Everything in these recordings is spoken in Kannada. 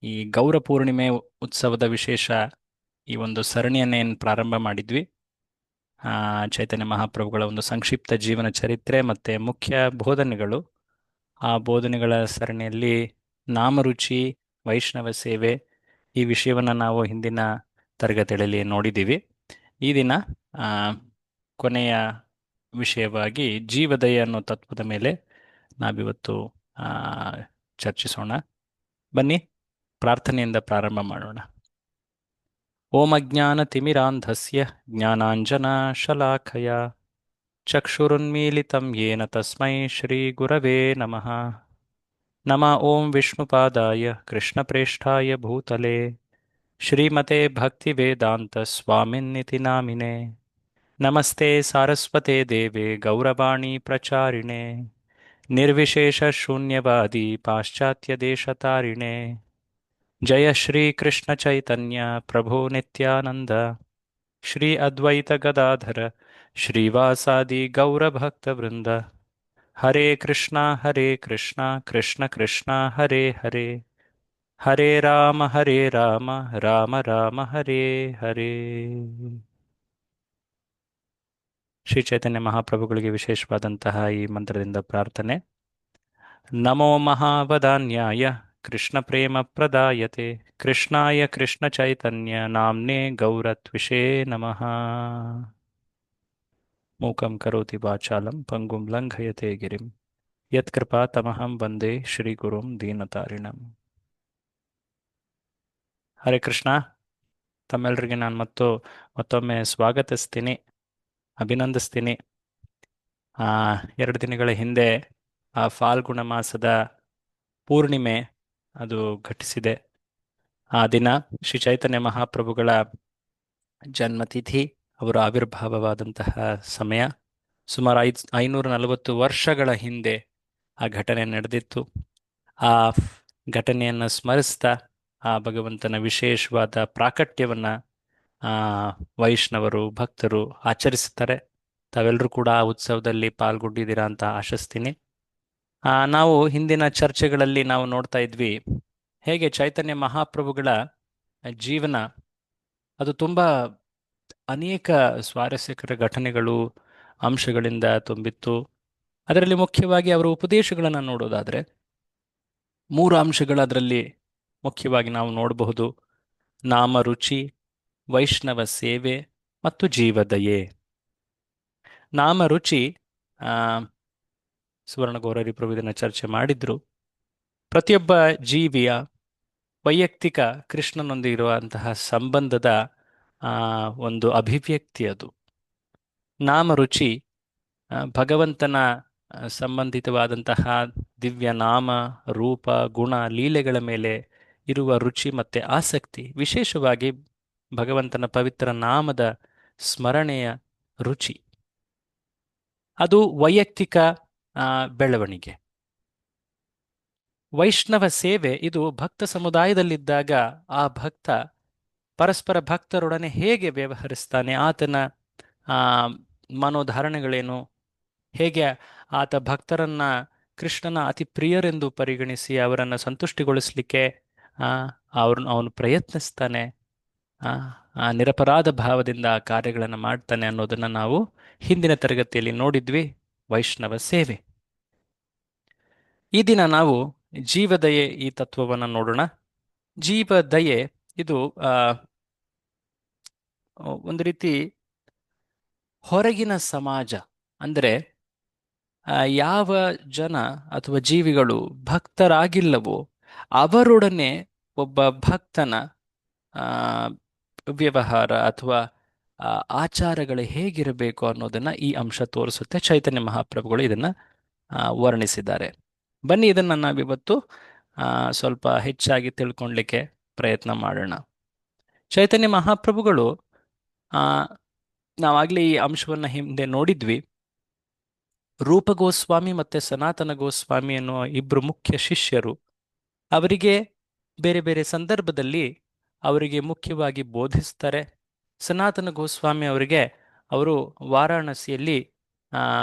ಈ ಗೌರ ಪೂರ್ಣಿಮೆ ಉತ್ಸವದ ವಿಶೇಷ ಈ ಒಂದು ಸರಣಿಯನ್ನೇನು ಪ್ರಾರಂಭ ಮಾಡಿದ್ವಿ. ಚೈತನ್ಯ ಮಹಾಪ್ರಭುಗಳ ಒಂದು ಸಂಕ್ಷಿಪ್ತ ಜೀವನ ಚರಿತ್ರೆ ಮತ್ತೆ ಮುಖ್ಯ ಬೋಧನೆಗಳು. ಆ ಬೋಧನೆಗಳ ಸರಣಿಯಲ್ಲಿ ನಾಮರುಚಿ, ವೈಷ್ಣವ ಸೇವೆ ಈ ವಿಷಯವನ್ನು ನಾವು ಹಿಂದಿನ ತರಗತಿಗಳಲ್ಲಿ ನೋಡಿದ್ದೀವಿ. ಈ ದಿನ ಆ, ಕೊನೆಯ ವಿಷಯವಾಗಿ ಜೀವದಯೆ ಅನ್ನೋ ತತ್ವದ ಮೇಲೆ ನಾವಿವತ್ತು ಆ, ಚರ್ಚಿಸೋಣ. ಬನ್ನಿ ಪ್ರಾರ್ಥನೆಯಿಂದ ಪ್ರಾರಂಭ ಮಾಡೋಣ. ಓಂ ಅಜ್ಞಾನತಿಮಿರಾಂಧಸ್ಯ ಜ್ಞಾನಾಂಜನಶಲಾಖಯ ಚಕ್ಷುರುನ್ಮೀಲಿತಂ ಯೇನ ತಸ್ಮೈ ಶ್ರೀಗುರವೇ ನಮಃ. ನಮಃ ಓಂ ವಿಷ್ಣುಪಾದಾಯ ಕೃಷ್ಣಪ್ರೇಷ್ಠಾಯ ಭೂತಲೆ ಶ್ರೀಮತೆ ಭಕ್ತಿವೇದಾಂತ ಸ್ವಾಮಿನ್ನಿತಿ ನಾಮಿನೆ. ನಮಸ್ತೆ ಸಾರಸ್ವತೆ ದೇವೆ ಗೌರವಾಣಿ ಪ್ರಚಾರಿಣೆ ನಿರ್ವಿಶೇಷ ಶೂನ್ಯವಾದಿ ಪಾಶ್ಚಾತ್ಯ ದೇಶತಾರಿಣೆ. ಜಯ ಶ್ರೀ ಕೃಷ್ಣ ಚೈತನ್ಯ ಪ್ರಭು ನಿತ್ಯಾನಂದ ಶ್ರೀ ಅದ್ವೈತ ಗದಾಧರ ಶ್ರೀವಾಸಾದಿ ಗೌರಭಕ್ತ ವೃಂದ. ಹರೇ ಕೃಷ್ಣ ಕೃಷ್ಣ ಕೃಷ್ಣ ಹರೇ ಹರೇ, ಹರೇ ರಾಮ ರಾಮ ರಾಮ ಹರೇ ಹರೇ. ಶ್ರೀ ಚೈತನ್ಯ ಮಹಾಪ್ರಭುಗಳಿಗೆ ವಿಶೇಷವಾದಂತಹ ಈ ಮಂತ್ರದಿಂದ ಪ್ರಾರ್ಥನೆ. ನಮೋ ಮಹಾವದಾನ್ಯಾಯ ಕೃಷ್ಣ ಪ್ರೇಮ ಪ್ರದಾಯತೆ ಕೃಷ್ಣಾಯ ಕೃಷ್ಣ ಚೈತನ್ಯ ನಾಮ್ನೇ ಗೌರತ್ವಿಷೇ ನಮಃ. ಮೂಕಂ ಕರೋತಿ ವಾಚಾಲಂ ಪಂಗುಂ ಲಂಘಯತೆ ಗಿರಿಂ ಯತ್ಕೃಪಾ ತಮಹಂ ವಂದೇ ಶ್ರೀಗುರುಂ ದೀನತಾರಿಣಂ. ಹರೇ ಕೃಷ್ಣ. ತಮ್ಮೆಲ್ಲರಿಗೆ ನಾನು ಮತ್ತೊಮ್ಮೆ ಸ್ವಾಗತಿಸ್ತೀನಿ, ಅಭಿನಂದಿಸ್ತೀನಿ. 2 ದಿನಗಳ ಹಿಂದೆ ಫಾಲ್ಗುಣ ಮಾಸದ ಪೂರ್ಣಿಮೆ ಅದು ಘಟಿಸಿದೆ. ಆ ದಿನ ಶ್ರೀ ಚೈತನ್ಯ ಮಹಾಪ್ರಭುಗಳ ಜನ್ಮತಿಥಿ, ಅವರ ಆವಿರ್ಭಾವವಾದಂತಹ ಸಮಯ. ಸುಮಾರು 540 ವರ್ಷಗಳ ಹಿಂದೆ ಆ ಘಟನೆ ನಡೆದಿತ್ತು. ಆ ಘಟನೆಯನ್ನು ಸ್ಮರಿಸ್ತಾ ಆ ಭಗವಂತನ ವಿಶೇಷವಾದ ಪ್ರಾಕಟ್ಯವನ್ನು ವೈಷ್ಣವರು, ಭಕ್ತರು ಆಚರಿಸುತ್ತಾರೆ. ತಾವೆಲ್ಲರೂ ಕೂಡ ಆ ಉತ್ಸವದಲ್ಲಿ ಪಾಲ್ಗೊಂಡಿದ್ದೀರಾ ಅಂತ ಆಶಿಸ್ತೀನಿ. ನಾವು ಹಿಂದಿನ ಚರ್ಚೆಗಳಲ್ಲಿ ನಾವು ನೋಡ್ತಾ ಇದ್ವಿ ಹೇಗೆ ಚೈತನ್ಯ ಮಹಾಪ್ರಭುಗಳ ಜೀವನ ಅದು ತುಂಬ ಅನೇಕ ಸ್ವಾರಸ್ಯಕರ ಘಟನೆಗಳು, ಅಂಶಗಳಿಂದ ತುಂಬಿತ್ತು. ಅದರಲ್ಲಿ ಮುಖ್ಯವಾಗಿ ಅವರ ಉಪದೇಶಗಳನ್ನು ನೋಡೋದಾದರೆ 3 ಅಂಶಗಳು ಅದರಲ್ಲಿ ಮುಖ್ಯವಾಗಿ ನಾವು ನೋಡಬಹುದು: ನಾಮ ರುಚಿ, ವೈಷ್ಣವ ಸೇವೆ ಮತ್ತು ಜೀವದಯೆ. ನಾಮ ರುಚಿ ಸುವರ್ಣಗೌರರಿ ಪ್ರಭು ಇದನ್ನು ಚರ್ಚೆ ಮಾಡಿದ್ರು. ಪ್ರತಿಯೊಬ್ಬ ಜೀವಿಯ ವೈಯಕ್ತಿಕ ಕೃಷ್ಣನೊಂದಿಗೆ ಇರುವಂತಹ ಸಂಬಂಧದ ಒಂದು ಅಭಿವ್ಯಕ್ತಿ ಅದು. ನಾಮರುಚಿ ಭಗವಂತನ ಸಂಬಂಧಿತವಾದಂತಹ ದಿವ್ಯ ನಾಮ, ರೂಪ, ಗುಣ, ಲೀಲೆಗಳ ಮೇಲೆ ಇರುವ ರುಚಿ ಮತ್ತು ಆಸಕ್ತಿ, ವಿಶೇಷವಾಗಿ ಭಗವಂತನ ಪವಿತ್ರ ನಾಮದ ಸ್ಮರಣೆಯ ರುಚಿ, ಅದು ವೈಯಕ್ತಿಕ ಬೆಳವಣಿಗೆ. ವೈಷ್ಣವ ಸೇವೆ ಇದು ಭಕ್ತ ಸಮುದಾಯದಲ್ಲಿದ್ದಾಗ ಆ ಭಕ್ತ ಪರಸ್ಪರ ಭಕ್ತರೊಡನೆ ಹೇಗೆ ವ್ಯವಹರಿಸ್ತಾನೆ, ಆತನ ಮನೋಧಾರಣೆಗಳೇನು, ಹೇಗೆ ಆತ ಭಕ್ತರನ್ನ ಕೃಷ್ಣನ ಅತಿ ಪ್ರಿಯರೆಂದು ಪರಿಗಣಿಸಿ ಅವರನ್ನು ಸಂತುಷ್ಟಿಗೊಳಿಸಲಿಕ್ಕೆ ಅವನು ಪ್ರಯತ್ನಿಸ್ತಾನೆ, ನಿರಪರಾಧ ಭಾವದಿಂದ ಆ ಕಾರ್ಯಗಳನ್ನು ಮಾಡ್ತಾನೆ ಅನ್ನೋದನ್ನು ನಾವು ಹಿಂದಿನ ತರಗತಿಯಲ್ಲಿ ನೋಡಿದ್ವಿ. ವೈಷ್ಣವ ಸೇವೆ. ಈ ದಿನ ನಾವು ಜೀವದಯೆ ಈ ತತ್ವವನ್ನು ನೋಡೋಣ. ಜೀವದಯೆ ಇದು ಒಂದು ರೀತಿ ಹೊರಗಿನ ಸಮಾಜ, ಅಂದರೆ ಯಾವ ಜನ ಅಥವಾ ಜೀವಿಗಳು ಭಕ್ತರಾಗಿಲ್ಲವೋ ಅವರೊಡನೆ ಒಬ್ಬ ಭಕ್ತನ ವ್ಯವಹಾರ ಅಥವಾ ಆಚಾರಗಳು ಹೇಗಿರಬೇಕು ಅನ್ನೋದನ್ನ ಈ ಅಂಶ ತೋರಿಸುತ್ತೆ. ಚೈತನ್ಯ ಮಹಾಪ್ರಭುಗಳು ಇದನ್ನ ವರ್ಣಿಸಿದ್ದಾರೆ. ಬನ್ನಿ ಇದನ್ನು ನಾವಿವತ್ತು ಸ್ವಲ್ಪ ಹೆಚ್ಚಾಗಿ ತಿಳ್ಕೊಳ್ಲಿಕ್ಕೆ ಪ್ರಯತ್ನ ಮಾಡೋಣ. ಚೈತನ್ಯ ಮಹಾಪ್ರಭುಗಳು ನಾವಾಗಲೇ ಈ ಅಂಶವನ್ನು ಹಿಂದೆ ನೋಡಿದ್ವಿ. ರೂಪ ಗೋಸ್ವಾಮಿ ಮತ್ತು ಸನಾತನ ಗೋಸ್ವಾಮಿ ಅನ್ನುವ 2 ಮುಖ್ಯ ಶಿಷ್ಯರು. ಅವರಿಗೆ ಬೇರೆ ಬೇರೆ ಸಂದರ್ಭದಲ್ಲಿ ಅವರಿಗೆ ಮುಖ್ಯವಾಗಿ ಬೋಧಿಸ್ತಾರೆ. ಸನಾತನ ಗೋಸ್ವಾಮಿ ಅವರು ವಾರಾಣಸಿಯಲ್ಲಿ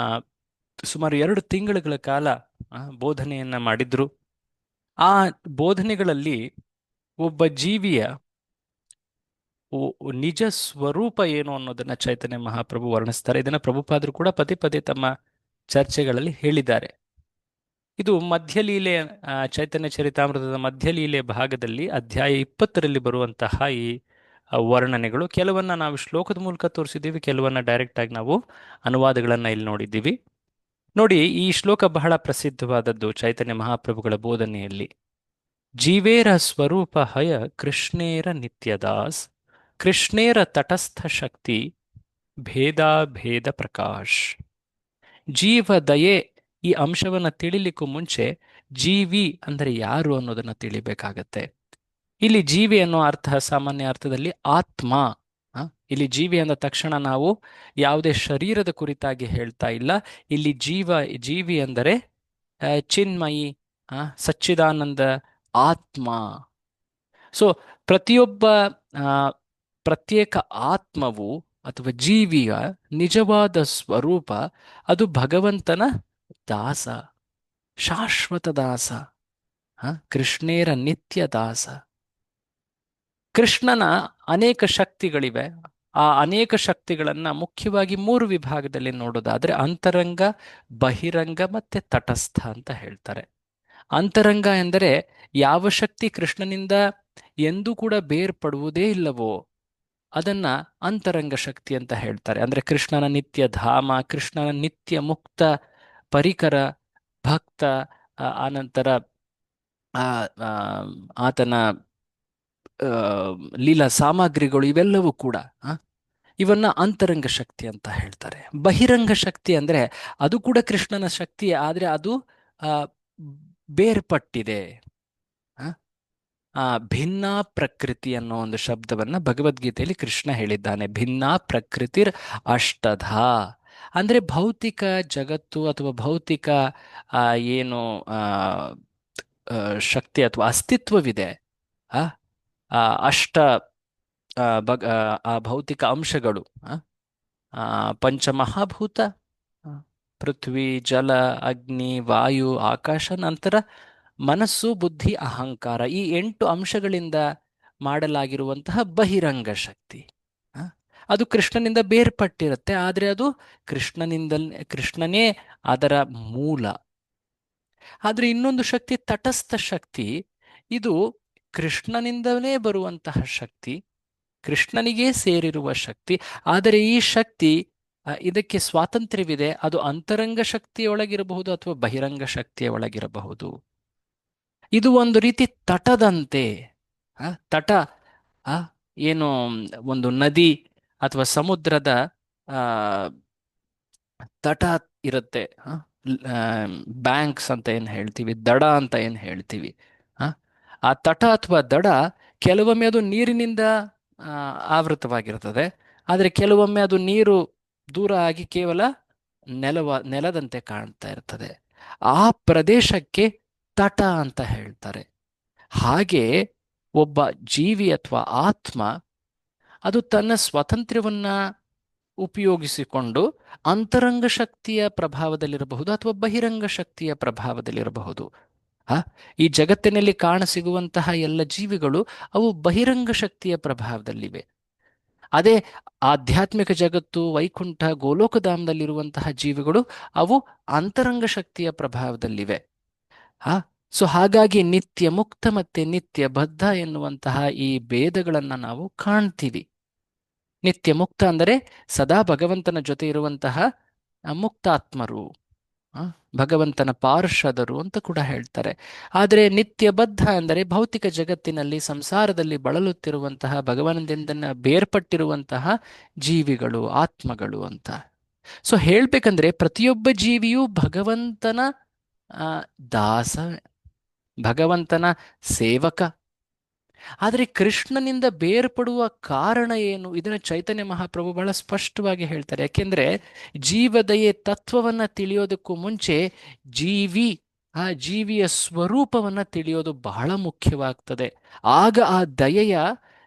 ಸುಮಾರು 2 ತಿಂಗಳುಗಳ ಕಾಲ ಬೋಧನೆಯನ್ನ ಮಾಡಿದ್ರು. ಆ ಬೋಧನೆಗಳಲ್ಲಿ ಒಬ್ಬ ಜೀವಿಯ ನಿಜ ಸ್ವರೂಪ ಏನು ಅನ್ನೋದನ್ನ ಚೈತನ್ಯ ಮಹಾಪ್ರಭು ವರ್ಣಿಸ್ತಾರೆ. ಇದನ್ನ ಪ್ರಭುಪಾದರು ಕೂಡ ಪದೇ ಪದೇ ತಮ್ಮ ಚರ್ಚೆಗಳಲ್ಲಿ ಹೇಳಿದ್ದಾರೆ. ಇದು ಮಧ್ಯಲೀಲೆ, ಚೈತನ್ಯ ಚರಿತಾಮೃತದ ಮಧ್ಯಲೀಲೆ ಭಾಗದಲ್ಲಿ ಅಧ್ಯಾಯ 20ರಲ್ಲಿ ಬರುವಂತಹ ಈ ವರ್ಣನೆಗಳು. ಕೆಲವನ್ನ ನಾವು ಶ್ಲೋಕದ ಮೂಲಕ ತೋರಿಸಿದ್ದೀವಿ, ಕೆಲವನ್ನ ಡೈರೆಕ್ಟ್ ಆಗಿ ನಾವು ಅನುವಾದಗಳನ್ನ ಇಲ್ಲಿ ನೋಡಿದ್ದೀವಿ. ನೋಡಿ, ಈ ಶ್ಲೋಕ ಬಹಳ ಪ್ರಸಿದ್ಧವಾದದ್ದು ಚೈತನ್ಯ ಮಹಾಪ್ರಭುಗಳ ಬೋಧನೆಯಲ್ಲಿ. ಜೀವೇರ ಸ್ವರೂಪ ಹಯ ಕೃಷ್ಣೇರ ನಿತ್ಯದಾಸ್, ಕೃಷ್ಣೇರ ತಟಸ್ಥ ಶಕ್ತಿ ಭೇದ ಪ್ರಕಾಶ್. ಜೀವ ದಯೆ ಈ ಅಂಶವನ್ನ ತಿಳಿಲಿಕ್ಕೂ ಮುಂಚೆ ಜೀವಿ ಅಂದರೆ ಯಾರು ಅನ್ನೋದನ್ನ ತಿಳಿಬೇಕಾಗತ್ತೆ. ಇಲ್ಲಿ ಜೀವಿ ಅನ್ನೋ ಅರ್ಥ ಸಾಮಾನ್ಯ ಅರ್ಥದಲ್ಲಿ ಆತ್ಮ. ಇಲ್ಲಿ ಜೀವಿ ಅಂದ ತಕ್ಷಣ ನಾವು ಯಾವುದೇ ಶರೀರದ ಕುರಿತಾಗಿ ಹೇಳ್ತಾ ಇಲ್ಲ. ಇಲ್ಲಿ ಜೀವಿ ಅಂದರೆ ಚಿನ್ಮಯಿ, ಸಚ್ಚಿದಾನಂದ ಆತ್ಮ. ಸೊ ಪ್ರತಿಯೊಬ್ಬ ಆ, ಪ್ರತ್ಯೇಕ ಆತ್ಮವು ಅಥವಾ ಜೀವಿಯ ನಿಜವಾದ ಸ್ವರೂಪ ಅದು ಭಗವಂತನ ದಾಸ, ಶಾಶ್ವತ ದಾಸ, ಕೃಷ್ಣೇರ ನಿತ್ಯ ದಾಸ. ಕೃಷ್ಣನ ಅನೇಕ ಶಕ್ತಿಗಳಿವೆ. ಆ ಅನೇಕ ಶಕ್ತಿಗಳನ್ನ ಮುಖ್ಯವಾಗಿ 3 ವಿಭಾಗದಲ್ಲಿ ನೋಡೋದಾದ್ರೆ ಅಂತರಂಗ, ಬಹಿರಂಗ ಮತ್ತೆ ತಟಸ್ಥ ಅಂತ ಹೇಳ್ತಾರೆ. ಅಂತರಂಗ ಎಂದರೆ ಯಾವ ಶಕ್ತಿ ಕೃಷ್ಣನಿಂದ ಎಂದೂ ಕೂಡ ಬೇರ್ಪಡುವುದೇ ಇಲ್ಲವೋ ಅದನ್ನ ಅಂತರಂಗ ಶಕ್ತಿ ಅಂತ ಹೇಳ್ತಾರೆ. ಅಂದ್ರೆ ಕೃಷ್ಣನ ನಿತ್ಯ ಧಾಮ, ಕೃಷ್ಣನ ನಿತ್ಯ ಮುಕ್ತ ಪರಿಕರ, ಭಕ್ತ, ಆನಂತರ ಆ ಆ, ಆತನ ಲೀಲಾ ಸಾಮಗ್ರಿಗಳು ಇವೆಲ್ಲವೂ ಕೂಡ ಇವನ್ನ ಅಂತರಂಗ ಶಕ್ತಿ ಅಂತ ಹೇಳ್ತಾರೆ. ಬಹಿರಂಗ ಶಕ್ತಿ ಅಂದ್ರೆ ಅದು ಕೂಡ ಕೃಷ್ಣನ ಶಕ್ತಿ, ಆದ್ರೆ ಅದು ಆ, ಬೇರ್ಪಟ್ಟಿದೆ. ಭಿನ್ನ ಪ್ರಕೃತಿ ಅನ್ನೋ ಒಂದು ಶಬ್ದವನ್ನ ಭಗವದ್ಗೀತೆಯಲ್ಲಿ ಕೃಷ್ಣ ಹೇಳಿದ್ದಾನೆ. ಭಿನ್ನ ಪ್ರಕೃತಿರ್ ಅಷ್ಟಧ ಅಂದ್ರೆ ಭೌತಿಕ ಜಗತ್ತು ಅಥವಾ ಭೌತಿಕ ಏನು ಆ, ಆ, ಶಕ್ತಿ ಅಥವಾ ಅಸ್ತಿತ್ವವಿದೆ. ಆ ಆ ಅಷ್ಟ ಆ ಭೌತಿಕ ಅಂಶಗಳು, ಪಂಚಮಹಾಭೂತ, ಆ, ಪೃಥ್ವಿ, ಜಲ, ಅಗ್ನಿ, ವಾಯು, ಆಕಾಶ, ನಂತರ ಮನಸ್ಸು, ಬುದ್ಧಿ, ಅಹಂಕಾರ, ಈ 8 ಅಂಶಗಳಿಂದ ಮಾಡಲಾಗಿರುವಂತಹ ಬಹಿರಂಗ ಶಕ್ತಿ. ಅದು ಕೃಷ್ಣನಿಂದ ಬೇರ್ಪಟ್ಟಿರುತ್ತೆ, ಆದರೆ ಅದು ಕೃಷ್ಣನೇ ಅದರ ಮೂಲ. ಆದ್ರೆ ಇನ್ನೊಂದು ಶಕ್ತಿ ತಟಸ್ಥ ಶಕ್ತಿ. ಇದು ಕೃಷ್ಣನಿಂದಲೇ ಬರುವಂತಹ ಶಕ್ತಿ, ಕೃಷ್ಣನಿಗೇ ಸೇರಿರುವ ಶಕ್ತಿ. ಆದರೆ ಈ ಶಕ್ತಿ ಇದಕ್ಕೆ ಸ್ವಾತಂತ್ರ್ಯವಿದೆ. ಅದು ಅಂತರಂಗ ಶಕ್ತಿಯೊಳಗಿರಬಹುದು ಅಥವಾ ಬಹಿರಂಗ ಶಕ್ತಿಯ ಒಳಗಿರಬಹುದು. ಇದು ಒಂದು ರೀತಿ ತಟದಂತೆ. ತಟ ಏನು ಒಂದು ನದಿ ಅಥವಾ ಸಮುದ್ರದ ಆ ತಟ ಇರುತ್ತೆ, ಬ್ಯಾಂಕ್ಸ್ ಅಂತ ಏನು ಹೇಳ್ತೀವಿ, ದಡ ಅಂತ ಏನು ಹೇಳ್ತೀವಿ. ಆ ತಟ ಅಥವಾ ದಡ ಕೆಲವೊಮ್ಮೆ ಅದು ನೀರಿನಿಂದ ಆವೃತವಾಗಿರ್ತದೆ, ಆದರೆ ಕೆಲವೊಮ್ಮೆ ಅದು ನೀರು ದೂರ ಆಗಿ ಕೇವಲ ನೆಲದಂತೆ ಕಾಣ್ತಾ ಇರ್ತದೆ. ಆ ಪ್ರದೇಶಕ್ಕೆ ತಟ ಅಂತ ಹೇಳ್ತಾರೆ. ಹಾಗೆ ಒಬ್ಬ ಜೀವಿ ಅಥವಾ ಆತ್ಮ ಅದು ತನ್ನ ಸ್ವಾತಂತ್ರ್ಯವನ್ನ ಉಪಯೋಗಿಸಿಕೊಂಡು ಅಂತರಂಗ ಶಕ್ತಿಯ ಪ್ರಭಾವದಲ್ಲಿರಬಹುದು ಅಥವಾ ಬಹಿರಂಗ ಶಕ್ತಿಯ ಪ್ರಭಾವದಲ್ಲಿರಬಹುದು. ಈ ಜಗತ್ತಿನಲ್ಲಿ ಕಾಣಸಿಗುವಂತಹ ಎಲ್ಲ ಜೀವಿಗಳು ಅವು ಬಹಿರಂಗ ಶಕ್ತಿಯ ಪ್ರಭಾವದಲ್ಲಿವೆ. ಅದೇ ಆಧ್ಯಾತ್ಮಿಕ ಜಗತ್ತು, ವೈಕುಂಠ, ಗೋಲೋಕಧಾಮದಲ್ಲಿರುವಂತಹ ಜೀವಿಗಳು ಅವು ಅಂತರಂಗ ಶಕ್ತಿಯ ಪ್ರಭಾವದಲ್ಲಿವೆ. ಸೊ ಹಾಗಾಗಿ ನಿತ್ಯ ಮುಕ್ತ ಮತ್ತೆ ನಿತ್ಯ ಬದ್ಧ ಎನ್ನುವಂತಹ ಈ ಭೇದಗಳನ್ನ ನಾವು ಕಾಣ್ತೀವಿ. ನಿತ್ಯ ಮುಕ್ತ ಅಂದರೆ ಸದಾ ಭಗವಂತನ ಜೊತೆ ಇರುವಂತಹ ಮುಕ್ತಾತ್ಮರು, ಭಗವಂತನ ಪಾರ್ಷದರು ಅಂತ ಕೂಡ ಹೇಳ್ತಾರೆ. ಆದರೆ ನಿತ್ಯ ಬದ್ಧ ಅಂದರೆ ಭೌತಿಕ ಜಗತ್ತಿನಲ್ಲಿ ಸಂಸಾರದಲ್ಲಿ ಬಳಲುತ್ತಿರುವಂತಹ ಭಗವಂತನಿಂದ ಬೇರ್ಪಟ್ಟಿರುವಂತಹ ಜೀವಿಗಳು, ಆತ್ಮಗಳು ಅಂತ. ಸೊ ಹೇಳ್ಬೇಕಂದ್ರೆ ಪ್ರತಿಯೊಬ್ಬ ಜೀವಿಯೂ ಭಗವಂತನ ದಾಸ, ಭಗವಂತನ ಸೇವಕ. ಆದರೆ ಕೃಷ್ಣನಿಂದ ಬೇರ್ಪಡುವ ಕಾರಣ ಏನು, ಇದನ್ನು ಚೈತನ್ಯ ಮಹಾಪ್ರಭು ಬಹಳ ಸ್ಪಷ್ಟವಾಗಿ ಹೇಳ್ತಾರೆ. ಯಾಕೆಂದ್ರೆ ಜೀವದಯೆ ತತ್ವವನ್ನ ತಿಳಿಯೋದಕ್ಕೂ ಮುಂಚೆ ಆ ಜೀವಿಯ ಸ್ವರೂಪವನ್ನ ತಿಳಿಯೋದು ಬಹಳ ಮುಖ್ಯವಾಗ್ತದೆ. ಆಗ ಆ ದಯೆಯ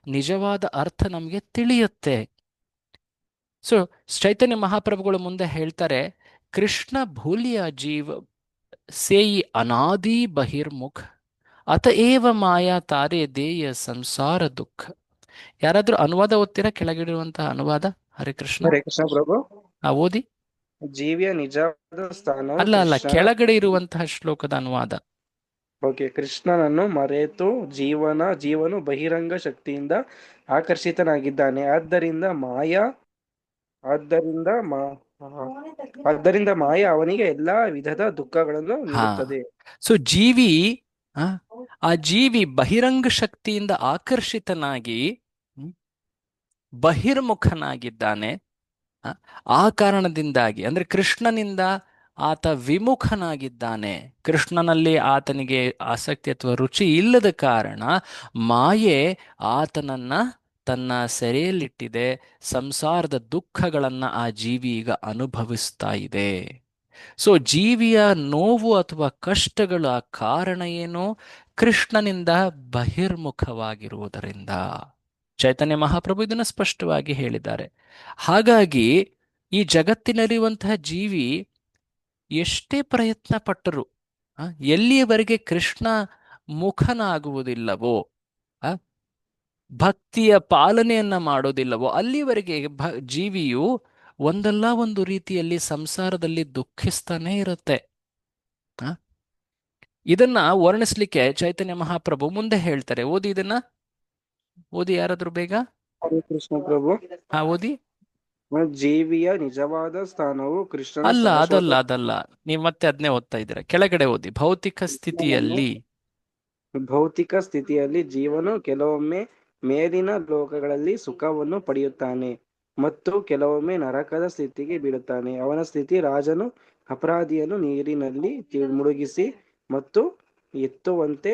ನಿಜವಾದ ಅರ್ಥ ನಮಗೆ ತಿಳಿಯುತ್ತೆ. ಸೊ ಚೈತನ್ಯ ಮಹಾಪ್ರಭುಗಳು ಮುಂದೆ ಹೇಳ್ತಾರೆ, ಕೃಷ್ಣ ಭೂಲಿಯ ಜೀವ ಸೇಯಿ ಅನಾದಿ ಬಹಿರ್ಮುಖ ಅತಏವ ಮಾಯಾ ತಾರೆ ದೇಯ ಸಂಸಾರ ದುಃಖ. ಯಾರಾದ್ರೂ ಅನುವಾದ ಓದ್ತೀರಾ? ಕೆಳಗಿರುವಂತಹ ಅನುವಾದ. ಹರೇ ಕೃಷ್ಣ. ಹರೇ ಕೃಷ್ಣ ಪ್ರಭು. ಓದಿ. ಜೀವಿಯ ನಿಜವಾದ ಸ್ಥಾನವು ಅಲ್ಲ ಅಲ್ಲ, ಕೃಷ್ಣನ. ಕೆಳಗಡೆ ಇರುವಂತಹ ಶ್ಲೋಕದ ಅನುವಾದ. ಓಕೆ. ಕೃಷ್ಣನನ್ನು ಮರೆತು ಜೀವನು ಬಹಿರಂಗ ಶಕ್ತಿಯಿಂದ ಆಕರ್ಷಿತನಾಗಿದ್ದಾನೆ. ಆದ್ದರಿಂದ ಮಾ ಆದ್ದರಿಂದ ಮಾಯ ಅವನಿಗೆ ಎಲ್ಲಾ ವಿಧದ ದುಃಖಗಳನ್ನು ಹಾ. ನೀಡುತ್ತದೆ. ಸೊ ಜೀವಿ, ಆ ಆ ಜೀವಿ ಬಹಿರಂಗ ಶಕ್ತಿಯಿಂದ ಆಕರ್ಷಿತನಾಗಿ ಹ್ಮ್, ಬಹಿರ್ಮುಖನಾಗಿದ್ದಾನೆ. ಆ ಆ ಕಾರಣದಿಂದಾಗಿ, ಅಂದ್ರೆ ಕೃಷ್ಣನಿಂದ ಆತ ವಿಮುಖನಾಗಿದ್ದಾನೆ. ಕೃಷ್ಣನಲ್ಲಿ ಆತನಿಗೆ ಆಸಕ್ತಿ ಅಥವಾ ರುಚಿ ಇಲ್ಲದ ಕಾರಣ ಮಾಯೆ ಆತನನ್ನ ತನ್ನ ಸೆರೆಯಲ್ಲಿಟ್ಟಿದೆ. ಸಂಸಾರದ ದುಃಖಗಳನ್ನ ಆ ಜೀವಿ ಈಗ ಅನುಭವಿಸ್ತಾ ಇದೆ. ಸೊ ಜೀವಿಯ ನೋವು ಅಥವಾ ಕಷ್ಟಗಳ ಕಾರಣ ಏನು? ಕೃಷ್ಣನಿಂದ ಬಹಿರ್ಮುಖವಾಗಿರುವುದರಿಂದ. ಚೈತನ್ಯ ಮಹಾಪ್ರಭು ಇದನ್ನು ಸ್ಪಷ್ಟವಾಗಿ ಹೇಳಿದ್ದಾರೆ. ಹಾಗಾಗಿ ಈ ಜಗತ್ತಿನಲ್ಲಿರುವಂತಹ ಜೀವಿ ಎಷ್ಟೇ ಪ್ರಯತ್ನ ಪಟ್ಟರು, ಆ, ಎಲ್ಲಿಯವರೆಗೆ ಕೃಷ್ಣ ಮುಖನಾಗುವುದಿಲ್ಲವೋ, ಆ, ಭಕ್ತಿಯ ಪಾಲನೆಯನ್ನ ಮಾಡೋದಿಲ್ಲವೋ, ಅಲ್ಲಿಯವರೆಗೆ ಜೀವಿಯು ಒಂದಲ್ಲ ಒಂದು ರೀತಿಯಲ್ಲಿ ಸಂಸಾರದಲ್ಲಿ ದುಃಖಿಸ್ತಾನೇ ಇರುತ್ತೆ. ಆ, ಇದನ್ನ ವರ್ಣಿಸ್ಲಿಕ್ಕೆ ಚೈತನ್ಯ ಮಹಾಪ್ರಭು ಮುಂದೆ ಹೇಳ್ತಾರೆ. ಓದಿ ಇದನ್ನ, ಓದಿ ಯಾರಾದ್ರೂ ಬೇಗ. ಹರೇ ಕೃಷ್ಣ ಪ್ರಭು. ಓದಿ. ಜೀವಿಯ ನಿಜವಾದ ಸ್ಥಾನವು ಕೃಷ್ಣನ ಅಲ್ಲ, ಶಾಶ್ವತ. ಅದಲ್ಲ. ನೀವು ಮತ್ತೆ ಅದನ್ನೇ ಓದ್ತಾ ಇದ್ದೀರಾ. ಕೆಳಗಡೆ ಓದಿ. ಭೌತಿಕ ಕೃಷ್ಣನನ್ನು ಸ್ಥಿತಿಯಲ್ಲಿ. ಭೌತಿಕ ಸ್ಥಿತಿಯಲ್ಲಿ ಜೀವನು ಕೆಲವೊಮ್ಮೆ ಮೇಲಿನ ಲೋಕಗಳಲ್ಲಿ ಸುಖವನ್ನು ಪಡೆಯುತ್ತಾನೆ ಮತ್ತು ಕೆಲವೊಮ್ಮೆ ನರಕದ ಸ್ಥಿತಿಗೆ ಬೀಳುತ್ತಾನೆ. ಅವನ ಸ್ಥಿತಿ ರಾಜನು ಅಪರಾಧಿಯನ್ನು ನೀರಿನಲ್ಲಿ ಮುಳುಗಿಸಿ ಮತ್ತು ಎತ್ತುವಂತೆ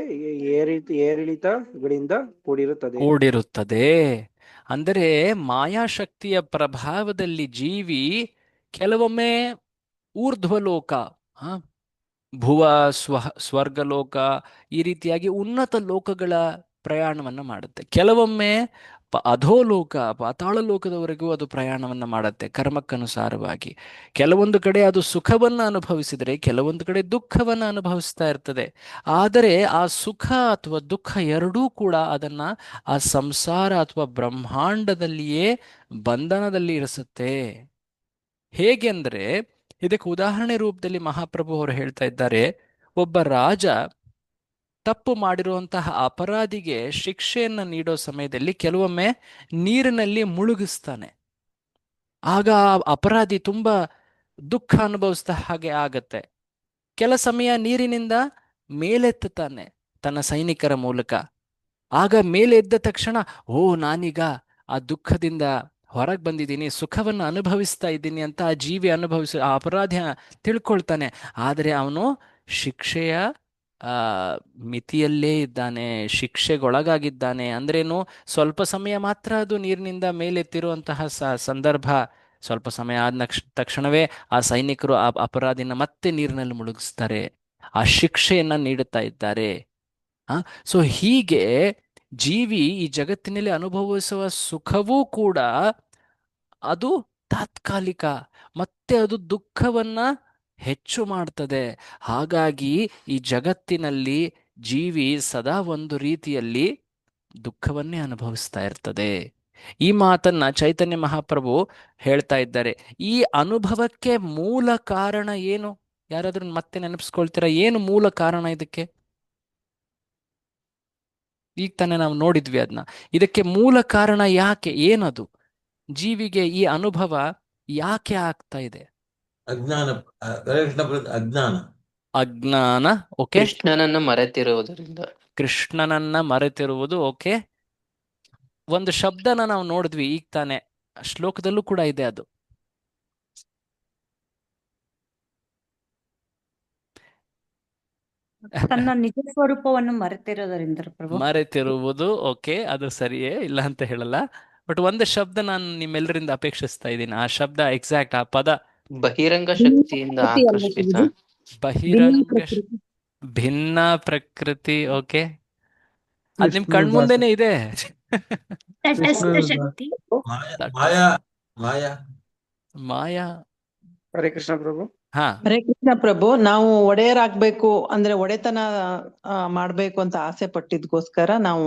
ಏರಿಳಿತಗಳಿಂದ ಕೂಡಿರುತ್ತದೆ. ಕೂಡಿರುತ್ತದೆ. ಅಂದರೆ ಮಾಯಾಶಕ್ತಿಯ ಪ್ರಭಾವದಲ್ಲಿ ಜೀವಿ ಕೆಲವೊಮ್ಮೆ ಊರ್ಧ್ವಲೋಕ, ಆ, ಭುವ ಸ್ವರ್ಗಲೋಕ, ಈ ರೀತಿಯಾಗಿ ಉನ್ನತ ಲೋಕಗಳ ಪ್ರಯಾಣವನ್ನ ಮಾಡುತ್ತೆ. ಕೆಲವೊಮ್ಮೆ ಅಧೋಲೋಕ, ಪಾತಾಳ ಲೋಕದವರೆಗೂ ಅದು ಪ್ರಯಾಣವನ್ನ ಮಾಡುತ್ತೆ ಕರ್ಮಕ್ಕನುಸಾರವಾಗಿ. ಕೆಲವೊಂದು ಕಡೆ ಅದು ಸುಖವನ್ನ ಅನುಭವಿಸಿದರೆ, ಕೆಲವೊಂದು ಕಡೆ ದುಃಖವನ್ನ ಅನುಭವಿಸ್ತಾ ಇರ್ತದೆ. ಆದರೆ ಆ ಸುಖ ಅಥವಾ ದುಃಖ ಎರಡೂ ಕೂಡ ಅದನ್ನ ಆ ಸಂಸಾರ ಅಥವಾ ಬ್ರಹ್ಮಾಂಡದಲ್ಲಿಯೇ ಬಂಧನದಲ್ಲಿ ಇರಿಸುತ್ತೆ. ಹೇಗೆಂದ್ರೆ, ಇದಕ್ಕೆ ಉದಾಹರಣೆ ರೂಪದಲ್ಲಿ ಮಹಾಪ್ರಭು ಅವರು ಹೇಳ್ತಾ ಇದ್ದಾರೆ. ಒಬ್ಬ ರಾಜ ತಪ್ಪು ಮಾಡಿರುವಂತಹ ಅಪರಾಧಿಗೆ ಶಿಕ್ಷೆಯನ್ನ ನೀಡೋ ಸಮಯದಲ್ಲಿ ಕೆಲವೊಮ್ಮೆ ನೀರಿನಲ್ಲಿ ಮುಳುಗಿಸ್ತಾನೆ. ಆಗ ಆ ಅಪರಾಧಿ ತುಂಬಾ ದುಃಖ ಅನುಭವಿಸಿದ ಹಾಗೆ ಆಗತ್ತೆ. ಕೆಲ ಸಮಯ ನೀರಿನಿಂದ ಮೇಲೆತ್ತುತ್ತಾನೆ ತನ್ನ ಸೈನಿಕರ ಮೂಲಕ. ಆಗ ಮೇಲೆ ಎದ್ದ ತಕ್ಷಣ, ಓ, ನಾನೀಗ ಆ ದುಃಖದಿಂದ ಹೊರಗೆ ಬಂದಿದ್ದೀನಿ, ಸುಖವನ್ನು ಅನುಭವಿಸ್ತಾ ಇದ್ದೀನಿ ಅಂತ ಆ ಜೀವಿ ಆ ಅಪರಾಧ ತಿಳ್ಕೊಳ್ತಾನೆ. ಆದರೆ ಅವನು ಶಿಕ್ಷೆಯ ಆ ಮಿತಿಯಲ್ಲೇ ಇದ್ದಾನೆ, ಶಿಕ್ಷೆಗೊಳಗಾಗಿದ್ದಾನೆ. ಅಂದ್ರೇನು? ಸ್ವಲ್ಪ ಸಮಯ ಮಾತ್ರ ಅದು ನೀರಿನಿಂದ ಮೇಲೆತ್ತಿರುವಂತಹ ಸಂದರ್ಭ. ಸ್ವಲ್ಪ ಸಮಯ ಆದ ತಕ್ಷಣವೇ ಆ ಸೈನಿಕರು ಆ ಅಪರಾಧಿನ ಮತ್ತೆ ನೀರಿನಲ್ಲಿ ಮುಳುಗಿಸ್ತಾರೆ, ಆ ಶಿಕ್ಷೆಯನ್ನ ನೀಡುತ್ತಾ ಇದ್ದಾರೆ. ಸೊ ಹೀಗೆ ಜೀವಿ ಈ ಜಗತ್ತಿನಲ್ಲಿ ಅನುಭವಿಸುವ ಸುಖವೂ ಕೂಡ ಅದು ತಾತ್ಕಾಲಿಕ, ಮತ್ತೆ ಅದು ದುಃಖವನ್ನ ಹೆಚ್ಚು ಮಾಡ್ತದೆ. ಹಾಗಾಗಿ ಈ ಜಗತ್ತಿನಲ್ಲಿ ಜೀವಿ ಸದಾ ಒಂದು ರೀತಿಯಲ್ಲಿ ದುಃಖವನ್ನೇ ಅನುಭವಿಸ್ತಾ ಇರ್ತದೆ. ಈ ಮಾತನ್ನ ಚೈತನ್ಯ ಮಹಾಪ್ರಭು ಹೇಳ್ತಾ ಇದ್ದಾರೆ. ಈ ಅನುಭವಕ್ಕೆ ಮೂಲ ಕಾರಣ ಏನು? ಯಾರಾದ್ರೂ ಮತ್ತೆ ನೆನಪಿಸ್ಕೊಳ್ತೀರಾ? ಏನು ಮೂಲ ಕಾರಣ ಇದಕ್ಕೆ? ಈಗ ತಾನೇ ನಾವು ನೋಡಿದ್ವಿ ಅದನ್ನ. ಇದಕ್ಕೆ ಮೂಲ ಕಾರಣ ಯಾಕೆ? ಏನದು? ಜೀವಿಗೆ ಈ ಅನುಭವ ಯಾಕೆ ಆಗ್ತಾ ಇದೆ? ಅಜ್ಞಾನ. ಅಜ್ಞಾನ. ಅಜ್ಞಾನ. ಓಕೆ. ಕೃಷ್ಣನನ್ನು ಮರೆತಿರುವುದರಿಂದ. ಕೃಷ್ಣನನ್ನ ಮರೆತಿರುವುದು. ಓಕೆ. ಒಂದು ಶಬ್ದನ ನಾವು ನೋಡಿದ್ವಿ ಈಗ ತಾನೆ, ಶ್ಲೋಕದಲ್ಲೂ ಕೂಡ ಇದೆ ಅದು. ತನ್ನ ನಿಜ ಸ್ವರೂಪವನ್ನು ಮರೆತಿರೋದರಿಂದ ಪ್ರಭು. ಮರೆತಿರುವುದು. ಓಕೆ, ಅದು ಸರಿಯೇ, ಇಲ್ಲ ಅಂತ ಹೇಳಲ್ಲ. ಬಟ್ ಒಂದು ಶಬ್ದ ನಾನು ನಿಮ್ಮೆಲ್ಲರಿಂದ ಅಪೇಕ್ಷಿಸ್ತಾ ಇದ್ದೀನಿ. ಆ ಶಬ್ದ ಎಕ್ಸಾಕ್ಟ್, ಆ ಪದ. ಬಹಿರಂಗ ಶಕ್ತಿಯಿಂದ ಆಕರ್ಷಿತ. ಬಹಿರಂಗ ಭಿನ್ನ ಪ್ರಕೃತಿ. ಓಕೆ, ಅದ್ ನಿಮ್ ಕಣ್ಮುಂದೆನೆ ಇದೆ. ಮಾಯಾ. ಮಾಯಾ. ಮಾಯಾ. ಹರೇ ಕೃಷ್ಣ ಪ್ರಭು. ಹಾ ಹರೇ ಕೃಷ್ಣ ಪ್ರಭು, ನಾವು ಒಡೆಯರಾಗ್ಬೇಕು ಅಂದ್ರೆ ಒಡೆತನ ಮಾಡ್ಬೇಕು ಅಂತ ಆಸೆ ಪಟ್ಟಿದ್ಕೋಸ್ಕರ ನಾವು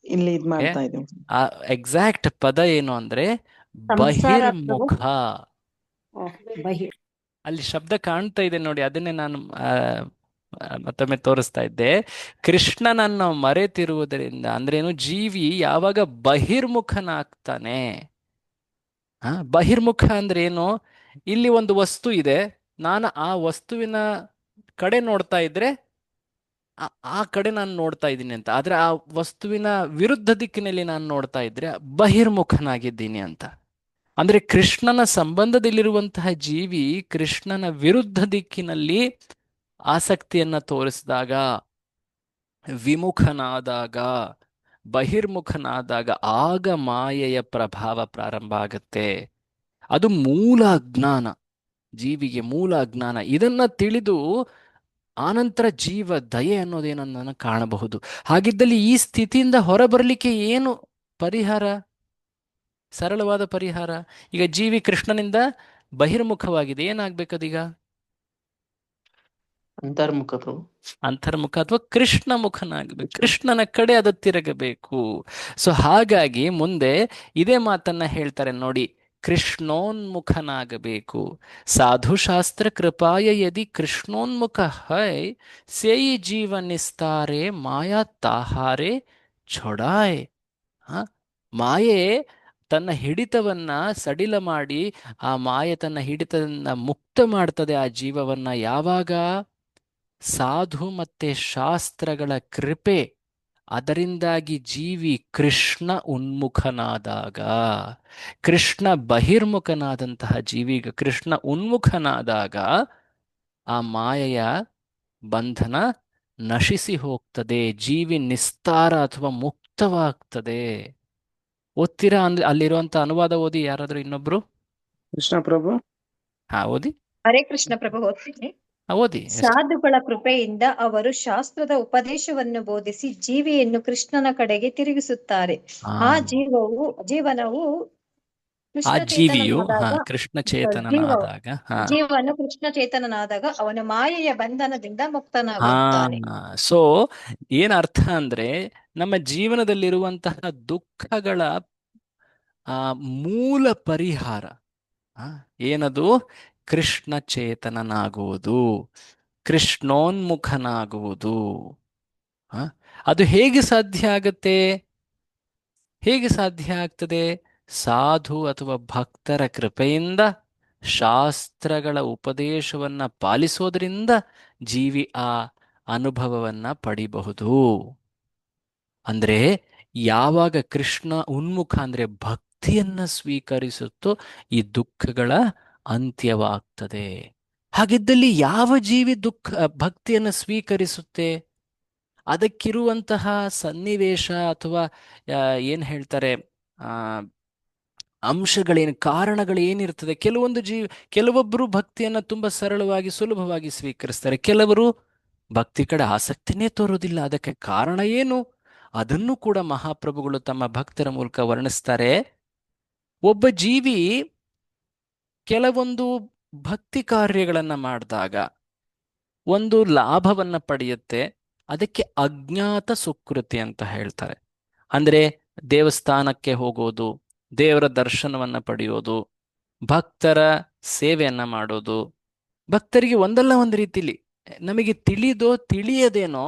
ಇಲ್ಲಿ ಇದ್ ಮಾಡ್ತಾ ಇದೀವಿ. ಆ ಎಕ್ಸಾಕ್ಟ್ ಪದ ಏನು ಅಂದ್ರೆ ಸಂಸಾರ ಪ್ರಭು. ಬಹಿರ್ಮುಖ. ಬಹಿ ಅಲ್ಲಿ ಶಬ್ದ ಕಾಣ್ತಾ ಇದೆ ನೋಡಿ, ಅದನ್ನೇ ನಾನು ಮತ್ತೊಮ್ಮೆ ತೋರಿಸ್ತಾ ಇದ್ದೆ. ಕೃಷ್ಣನನ್ನು ಮರೆತಿರುವುದರಿಂದ ಅಂದ್ರೇನು, ಜೀವಿ ಯಾವಾಗ ಬಹಿರ್ಮುಖನಾಗ್ತಾನೆ. ಬಹಿರ್ಮುಖ ಅಂದ್ರೆ ಏನು, ಇಲ್ಲಿ ಒಂದು ವಸ್ತು ಇದೆ, ನಾನು ಆ ವಸ್ತುವಿನ ಕಡೆ ನೋಡ್ತಾ ಇದ್ರೆ ಆ ಕಡೆ ನಾನು ನೋಡ್ತಾ ಇದ್ದೀನಿ ಅಂತ. ಆದ್ರೆ ಆ ವಸ್ತುವಿನ ವಿರುದ್ಧ ದಿಕ್ಕಿನಲ್ಲಿ ನಾನು ನೋಡ್ತಾ ಇದ್ರೆ ಬಹಿರ್ಮುಖನಾಗಿದ್ದೀನಿ ಅಂತ. ಅಂದ್ರೆ ಕೃಷ್ಣನ ಸಂಬಂಧದಲ್ಲಿರುವಂತಹ ಜೀವಿ ಕೃಷ್ಣನ ವಿರುದ್ಧ ದಿಕ್ಕಿನಲ್ಲಿ ಆಸಕ್ತಿಯನ್ನ ತೋರಿಸಿದಾಗ, ವಿಮುಖನಾದಾಗ, ಬಹಿರ್ಮುಖನಾದಾಗ ಆಗ ಮಾಯೆಯ ಪ್ರಭಾವ ಪ್ರಾರಂಭ ಆಗುತ್ತೆ. ಅದು ಮೂಲ ಅಜ್ಞಾನ, ಜೀವಿಗೆ ಮೂಲ ಅಜ್ಞಾನ. ಇದನ್ನ ತಿಳಿದು ಆನಂತರ ಜೀವ ದಯೆ ಅನ್ನೋದೇನನ್ನ ಕಾಣಬಹುದು. ಹಾಗಿದ್ದಲ್ಲಿ ಈ ಸ್ಥಿತಿಯಿಂದ ಹೊರಬರಲಿಕ್ಕೆ ಏನು ಪರಿಹಾರ? ಸರಳವಾದ ಪರಿಹಾರ. ಈಗ ಜೀವಿ ಕೃಷ್ಣನಿಂದ ಬಹಿರ್ಮುಖವಾಗಿದೆ, ಏನಾಗ್ಬೇಕದೀಗ? ಅಂತರ್ಮುಖ ಪ್ರಭು. ಅಂತರ್ಮುಖ ಅಥವಾ ಕೃಷ್ಣ ಮುಖನಾಗಬೇಕು, ಕೃಷ್ಣನ ಕಡೆ ಅದು ತಿರುಗಬೇಕು. ಸೊ ಹಾಗಾಗಿ ಮುಂದೆ ಇದೇ ಮಾತನ್ನ ಹೇಳ್ತಾರೆ ನೋಡಿ, ಕೃಷ್ಣೋನ್ಮುಖನಾಗಬೇಕು. ಸಾಧುಶಾಸ್ತ್ರ ಕೃಪಾಯ ಯದಿ ಕೃಷ್ಣೋನ್ಮುಖ ಹೈ ಸೇಯಿ ಜೀವ ನಿಸ್ತಾರೆ ಮಾಯಾ ತಾಹಾರೆ ಛೊಡಾಯ್. ಮಾಯೆ ತನ್ನ ಹಿಡಿತವನ್ನ ಸಡಿಲ ಮಾಡಿ, ಆ ಮಾಯೆ ತನ್ನ ಹಿಡಿತದಿಂದ ಮುಕ್ತ ಮಾಡ್ತದೆ ಆ ಜೀವವನ್ನ ಯಾವಾಗ? ಸಾಧು ಮತ್ತೆ ಶಾಸ್ತ್ರಗಳ ಕೃಪೆ, ಅದರಿಂದಾಗಿ ಜೀವಿ ಕೃಷ್ಣ ಉನ್ಮುಖನಾದಾಗ. ಕೃಷ್ಣ ಬಹಿರ್ಮುಖನಾದಂತಹ ಜೀವಿಗ ಕೃಷ್ಣ ಉನ್ಮುಖನಾದಾಗ ಆ ಮಾಯೆಯ ಬಂಧನ ನಶಿಸಿ ಹೋಗ್ತದೆ, ಜೀವಿ ನಿಸ್ತಾರ ಅಥವಾ ಮುಕ್ತವಾಗ್ತದೆ. ಓದ್ತೀರಾ? ಅಂದ್ರೆ ಅಲ್ಲಿರುವಂತ ಅನುವಾದ ಓದಿ ಯಾರಾದ್ರೂ ಇನ್ನೊಬ್ರು. ಕೃಷ್ಣ ಪ್ರಭು. ಓದಿ. ಹರೇ ಕೃಷ್ಣ ಪ್ರಭು, ಓದ್ತೀನಿ. ಓದಿ. ಸಾಧುಗಳ ಕೃಪೆಯಿಂದ ಅವರು ಶಾಸ್ತ್ರದ ಉಪದೇಶವನ್ನು ಬೋಧಿಸಿ ಜೀವಿಯನ್ನು ಕೃಷ್ಣನ ಕಡೆಗೆ ತಿರುಗಿಸುತ್ತಾರೆ. ಆ ಜೀವನವು ಆ ಜೀವಿಯು ಕೃಷ್ಣ ಕೃಷ್ಣ ಚೇತನನಾದಾಗ ಜೀವನು ಕೃಷ್ಣ ಚೇತನನಾದಾಗ ಅವನು ಮಾಯೆಯ ಬಂಧನದಿಂದ ಮುಕ್ತನಾಗುತ್ತಾನೆ. ಸೊ ಏನ್ ಅರ್ಥ ಅಂದ್ರೆ, ನಮ್ಮ ಜೀವನದಲ್ಲಿರುವಂತಹ ದುಃಖಗಳ ಮೂಲ ಪರಿಹಾರ ಏನದು? ಕೃಷ್ಣ ಚೇತನನಾಗುವುದು, ಕೃಷ್ಣೋನ್ಮುಖನಾಗುವುದು. ಅದು ಹೇಗೆ ಸಾಧ್ಯ ಆಗತ್ತೆ? ಹೇಗೆ ಸಾಧ್ಯ ಆಗ್ತದೆ? ಸಾಧು ಅಥವಾ ಭಕ್ತರ ಕೃಪೆಯಿಂದ, ಶಾಸ್ತ್ರಗಳ ಉಪದೇಶವನ್ನ ಪಾಲಿಸೋದ್ರಿಂದ ಜೀವಿ ಆ ಅನುಭವವನ್ನ ಪಡಿಬಹುದು. ಅಂದ್ರೆ ಯಾವಾಗ ಕೃಷ್ಣ ಉನ್ಮುಖ ಅಂದ್ರೆ ಭಕ್ತಿಯನ್ನ ಸ್ವೀಕರಿಸುತ್ತೋ ಈ ದುಃಖಗಳ ಅಂತ್ಯವಾಗ್ತದೆ. ಹಾಗಿದ್ದಲ್ಲಿ ಯಾವ ಜೀವಿ ಭಕ್ತಿಯನ್ನು ಸ್ವೀಕರಿಸುತ್ತೆ? ಅದಕ್ಕಿರುವಂತಹ ಸನ್ನಿವೇಶ ಅಥವಾ ಏನ್ ಹೇಳ್ತಾರೆ ಅಂಶಗಳೇನು, ಕಾರಣಗಳು ಏನಿರ್ತದೆ? ಕೆಲವೊಬ್ಬರು ಭಕ್ತಿಯನ್ನ ತುಂಬಾ ಸರಳವಾಗಿ ಸುಲಭವಾಗಿ ಸ್ವೀಕರಿಸ್ತಾರೆ, ಕೆಲವರು ಭಕ್ತಿ ಕಡೆ ಆಸಕ್ತಿನೇ ತೋರೋದಿಲ್ಲ. ಅದಕ್ಕೆ ಕಾರಣ ಏನು? ಅದನ್ನು ಕೂಡ ಮಹಾಪ್ರಭುಗಳು ತಮ್ಮ ಭಕ್ತರ ಮೂಲಕ ವರ್ಣಿಸ್ತಾರೆ. ಒಬ್ಬ ಜೀವಿ ಕೆಲವೊಂದು ಭಕ್ತಿ ಕಾರ್ಯಗಳನ್ನ ಮಾಡಿದಾಗ ಒಂದು ಲಾಭವನ್ನ ಪಡೆಯುತ್ತೆ, ಅದಕ್ಕೆ ಅಜ್ಞಾತ ಸುಕೃತಿ ಅಂತ ಹೇಳ್ತಾರೆ. ಅಂದ್ರೆ ದೇವಸ್ಥಾನಕ್ಕೆ ಹೋಗೋದು, ದೇವರ ದರ್ಶನವನ್ನ ಪಡೆಯೋದು, ಭಕ್ತರ ಸೇವೆಯನ್ನ ಮಾಡೋದು. ಭಕ್ತರಿಗೆ ಒಂದಲ್ಲ ಒಂದು ರೀತಿಲಿ ನಮಗೆ ತಿಳಿಯದೇನೋ,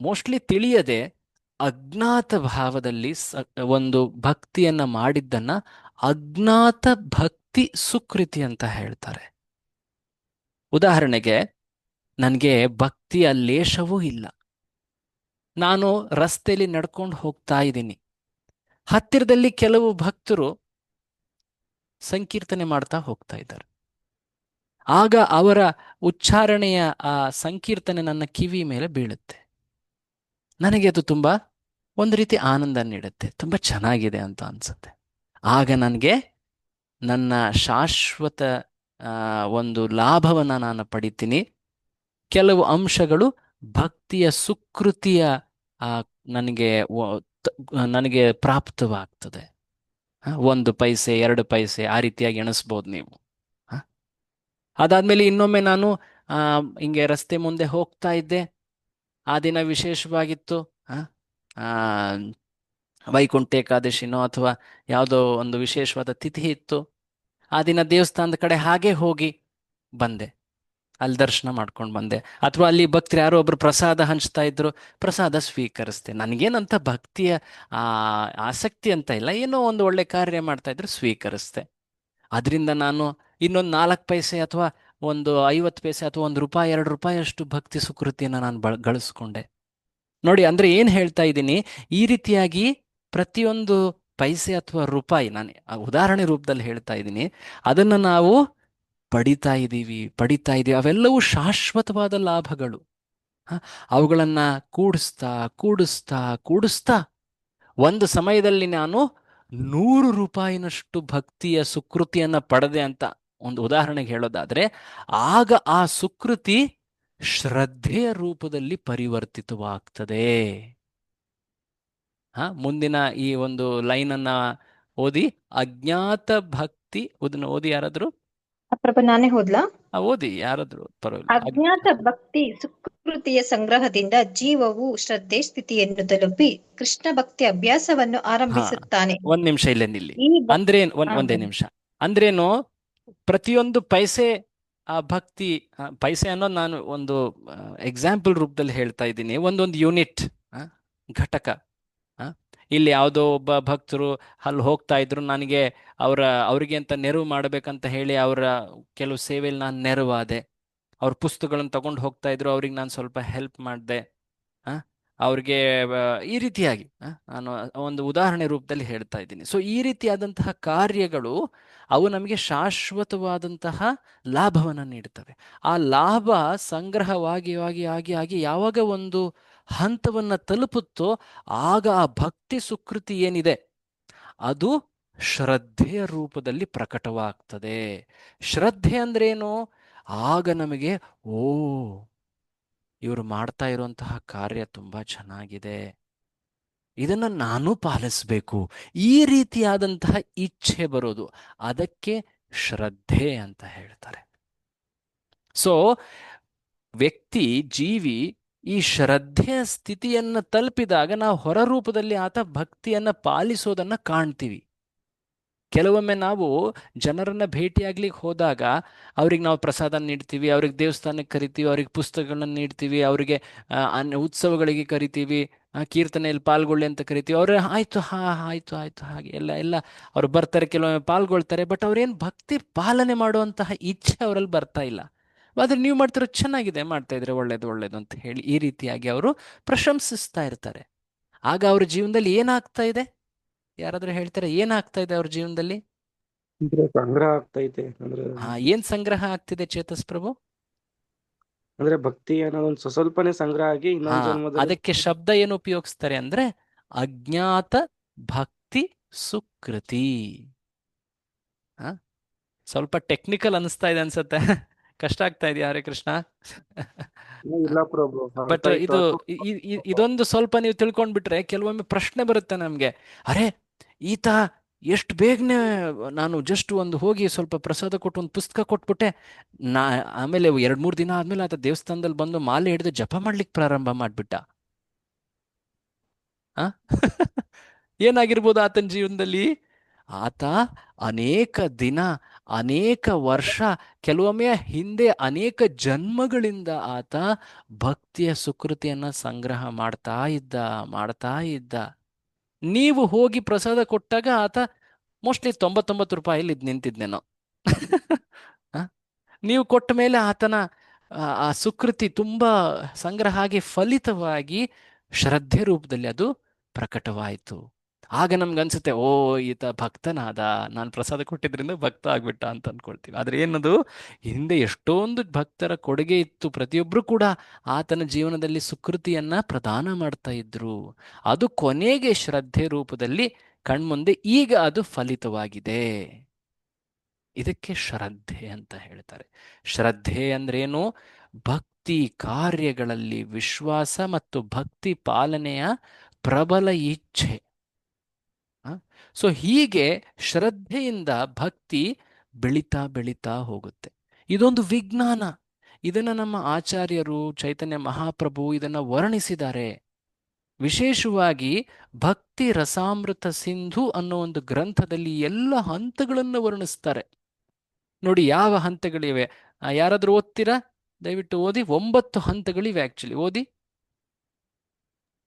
ಮೋಸ್ಟ್ಲಿ ತಿಳಿಯದೆ ಅಜ್ಞಾತ ಭಾವದಲ್ಲಿ ಒಂದು ಭಕ್ತಿಯನ್ನ ಮಾಡಿದ್ದನ್ನ ಅಜ್ಞಾತ ಭಕ್ತಿ ಸುಕೃತಿ ಅಂತ ಹೇಳ್ತಾರೆ. ಉದಾಹರಣೆಗೆ, ನನಗೆ ಭಕ್ತಿಯ ಲೇಷವೂ ಇಲ್ಲ, ನಾನು ರಸ್ತೆಯಲ್ಲಿ ನಡ್ಕೊಂಡು ಹೋಗ್ತಾ ಇದ್ದೀನಿ, ಹತ್ತಿರದಲ್ಲಿ ಕೆಲವು ಭಕ್ತರು ಸಂಕೀರ್ತನೆ ಮಾಡ್ತಾ ಹೋಗ್ತಾ ಇದ್ದಾರೆ. ಆಗ ಅವರ ಉಚ್ಚಾರಣೆಯ ಆ ಸಂಕೀರ್ತನೆ ನನ್ನ ಕಿವಿ ಮೇಲೆ ಬೀಳುತ್ತೆ. ನನಗೆ ಅದು ತುಂಬಾ ಒಂದು ರೀತಿ ಆನಂದ ನೀಡುತ್ತೆ, ತುಂಬಾ ಚೆನ್ನಾಗಿದೆ ಅಂತ ಅನ್ಸುತ್ತೆ. ಆಗ ನನಗೆ ನನ್ನ ಶಾಶ್ವತ ಒಂದು ಲಾಭವನ್ನ ನಾನು ಪಡಿತೀನಿ. ಕೆಲವು ಅಂಶಗಳು ಭಕ್ತಿಯ ಸುಕೃತಿಯ ನನಗೆ ಪ್ರಾಪ್ತವಾಗ್ತದೆ. 1 ಪೈಸೆ 2 ಪೈಸೆ ಆ ರೀತಿಯಾಗಿ ಎಣಿಸ್ಬೋದು ನೀವು. ಅದಾದ್ಮೇಲೆ ಇನ್ನೊಮ್ಮೆ ನಾನು ಹಿಂಗೆ ರಸ್ತೆ ಮುಂದೆ ಹೋಗ್ತಾ ಇದ್ದೆ. ಆ ದಿನ ವಿಶೇಷವಾಗಿತ್ತು. ಆ, ಆ, ವೈಕುಂಠ ಏಕಾದಶಿನೋ ಅಥವಾ ಯಾವುದೋ ಒಂದು ವಿಶೇಷವಾದ ತಿಥಿ ಇತ್ತು. ಆ ದಿನ ದೇವಸ್ಥಾನದ ಕಡೆ ಹಾಗೆ ಹೋಗಿ ಬಂದೆ, ಅಲ್ಲಿ ದರ್ಶನ ಮಾಡ್ಕೊಂಡು ಬಂದೆ. ಅಥವಾ ಅಲ್ಲಿ ಭಕ್ತರು ಯಾರೋ ಒಬ್ರು ಪ್ರಸಾದ ಹಂಚ್ತಾ ಇದ್ರು, ಪ್ರಸಾದ ಸ್ವೀಕರಿಸ್ದೆ. ನನಗೇನಂತ ಭಕ್ತಿಯ ಆಸಕ್ತಿ ಅಂತ ಇಲ್ಲ, ಏನೋ ಒಂದು ಒಳ್ಳೆ ಕಾರ್ಯ ಮಾಡ್ತಾ ಇದ್ರು, ಸ್ವೀಕರಿಸ್ದೆ. ಅದರಿಂದ ನಾನು ಇನ್ನೊಂದು 4 ಪೈಸೆ ಅಥವಾ ಒಂದು 50 ಪೈಸೆ ಅಥವಾ ₹1 ₹2 ಅಷ್ಟು ಭಕ್ತಿ ಸುಕೃತಿಯನ್ನು ನಾನು ಗಳಿಸ್ಕೊಂಡೆ. ನೋಡಿ, ಅಂದ್ರೆ ಏನು ಹೇಳ್ತಾ ಇದ್ದೀನಿ, ಈ ರೀತಿಯಾಗಿ ಪ್ರತಿಯೊಂದು ಪೈಸೆ ಅಥವಾ ರೂಪಾಯಿ, ನಾನು ಉದಾಹರಣೆ ರೂಪದಲ್ಲಿ ಹೇಳ್ತಾ ಇದ್ದೀನಿ, ಅದನ್ನು ನಾವು ಪಡಿತಾ ಇದ್ದೀವಿ. ಅವೆಲ್ಲವೂ ಶಾಶ್ವತವಾದ ಲಾಭಗಳು. ಅವುಗಳನ್ನ ಕೂಡಿಸ್ತಾ ಕೂಡಿಸ್ತಾ ಕೂಡಿಸ್ತಾ ಒಂದು ಸಮಯದಲ್ಲಿ ನಾನು ₹100 ಭಕ್ತಿಯ ಸುಕೃತಿಯನ್ನ ಪಡೆದೆ ಅಂತ ಒಂದು ಉದಾಹರಣೆಗೆ ಹೇಳೋದಾದ್ರೆ, ಆಗ ಆ ಸುಕೃತಿ ಶ್ರದ್ಧೆಯ ರೂಪದಲ್ಲಿ ಪರಿವರ್ತಿತವಾಗ್ತದೆ. ಮುಂದಿನ ಈ ಒಂದು ಲೈನ್ ಅನ್ನ ಓದಿ. ಅಜ್ಞಾತ ಭಕ್ತಿ ಓದಿ ಯಾರಾದ್ರು? ಪ್ರಭು, ನಾನೇ ಹೋದ್ಲಾ? ಓದಿ ಯಾರಾದ್ರು, ಪರವಾಗಿಲ್ಲ. ಅಜ್ಞಾತ ಭಕ್ತಿ ಸುಕೃತಿಯ ಸಂಗ್ರಹದಿಂದ ಜೀವವು ಶ್ರದ್ಧೆ ಸ್ಥಿತಿಯನ್ನು ತಲುಪಿ ಕೃಷ್ಣ ಭಕ್ತಿ ಅಭ್ಯಾಸವನ್ನು ಆರಂಭಿಸುತ್ತಾನೆ. ಒಂದ್ ನಿಮಿಷ ಇಲ್ಲೇ ನಿಲ್ಲಿ. ಅಂದ್ರೇನು? ಒಂದೇ ನಿಮಿಷ. ಅಂದ್ರೇನು? ಪ್ರತಿಯೊಂದು ಪೈಸೆ ಆ ಭಕ್ತಿ, ಪೈಸೆ ಅನ್ನೋದು ನಾನು ಒಂದು ಎಕ್ಸಾಂಪಲ್ ರೂಪದಲ್ಲಿ ಹೇಳ್ತಾ ಇದ್ದೀನಿ, ಒಂದೊಂದು ಯೂನಿಟ್, ಘಟಕ. ಇಲ್ಲಿ ಯಾವುದೋ ಒಬ್ಬ ಭಕ್ತರು ಅಲ್ಲಿ ಹೋಗ್ತಾ ಇದ್ರು, ನನಗೆ ಅವರಿಗೆ ಅಂತ ನೆರವು ಮಾಡಬೇಕಂತ ಹೇಳಿ ಅವರ ಕೆಲವು ಸೇವೆಯಲ್ಲಿ ನಾನು ನೆರವಾದೆ. ಅವ್ರ ಪುಸ್ತಕಗಳನ್ನು ತಗೊಂಡು ಹೋಗ್ತಾ ಇದ್ರು, ಅವ್ರಿಗೆ ನಾನು ಸ್ವಲ್ಪ ಹೆಲ್ಪ್ ಮಾಡಿದೆ. ಅವ್ರಿಗೆ ಈ ರೀತಿಯಾಗಿ ನಾನು ಒಂದು ಉದಾಹರಣೆ ರೂಪದಲ್ಲಿ ಹೇಳ್ತಾ ಇದ್ದೀನಿ. ಸೊ ಈ ರೀತಿಯಾದಂತಹ ಕಾರ್ಯಗಳು ಅವು ನಮಗೆ ಶಾಶ್ವತವಾದಂತಹ ಲಾಭವನ್ನು ನೀಡ್ತವೆ. ಆ ಲಾಭ ಸಂಗ್ರಹವಾಗಿ ಆಗಿ ಆಗಿ ಆಗಿ ಯಾವಾಗ ಒಂದು ಹಂತವನ್ನ ತಲುಪುತ್ತೋ, ಆಗ ಆ ಭಕ್ತಿ ಸುಕೃತಿ ಏನಿದೆ ಅದು ಶ್ರದ್ಧೆಯ ರೂಪದಲ್ಲಿ ಪ್ರಕಟವಾಗ್ತದೆ. ಶ್ರದ್ಧೆ ಅಂದ್ರೇನು? ಆಗ ನಮಗೆ ಇವರು ಮಾಡ್ತಾ ಇರುವಂತಹ ಕಾರ್ಯ ತುಂಬಾ ಚೆನ್ನಾಗಿದೆ, ಇದನ್ನ ನಾನು ಪಾಲಿಸ್ಬೇಕು, ಈ ರೀತಿಯಾದಂತಹ ಇಚ್ಛೆ ಬರೋದು, ಅದಕ್ಕೆ ಶ್ರದ್ಧೆ ಅಂತ ಹೇಳ್ತಾರೆ. ಸೊ ವ್ಯಕ್ತಿ, ಜೀವಿ ಈ ಶ್ರದ್ಧೆಯ ಸ್ಥಿತಿಯನ್ನ ತಲುಪಿದಾಗ ನಾವು ಹೊರ ರೂಪದಲ್ಲಿ ಆತ ಭಕ್ತಿಯನ್ನ ಪಾಲಿಸೋದನ್ನ ಕಾಣ್ತೀವಿ. ಕೆಲವೊಮ್ಮೆ ನಾವು ಜನರನ್ನ ಭೇಟಿಯಾಗ್ಲಿಕ್ಕೆ ಹೋದಾಗ ಅವ್ರಿಗೆ ನಾವು ಪ್ರಸಾದ ನೀಡ್ತೀವಿ, ಅವ್ರಿಗೆ ದೇವಸ್ಥಾನಕ್ಕೆ ಕರಿತೀವಿ, ಅವ್ರಿಗೆ ಪುಸ್ತಕಗಳನ್ನ ನೀಡ್ತೀವಿ, ಅವರಿಗೆ ಉತ್ಸವಗಳಿಗೆ ಕರಿತೀವಿ, ಕೀರ್ತನೆಯಲ್ಲಿ ಪಾಲ್ಗೊಳ್ಳಿ ಅಂತ ಕರಿತೀವಿ. ಅವ್ರು ಆಯ್ತು ಆಯ್ತು ಆಯ್ತು ಹಾಗೆ ಎಲ್ಲ ಅವ್ರು ಬರ್ತಾರೆ, ಕೆಲವೊಮ್ಮೆ ಪಾಲ್ಗೊಳ್ತಾರೆ. ಬಟ್ ಅವ್ರೇನು ಭಕ್ತಿ ಪಾಲನೆ ಮಾಡುವಂತಹ ಇಚ್ಛೆ ಅವರಲ್ಲಿ ಬರ್ತಾ ಇಲ್ಲ. ಆದ್ರೆ ನೀವು ಮಾಡ್ತಿರೋ ಚೆನ್ನಾಗಿದೆ, ಮಾಡ್ತಾ ಇದ್ರೆ ಒಳ್ಳೇದು ಅಂತ ಹೇಳಿ ಈ ರೀತಿಯಾಗಿ ಅವರು ಪ್ರಶಂಸಿಸ್ತಾ ಇರ್ತಾರೆ. ಆಗ ಅವ್ರ ಜೀವನದಲ್ಲಿ ಏನಾಗ್ತಾ ಇದೆ? ಯಾರಾದ್ರೂ ಹೇಳ್ತಾರೆ ಏನಾಗ್ತಾ ಇದೆ ಅವ್ರ ಜೀವನದಲ್ಲಿ? ಸಂಗ್ರಹ ಆಗ್ತೈತೆ. ಅಂದ್ರೆ ಏನ್ ಸಂಗ್ರಹ ಆಗ್ತಿದೆ ಚೇತಸ್ ಪ್ರಭು? ಅಂದ್ರೆ ಭಕ್ತಿ ಅನ್ನೋದೊಂದು ಸ್ವಲ್ಪನೇ ಸಂಗ್ರಹ ಆಗಿ ಇನ್ನೊಂದು ಜನ್ಮದಲ್ಲಿ ಅದಕ್ಕೆ ಶಬ್ದ ಏನು ಉಪಯೋಗಿಸ್ತಾರೆ ಅಂದ್ರೆ ಅಜ್ಞಾತ ಭಕ್ತಿ ಸುಕೃತಿ. ಸ್ವಲ್ಪ ಟೆಕ್ನಿಕಲ್ ಅನಿಸ್ತಾ ಇದೆ ಅನ್ಸತ್ತೆ, ಕಷ್ಟ ಆಗ್ತಾ ಇದೆಯಾ? ಹರೇ ಕೃಷ್ಣ. ಇಲ್ಲ ಪ್ರಭು, ಬಟ್ ಇದೊಂದು ಸ್ವಲ್ಪ ನೀವು ತಿಳ್ಕೊಂಡ್ಬಿಟ್ರೆ ಕೆಲವೊಮ್ಮೆ ಪ್ರಶ್ನೆ ಬರುತ್ತೆ ನಮ್ಗೆ, ಅರೆ ಈತ ಎಷ್ಟು ಬೇಗನೆ, ನಾನು ಜಸ್ಟ್ ಒಂದು ಹೋಗಿ ಸ್ವಲ್ಪ ಪ್ರಸಾದ ಕೊಟ್ಟು ಒಂದು ಪುಸ್ತಕ ಕೊಟ್ಬಿಟ್ಟೆ, ಆಮೇಲೆ 2-3 ದಿನ ಆದ್ಮೇಲೆ ಆತ ದೇವಸ್ಥಾನದಲ್ಲಿ ಬಂದು ಮಾಲೆ ಹಿಡಿದು ಜಪ ಮಾಡ್ಲಿಕ್ಕೆ ಪ್ರಾರಂಭ ಮಾಡ್ಬಿಟ್ಟ. ಏನಾಗಿರ್ಬೋದು ಆತನ ಜೀವನದಲ್ಲಿ? ಆತ ಅನೇಕ ದಿನ, ಅನೇಕ ವರ್ಷ, ಕೆಲವೊಮ್ಮೆ ಹಿಂದೆ ಅನೇಕ ಜನ್ಮಗಳಿಂದ ಆತ ಭಕ್ತಿಯ ಸುಕೃತಿಯನ್ನ ಸಂಗ್ರಹ ಮಾಡ್ತಾ ಇದ್ದ. ನೀವು ಹೋಗಿ ಪ್ರಸಾದ ಕೊಟ್ಟಾಗ ಆತ ಮೋಸ್ಟ್ಲಿ ₹99 ಇದ್ ನಿಂತಿದ್ನೇನೋ. ನೀವು ಕೊಟ್ಟ ಮೇಲೆ ಆತನ ಆ ಸುಕೃತಿ ತುಂಬಾ ಸಂಗ್ರಹ ಆಗಿ ಫಲಿತವಾಗಿ ಶ್ರದ್ಧೆ ರೂಪದಲ್ಲಿ ಅದು ಪ್ರಕಟವಾಯಿತು. ಆಗ ನಮ್ಗನ್ಸುತ್ತೆ, ಈತ ಭಕ್ತನಾದ, ನಾನು ಪ್ರಸಾದ ಕೊಟ್ಟಿದ್ರಿಂದ ಭಕ್ತ ಆಗ್ಬಿಟ್ಟ ಅಂತ ಅನ್ಕೊಳ್ತೀವಿ. ಆದ್ರೆ ಏನದು, ಹಿಂದೆ ಎಷ್ಟೊಂದು ಭಕ್ತರ ಕೊಡುಗೆ ಇತ್ತು. ಪ್ರತಿಯೊಬ್ರು ಕೂಡ ಆತನ ಜೀವನದಲ್ಲಿ ಸುಕೃತಿಯನ್ನ ಪ್ರದಾನ ಮಾಡ್ತಾ ಇದ್ರು. ಅದು ಕೊನೆಗೆ ಶ್ರದ್ಧೆ ರೂಪದಲ್ಲಿ ಕಣ್ಮುಂದೆ ಈಗ ಅದು ಫಲಿತವಾಗಿದೆ. ಇದಕ್ಕೆ ಶ್ರದ್ಧೆ ಅಂತ ಹೇಳ್ತಾರೆ. ಶ್ರದ್ಧೆ ಅಂದ್ರೇನು? ಭಕ್ತಿ ಕಾರ್ಯಗಳಲ್ಲಿ ವಿಶ್ವಾಸ ಮತ್ತು ಭಕ್ತಿ ಪಾಲನೆಯ ಪ್ರಬಲ ಇಚ್ಛೆ. ಸೊ ಹೀಗೆ ಶ್ರದ್ಧೆಯಿಂದ ಭಕ್ತಿ ಬೆಳೀತಾ ಹೋಗುತ್ತೆ. ಇದೊಂದು ವಿಜ್ಞಾನ. ಇದನ್ನ ನಮ್ಮ ಆಚಾರ್ಯರು ಚೈತನ್ಯ ಮಹಾಪ್ರಭು ಇದನ್ನ ವರ್ಣಿಸಿದ್ದಾರೆ. ವಿಶೇಷವಾಗಿ ಭಕ್ತಿ ರಸಾಮೃತ ಸಿಂಧು ಅನ್ನೋ ಒಂದು ಗ್ರಂಥದಲ್ಲಿ ಎಲ್ಲ ಹಂತಗಳನ್ನು ವರ್ಣಿಸ್ತಾರೆ. ನೋಡಿ ಯಾವ ಹಂತಗಳಿವೆ. ಯಾರಾದ್ರೂ ಓದ್ತೀರಾ? ದಯವಿಟ್ಟು ಓದಿ. 9 ಹಂತಗಳಿವೆ ಆಕ್ಚುಲಿ. ಓದಿ.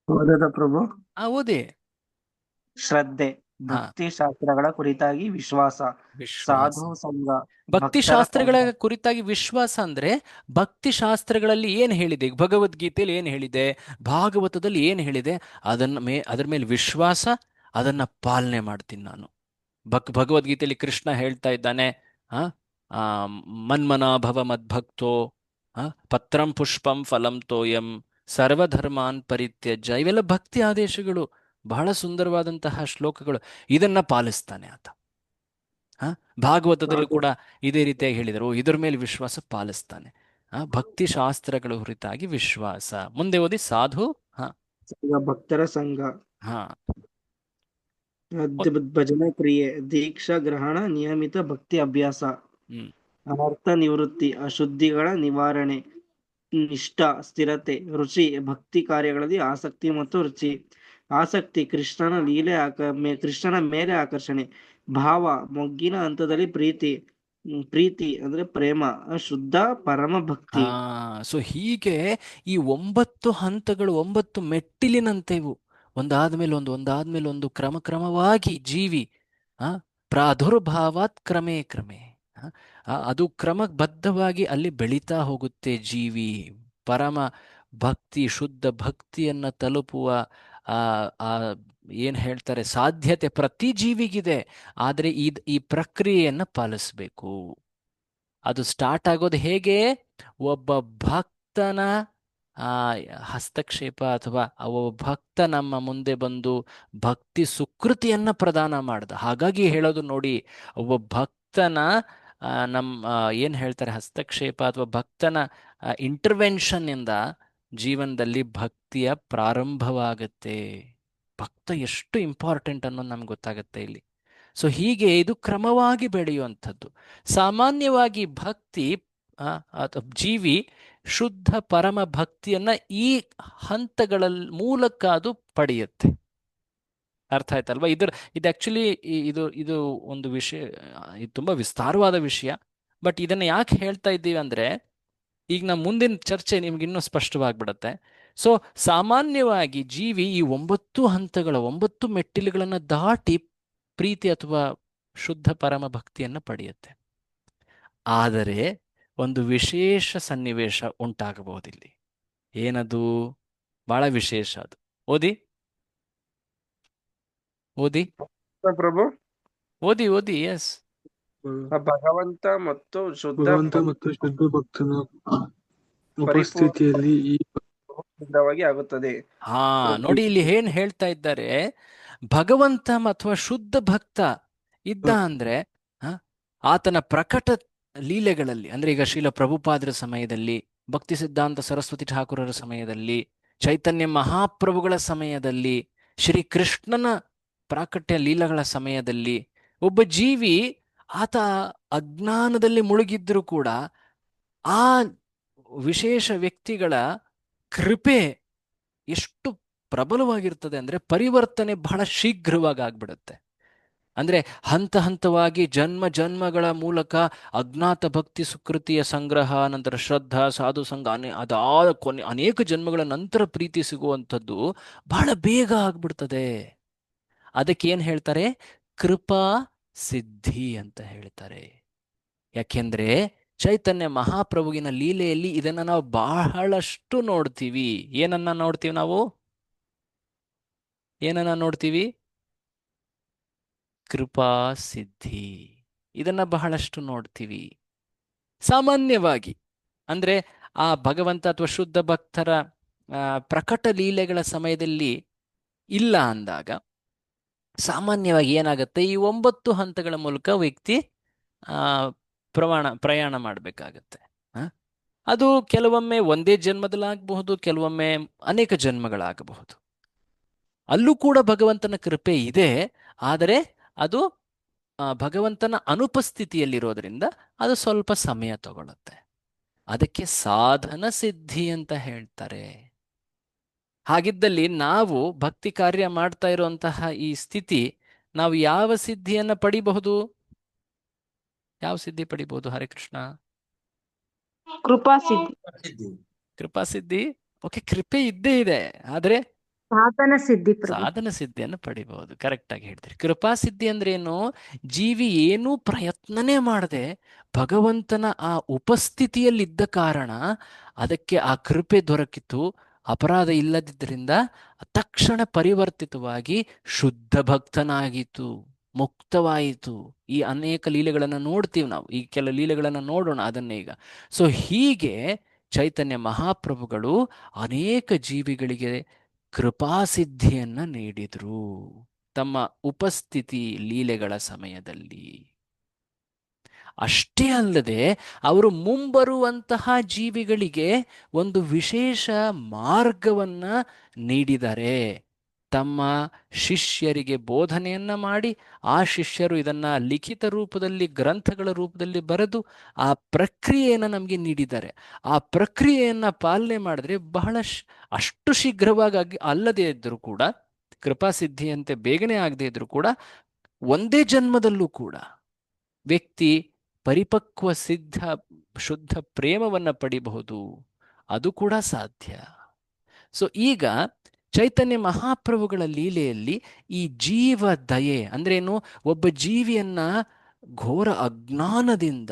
ಓದದ ಪ್ರಭು. ಓದಿ. ಶ್ರದ್ಧೆ, ಹಾ, ಭಕ್ತಿ ಶಾಸ್ತ್ರಗಳ ಕುರಿತಾಗಿ ವಿಶ್ವಾಸ, ವಿಶ್ವಾಸ. ಸಾಧು ಸಂಘ, ಭಕ್ತಿ ಭಕ್ತರ ಶಾಸ್ತ್ರಗಳ ಸಂಘ. ಕುರಿತಾಗಿ ವಿಶ್ವಾಸ ಅಂದ್ರೆ ಭಕ್ತಿ ಶಾಸ್ತ್ರಗಳಲ್ಲಿ ಏನ್ ಹೇಳಿದೆ, ಭಗವದ್ಗೀತೆಯಲ್ಲಿ ಏನ್ ಹೇಳಿದೆ, ಭಾಗವತದಲ್ಲಿ ಏನ್ ಹೇಳಿದೆ, ಅದರ ಮೇಲೆ ವಿಶ್ವಾಸ, ಅದನ್ನ ಪಾಲನೆ ಮಾಡ್ತೀನಿ ನಾನು. ಭಗವದ್ಗೀತೆಯಲ್ಲಿ ಕೃಷ್ಣ ಹೇಳ್ತಾ ಇದ್ದಾನೆ, ಆ ಆ, ಮನ್ಮನಾಭವ ಮದ್ಭಕ್ತೋ ಪತ್ರಂ ಪುಷ್ಪಂ ಫಲಂ ತೋಯಂ ಸರ್ವಧರ್ಮಾನ್ ಪರಿತ್ಯಜ್ಯ. ಇವೆಲ್ಲ ಭಕ್ತಿ ಆದೇಶಗಳು, ಬಹಳ ಸುಂದರವಾದಂತಹ ಶ್ಲೋಕಗಳು. ಇದನ್ನ ಪಾಲಿಸ್ತಾನೆ ಆತ. ಭಾಗವತದಲ್ಲೂ ಕೂಡ ಇದೇ ರೀತಿಯಾಗಿ ಹೇಳಿದರು, ಇದರ ಮೇಲೆ ವಿಶ್ವಾಸ ಪಾಲಿಸ್ತಾನೆ. ಭಕ್ತಿ ಶಾಸ್ತ್ರಗಳ ಕುರಿತಾಗಿ ವಿಶ್ವಾಸ. ಮುಂದೆ ಓದಿ. ಸಾಧು ಭಕ್ತರ ಸಂಘ, ಹಾ ಭಜನೆ ಕ್ರಿಯೆ, ದೀಕ್ಷಾ ಗ್ರಹಣ, ನಿಯಮಿತ ಭಕ್ತಿ ಅಭ್ಯಾಸ, ಹ್ಮ್ ಅನರ್ಥ ನಿವೃತ್ತಿ, ಅಶುದ್ಧಿಗಳ ನಿವಾರಣೆ, ನಿಷ್ಠ, ಸ್ಥಿರತೆ, ರುಚಿ, ಭಕ್ತಿ ಕಾರ್ಯಗಳಲ್ಲಿ ಆಸಕ್ತಿ ಮತ್ತು ರುಚಿ. ಆಸಕ್ತಿ ಕೃಷ್ಣನ ಲೀಲೆ, ಕೃಷ್ಣನ ಮೇಲೆ ಆಕರ್ಷಣೆ. ಭಾವ ಮೊಗ್ಗಿನ ಹಂತದಲ್ಲಿ ಪ್ರೀತಿ, ಪ್ರೀತಿ ಅಂದ್ರೆ ಪ್ರೇಮ, ಶುದ್ಧ ಪರಮ ಭಕ್ತಿ. ಸೊ ಹೀಗೆ ಈ 9 ಹಂತಗಳು 9 ಮೆಟ್ಟಿಲಿನಂತೆ ಇವು. ಒಂದಾದ್ಮೇಲೆ ಒಂದು ಕ್ರಮವಾಗಿ ಜೀವಿ ಪ್ರಾದುರ್ಭಾವಾತ್ ಕ್ರಮೇ ಕ್ರಮೇ ಅದು ಕ್ರಮಬದ್ಧವಾಗಿ ಅಲ್ಲಿ ಬೆಳೀತಾ ಹೋಗುತ್ತೆ. ಜೀವಿ ಪರಮ ಭಕ್ತಿ, ಶುದ್ಧ ಭಕ್ತಿಯನ್ನ ತಲುಪುವ ಆ ಏನ್ ಹೇಳ್ತಾರೆ ಸಾಧ್ಯತೆ ಪ್ರತಿ ಜೀವಿಗಿದೆ. ಆದರೆ ಈ ಪ್ರಕ್ರಿಯೆಯನ್ನ ಪಾಲಿಸ್ಬೇಕು. ಅದು ಸ್ಟಾರ್ಟ್ ಆಗೋದು ಹೇಗೆ? ಒಬ್ಬ ಭಕ್ತನ ಹಸ್ತಕ್ಷೇಪ ಅಥವಾ ಒಬ್ಬ ಭಕ್ತ ನಮ್ಮ ಮುಂದೆ ಬಂದು ಭಕ್ತಿ ಸುಕೃತಿಯನ್ನ ಪ್ರದಾನ ಮಾಡ್ದ. ಹಾಗಾಗಿ ಹೇಳೋದು ನೋಡಿ, ಒಬ್ಬ ಭಕ್ತನ ಏನ್ ಹೇಳ್ತಾರೆ ಹಸ್ತಕ್ಷೇಪ ಅಥವಾ ಭಕ್ತನ ಇಂಟರ್ವೆನ್ಷನ್ ಇಂದ ಜೀವನದಲ್ಲಿ ಭಕ್ತಿಯ ಪ್ರಾರಂಭವಾಗುತ್ತೆ. ಭಕ್ತ ಎಷ್ಟು ಇಂಪಾರ್ಟೆಂಟ್ ಅನ್ನೋದು ನಮ್ಗೆ ಗೊತ್ತಾಗುತ್ತೆ ಇಲ್ಲಿ. ಸೊ ಹೀಗೆ ಇದು ಕ್ರಮವಾಗಿ ಬೆಳೆಯುವಂಥದ್ದು. ಸಾಮಾನ್ಯವಾಗಿ ಭಕ್ತಿ ಜೀವಿ ಶುದ್ಧ ಪರಮ ಭಕ್ತಿಯನ್ನ ಈ ಹಂತಗಳ ಮೂಲಕ ಅದು ಪಡೆಯುತ್ತೆ. ಅರ್ಥ ಆಯ್ತಲ್ವಾ? ಇದು ಆಕ್ಚುಲಿ ಇದು ಒಂದು ವಿಷಯ, ಇದು ತುಂಬಾ ವಿಸ್ತಾರವಾದ ವಿಷಯ. ಬಟ್ ಇದನ್ನ ಯಾಕೆ ಹೇಳ್ತಾ ಇದ್ದೀವಿ ಅಂದ್ರೆ, ಈಗ ನಮ್ಮ ಮುಂದಿನ ಚರ್ಚೆ ನಿಮ್ಗೆ ಇನ್ನೂ ಸ್ಪಷ್ಟವಾಗ್ಬಿಡತ್ತೆ. ಸೊ ಸಾಮಾನ್ಯವಾಗಿ ಜೀವಿ ಈ 9 ಹಂತಗಳ 9 ಮೆಟ್ಟಿಲುಗಳನ್ನ ದಾಟಿ ಪ್ರೀತಿ ಅಥವಾ ಶುದ್ಧ ಪರಮ ಭಕ್ತಿಯನ್ನ ಪಡೆಯುತ್ತೆ. ಆದರೆ ಒಂದು ವಿಶೇಷ ಸನ್ನಿವೇಶ ಉಂಟಾಗಬಹುದಿಲ್ಲಿ. ಏನದು? ಬಹಳ ವಿಶೇಷ ಅದು. ಓದಿ ಪ್ರಭು. ಓದಿ. ಎಸ್. ಭಗವಂತ ಮತ್ತು ಶುದ್ಧ ಭಕ್ತನ ಉಪಸ್ಥಿತಿಯಲ್ಲಿ ಸಿದ್ಧವಾಗಿ ಆಗುತ್ತದೆ. ನೋಡಿ ಇಲ್ಲಿ ಏನ್ ಹೇಳ್ತಾ ಇದ್ದಾರೆ. ಭಗವಂತ ಅಥವಾ ಶುದ್ಧ ಭಕ್ತ ಇದ್ದ ಅಂದ್ರೆ ಆತನ ಪ್ರಕಟ ಲೀಲೆಗಳಲ್ಲಿ, ಅಂದ್ರೆ ಈಗ ಶ್ರೀಲ ಪ್ರಭುಪಾದರ ಸಮಯದಲ್ಲಿ, ಭಕ್ತಿ ಸಿದ್ಧಾಂತ ಸರಸ್ವತಿ ಠಾಕೂರರ ಸಮಯದಲ್ಲಿ, ಚೈತನ್ಯ ಮಹಾಪ್ರಭುಗಳ ಸಮಯದಲ್ಲಿ, ಶ್ರೀ ಕೃಷ್ಣನ ಪ್ರಾಕಟ್ಯ ಲೀಲೆಗಳ ಸಮಯದಲ್ಲಿ ಒಬ್ಬ ಜೀವಿ ಆತ ಅಜ್ಞಾನದಲ್ಲಿ ಮುಳುಗಿದ್ರೂ ಕೂಡ ಆ ವಿಶೇಷ ವ್ಯಕ್ತಿಗಳ ಕೃಪೆ ಎಷ್ಟು ಪ್ರಬಲವಾಗಿರ್ತದೆ ಅಂದ್ರೆ ಪರಿವರ್ತನೆ ಬಹಳ ಶೀಘ್ರವಾಗಿ ಆಗ್ಬಿಡುತ್ತೆ. ಅಂದ್ರೆ ಹಂತ ಹಂತವಾಗಿ ಜನ್ಮಗಳ ಮೂಲಕ ಅಜ್ಞಾತ ಭಕ್ತಿ ಸುಕೃತಿಯ ಸಂಗ್ರಹ, ನಂತರ ಶ್ರದ್ಧಾ, ಸಾಧು ಸಂಘ, ಅನೇಕ ಜನ್ಮಗಳ ನಂತರ ಪ್ರೀತಿ ಸಿಗುವಂಥದ್ದು ಬಹಳ ಬೇಗ ಆಗ್ಬಿಡ್ತದೆ. ಅದಕ್ಕೆ ಏನ್ ಹೇಳ್ತಾರೆ? ಕೃಪಾ ಸಿದ್ಧಿ ಅಂತ ಹೇಳ್ತಾರೆ. ಯಾಕೆಂದ್ರೆ ಚೈತನ್ಯ ಮಹಾಪ್ರಭುವಿನ ಲೀಲೆಯಲ್ಲಿ ಇದನ್ನ ನಾವು ಬಹಳಷ್ಟು ನೋಡ್ತೀವಿ. ಏನನ್ನ ನೋಡ್ತೀವಿ? ಕೃಪಾ ಸಿದ್ಧಿ. ಇದನ್ನ ಬಹಳಷ್ಟು ನೋಡ್ತೀವಿ ಸಾಮಾನ್ಯವಾಗಿ. ಅಂದ್ರೆ ಆ ಭಗವಂತ ಅಥವಾ ಶುದ್ಧ ಭಕ್ತರ ಪ್ರಕಟ ಲೀಲೆಗಳ ಸಮಯದಲ್ಲಿ ಇಲ್ಲ ಅಂದಾಗ ಸಾಮಾನ್ಯವಾಗಿ ಏನಾಗುತ್ತೆ, ಈ 9 ಹಂತಗಳ ಮೂಲಕ ವ್ಯಕ್ತಿ ಪ್ರಯಾಣ ಮಾಡಬೇಕಾಗತ್ತೆ. ಅದು ಕೆಲವೊಮ್ಮೆ ಒಂದೇ ಜನ್ಮದಲ್ಲಾಗಬಹುದು, ಕೆಲವೊಮ್ಮೆ ಅನೇಕ ಜನ್ಮಗಳಾಗಬಹುದು. ಅಲ್ಲೂ ಕೂಡ ಭಗವಂತನ ಕೃಪೆ ಇದೆ. ಆದರೆ ಅದು ಭಗವಂತನ ಅನುಪಸ್ಥಿತಿಯಲ್ಲಿರೋದ್ರಿಂದ ಅದು ಸ್ವಲ್ಪ ಸಮಯ ತಗೊಳುತ್ತೆ. ಅದಕ್ಕೆ ಸಾಧನ ಸಿದ್ಧಿ ಅಂತ ಹೇಳ್ತಾರೆ. ಹಾಗಿದ್ದಲ್ಲಿ ನಾವು ಭಕ್ತಿ ಕಾರ್ಯ ಮಾಡ್ತಾ ಇರುವಂತಹ ಈ ಸ್ಥಿತಿ, ನಾವು ಯಾವ ಸಿದ್ಧಿಯನ್ನ ಪಡಿಬಹುದು? ಯಾವ ಸಿದ್ಧಿ ಪಡಿಬಹುದು? ಹರೇ ಕೃಷ್ಣ. ಕೃಪಾ ಸಿದ್ಧಿ, ಕೃಪಾ ಸಿದ್ಧಿ. ಓಕೆ, ಕೃಪೆ ಇದ್ದೇ ಇದೆ, ಆದ್ರೆ ಸಾಧನ ಸಿದ್ಧಿ ಪ್ರಭು. ಸಾಧನ ಸಿದ್ಧಿಯನ್ನು ಪಡಿಬಹುದು. ಕರೆಕ್ಟ್ ಆಗಿ ಹೇಳ್ತೀರಿ. ಕೃಪಾ ಸಿದ್ಧಿ ಅಂದ್ರೆ ಏನು? ಜೀವಿ ಏನೂ ಪ್ರಯತ್ನನೇ ಮಾಡದೆ ಭಗವಂತನ ಆ ಉಪಸ್ಥಿತಿಯಲ್ಲಿದ್ದ ಕಾರಣ ಅದಕ್ಕೆ ಆ ಕೃಪೆ ದೊರಕಿತು. ಅಪರಾಧ ಇಲ್ಲದಿದ್ದರಿಂದ ತಕ್ಷಣ ಪರಿವರ್ತಿತವಾಗಿ ಶುದ್ಧ ಭಕ್ತನಾಗಿತ್ತು, ಮುಕ್ತವಾಯಿತು. ಈ ಅನೇಕ ಲೀಲೆಗಳನ್ನು ನೋಡ್ತೀವಿ ನಾವು. ಈ ಕೆಲ ಲೀಲೆಗಳನ್ನು ನೋಡೋಣ ಅದನ್ನೇ ಈಗ. ಸೊ ಹೀಗೆ ಚೈತನ್ಯ ಮಹಾಪ್ರಭುಗಳು ಅನೇಕ ಜೀವಿಗಳಿಗೆ ಕೃಪಾಸಿದ್ಧಿಯನ್ನ ನೀಡಿದ್ರು ತಮ್ಮ ಉಪಸ್ಥಿತಿ ಲೀಲೆಗಳ ಸಮಯದಲ್ಲಿ. ಅಷ್ಟೇ ಅಲ್ಲದೆ ಅವರು ಮುಂಬರುವಂತಹ ಜೀವಿಗಳಿಗೆ ಒಂದು ವಿಶೇಷ ಮಾರ್ಗವನ್ನ ನೀಡಿದ್ದಾರೆ. ತಮ್ಮ ಶಿಷ್ಯರಿಗೆ ಬೋಧನೆಯನ್ನ ಮಾಡಿ ಆ ಶಿಷ್ಯರು ಇದನ್ನ ಲಿಖಿತ ರೂಪದಲ್ಲಿ, ಗ್ರಂಥಗಳ ರೂಪದಲ್ಲಿ ಬರೆದು ಆ ಪ್ರಕ್ರಿಯೆಯನ್ನು ನಮಗೆ ನೀಡಿದ್ದಾರೆ. ಆ ಪ್ರಕ್ರಿಯೆಯನ್ನ ಪಾಲನೆ ಮಾಡಿದ್ರೆ ಅಷ್ಟು ಶೀಘ್ರವಾಗಿ ಅಲ್ಲದೇ ಇದ್ರೂ ಕೂಡ, ಕೃಪಾಸಿದ್ಧಿಯಂತೆ ಬೇಗನೆ ಆಗದೆ ಇದ್ರೂ ಕೂಡ, ಒಂದೇ ಜನ್ಮದಲ್ಲೂ ಕೂಡ ವ್ಯಕ್ತಿ ಪರಿಪಕ್ವ ಸಿದ್ಧ ಶುದ್ಧ ಪ್ರೇಮವನ್ನ ಪಡಿಬಹುದು. ಅದು ಕೂಡ ಸಾಧ್ಯ. ಸೊ ಈಗ ಚೈತನ್ಯ ಮಹಾಪ್ರಭುಗಳ ಲೀಲೆಯಲ್ಲಿ ಈ ಜೀವ ದಯೆ ಅಂದ್ರೇನು? ಒಬ್ಬ ಜೀವಿಯನ್ನ ಘೋರ ಅಜ್ಞಾನದಿಂದ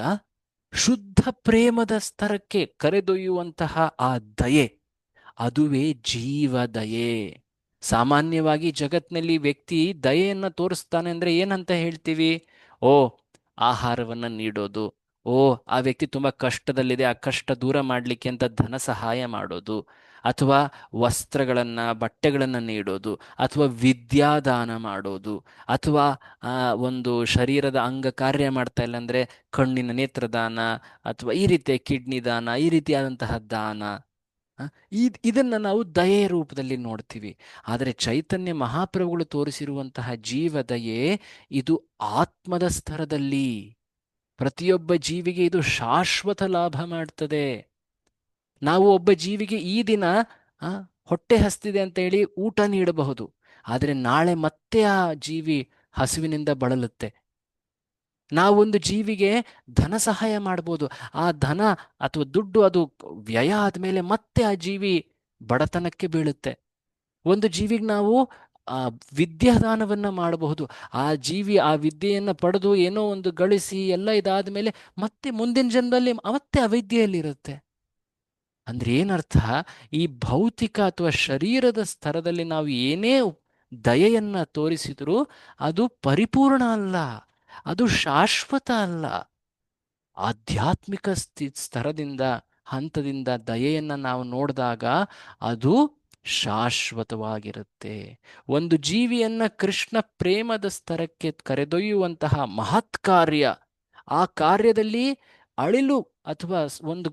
ಶುದ್ಧ ಪ್ರೇಮದ ಸ್ತರಕ್ಕೆ ಕರೆದೊಯ್ಯುವಂತಹ ಆ ದಯೆ, ಅದುವೇ ಜೀವ ದಯೆ. ಸಾಮಾನ್ಯವಾಗಿ ಜಗತ್ತಿನಲ್ಲಿ ವ್ಯಕ್ತಿ ದಯೆಯನ್ನ ತೋರಿಸ್ತಾನೆ ಅಂದ್ರೆ ಏನಂತ ಹೇಳ್ತೀವಿ? ಓ, ಆಹಾರವನ್ನ ನೀಡೋದು, ಓ ಆ ವ್ಯಕ್ತಿ ತುಂಬಾ ಕಷ್ಟದಲ್ಲಿದೆ, ಆ ಕಷ್ಟ ದೂರ ಮಾಡ್ಲಿಕ್ಕೆ ಅಂತ ಧನ ಸಹಾಯ ಮಾಡೋದು, ಅಥವಾ ವಸ್ತ್ರಗಳನ್ನ ಬಟ್ಟೆಗಳನ್ನ ನೀಡೋದು, ಅಥವಾ ವಿದ್ಯಾದಾನ ಮಾಡೋದು, ಅಥವಾ ಒಂದು ಶರೀರದ ಅಂಗ ಕಾರ್ಯ ಮಾಡ್ತಾ ಇಲ್ಲ ಅಂದ್ರೆ ಕಣ್ಣಿನ ನೇತ್ರದಾನ, ಅಥವಾ ಈ ರೀತಿಯ ಕಿಡ್ನಿ ದಾನ, ಈ ರೀತಿಯಾದಂತಹ ದಾನ. ಇದನ್ನ ನಾವು ದಯೆಯ ರೂಪದಲ್ಲಿ ನೋಡ್ತೀವಿ. ಆದರೆ ಚೈತನ್ಯ ಮಹಾಪ್ರಭುಗಳು ತೋರಿಸಿರುವಂತಹ ಜೀವ ದಯೆ ಇದು ಆತ್ಮದ ಸ್ತರದಲ್ಲಿ. ಪ್ರತಿಯೊಬ್ಬ ಜೀವಿಗೆ ಇದು ಶಾಶ್ವತ ಲಾಭ ಮಾಡ್ತದೆ. ನಾವು ಒಬ್ಬ ಜೀವಿಗೆ ಈ ದಿನ ಹೊಟ್ಟೆ ಹಸ್ತಿದೆ ಅಂತ ಹೇಳಿ ಊಟ ನೀಡಬಹುದು, ಆದರೆ ನಾಳೆ ಮತ್ತೆ ಆ ಜೀವಿ ಹಸುವಿನಿಂದ ಬಳಲುತ್ತೆ. ನಾವೊಂದು ಜೀವಿಗೆ ಧನ ಸಹಾಯ ಮಾಡ್ಬೋದು, ಆ ಧನ ಅಥವಾ ದುಡ್ಡು ಅದು ವ್ಯಯ ಆದ್ಮೇಲೆ ಮತ್ತೆ ಆ ಜೀವಿ ಬಡತನಕ್ಕೆ ಬೀಳುತ್ತೆ. ಒಂದು ಜೀವಿಗೆ ನಾವು ವಿದ್ಯಾದಾನವನ್ನ ಮಾಡಬಹುದು, ಆ ಜೀವಿ ಆ ವಿದ್ಯೆಯನ್ನ ಪಡೆದು ಏನೋ ಒಂದು ಗಳಿಸಿ ಎಲ್ಲ ಇದಾದ್ಮೇಲೆ ಮತ್ತೆ ಮುಂದಿನ ಜನ್ಮದಲ್ಲಿ ಮತ್ತೆ ಅವಿದ್ಯೆಯಲ್ಲಿರುತ್ತೆ. ಅಂದ್ರೆ ಏನರ್ಥ? ಈ ಭೌತಿಕ ಅಥವಾ ಶರೀರದ ಸ್ತರದಲ್ಲಿ ನಾವು ಏನೇ ದಯೆಯನ್ನ ತೋರಿಸಿದರೂ ಅದು ಪರಿಪೂರ್ಣ ಅಲ್ಲ, ಅದು ಶಾಶ್ವತ ಅಲ್ಲ. ಆಧ್ಯಾತ್ಮಿಕ ಸ್ತರದಿಂದ, ಹಂತದಿಂದ ದಯೆಯನ್ನ ನಾವು ನೋಡಿದಾಗ ಅದು ಶಾಶ್ವತವಾಗಿರುತ್ತೆ. ಒಂದು ಜೀವಿಯನ್ನ ಕೃಷ್ಣ ಪ್ರೇಮದ ಸ್ತರಕ್ಕೆ ಕರೆದೊಯ್ಯುವಂತಹ ಮಹತ್ ಕಾರ್ಯ, ಆ ಕಾರ್ಯದಲ್ಲಿ ಅಳಿಲು ಅಥವಾ ಒಂದು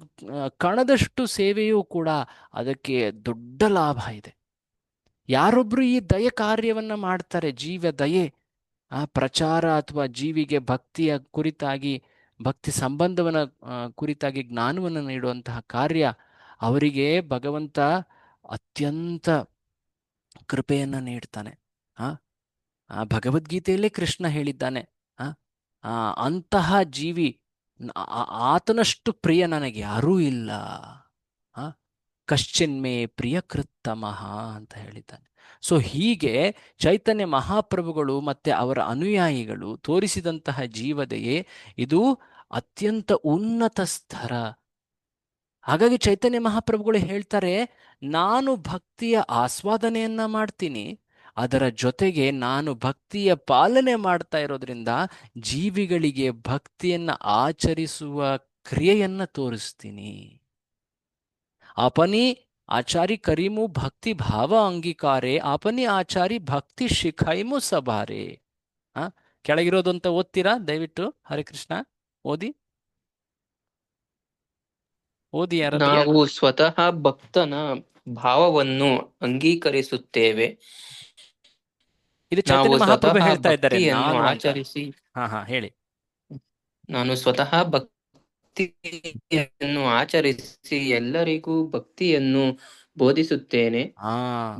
ಕಣದಷ್ಟು ಸೇವೆಯೂ ಕೂಡ ಅದಕ್ಕೆ ದೊಡ್ಡ ಲಾಭ ಇದೆ. ಯಾರೊಬ್ರು ಈ ದಯೆ ಕಾರ್ಯವನ್ನ ಮಾಡ್ತಾರೆ, ಜೀವ ದಯೆ ಆ ಪ್ರಚಾರ ಅಥವಾ ಜೀವಿಗೆ ಭಕ್ತಿಯ ಕುರಿತಾಗಿ, ಭಕ್ತಿ ಸಂಬಂಧವನ್ನ ಕುರಿತಾಗಿ ಜ್ಞಾನವನ್ನು ನೀಡುವಂತಹ ಕಾರ್ಯ, ಅವರಿಗೆ ಭಗವಂತ ಅತ್ಯಂತ ಕೃಪೆಯನ್ನ ನೀಡ್ತಾನೆ. ಆ ಭಗವದ್ಗೀತೆಯಲ್ಲೇ ಕೃಷ್ಣ ಹೇಳಿದ್ದಾನೆ, ಅಂತಹ ಜೀವಿ ಆತನಷ್ಟು ಪ್ರಿಯ ನನಗೆ ಯಾರೂ ಇಲ್ಲ, ಕಶ್ಚಿನ್ಮೇ ಪ್ರಿಯಕೃತ್ತಮಃ ಅಂತ ಹೇಳಿದ್ದಾನೆ. ಸೊ ಹೀಗೆ ಚೈತನ್ಯ ಮಹಾಪ್ರಭುಗಳು ಮತ್ತೆ ಅವರ ಅನುಯಾಯಿಗಳು ತೋರಿಸಿದಂತಹ ಜೀವದಯೆ ಇದು ಅತ್ಯಂತ ಉನ್ನತ ಸ್ತರ. ಹಾಗಾಗಿ ಚೈತನ್ಯ ಮಹಾಪ್ರಭುಗಳು ಹೇಳ್ತಾರೆ, ನಾನು ಭಕ್ತಿಯ ಆಸ್ವಾದನೆಯನ್ನ ಮಾಡ್ತೀನಿ, ಅದರ ಜೊತೆಗೆ ನಾನು ಭಕ್ತಿಯ ಪಾಲನೆ ಮಾಡ್ತಾ ಇರೋದ್ರಿಂದ ಜೀವಿಗಳಿಗೆ ಭಕ್ತಿಯನ್ನ ಆಚರಿಸುವ ಕ್ರಿಯೆಯನ್ನ ತೋರಿಸ್ತೀನಿ. ಅಪನಿ ಆಚಾರಿ ಕರೀಮು ಭಕ್ತಿ ಭಾವ ಅಂಗೀಕಾರೆ, ಅಪನಿ ಆಚಾರಿ ಭಕ್ತಿ ಶಿಖೈಮು ಸಭಾರೆ. ಕೆಳಗಿರೋದು ಅಂತ ಓದ್ತೀರಾ ದಯವಿಟ್ಟು? ಹರೇ ಕೃಷ್ಣ ಓದಿ ಯಾರಾದ್ರೂ? ನಾವು ಸ್ವತಃ ಭಕ್ತನ ಭಾವವನ್ನು ಅಂಗೀಕರಿಸುತ್ತೇವೆ. ಇದು ನಾವು ಚೈತನ್ಯ ಮಹಾಪ್ರಭು ಸ್ವತಃ ಹೇಳ್ತಾ ಇದ್ದಾರೆ ಭಕ್ತಿಯನ್ನು ನಾನು ಅಂತ. ಆಚರಿಸಿ ಹಾ ಹೇಳಿ. ನಾನು ಸ್ವತಃ ಭಕ್ತಿಯನ್ನು ಆಚರಿಸಿ ಎಲ್ಲರಿಗೂ ಭಕ್ತಿಯನ್ನು ಬೋಧಿಸುತ್ತೇನೆ. ಹಾ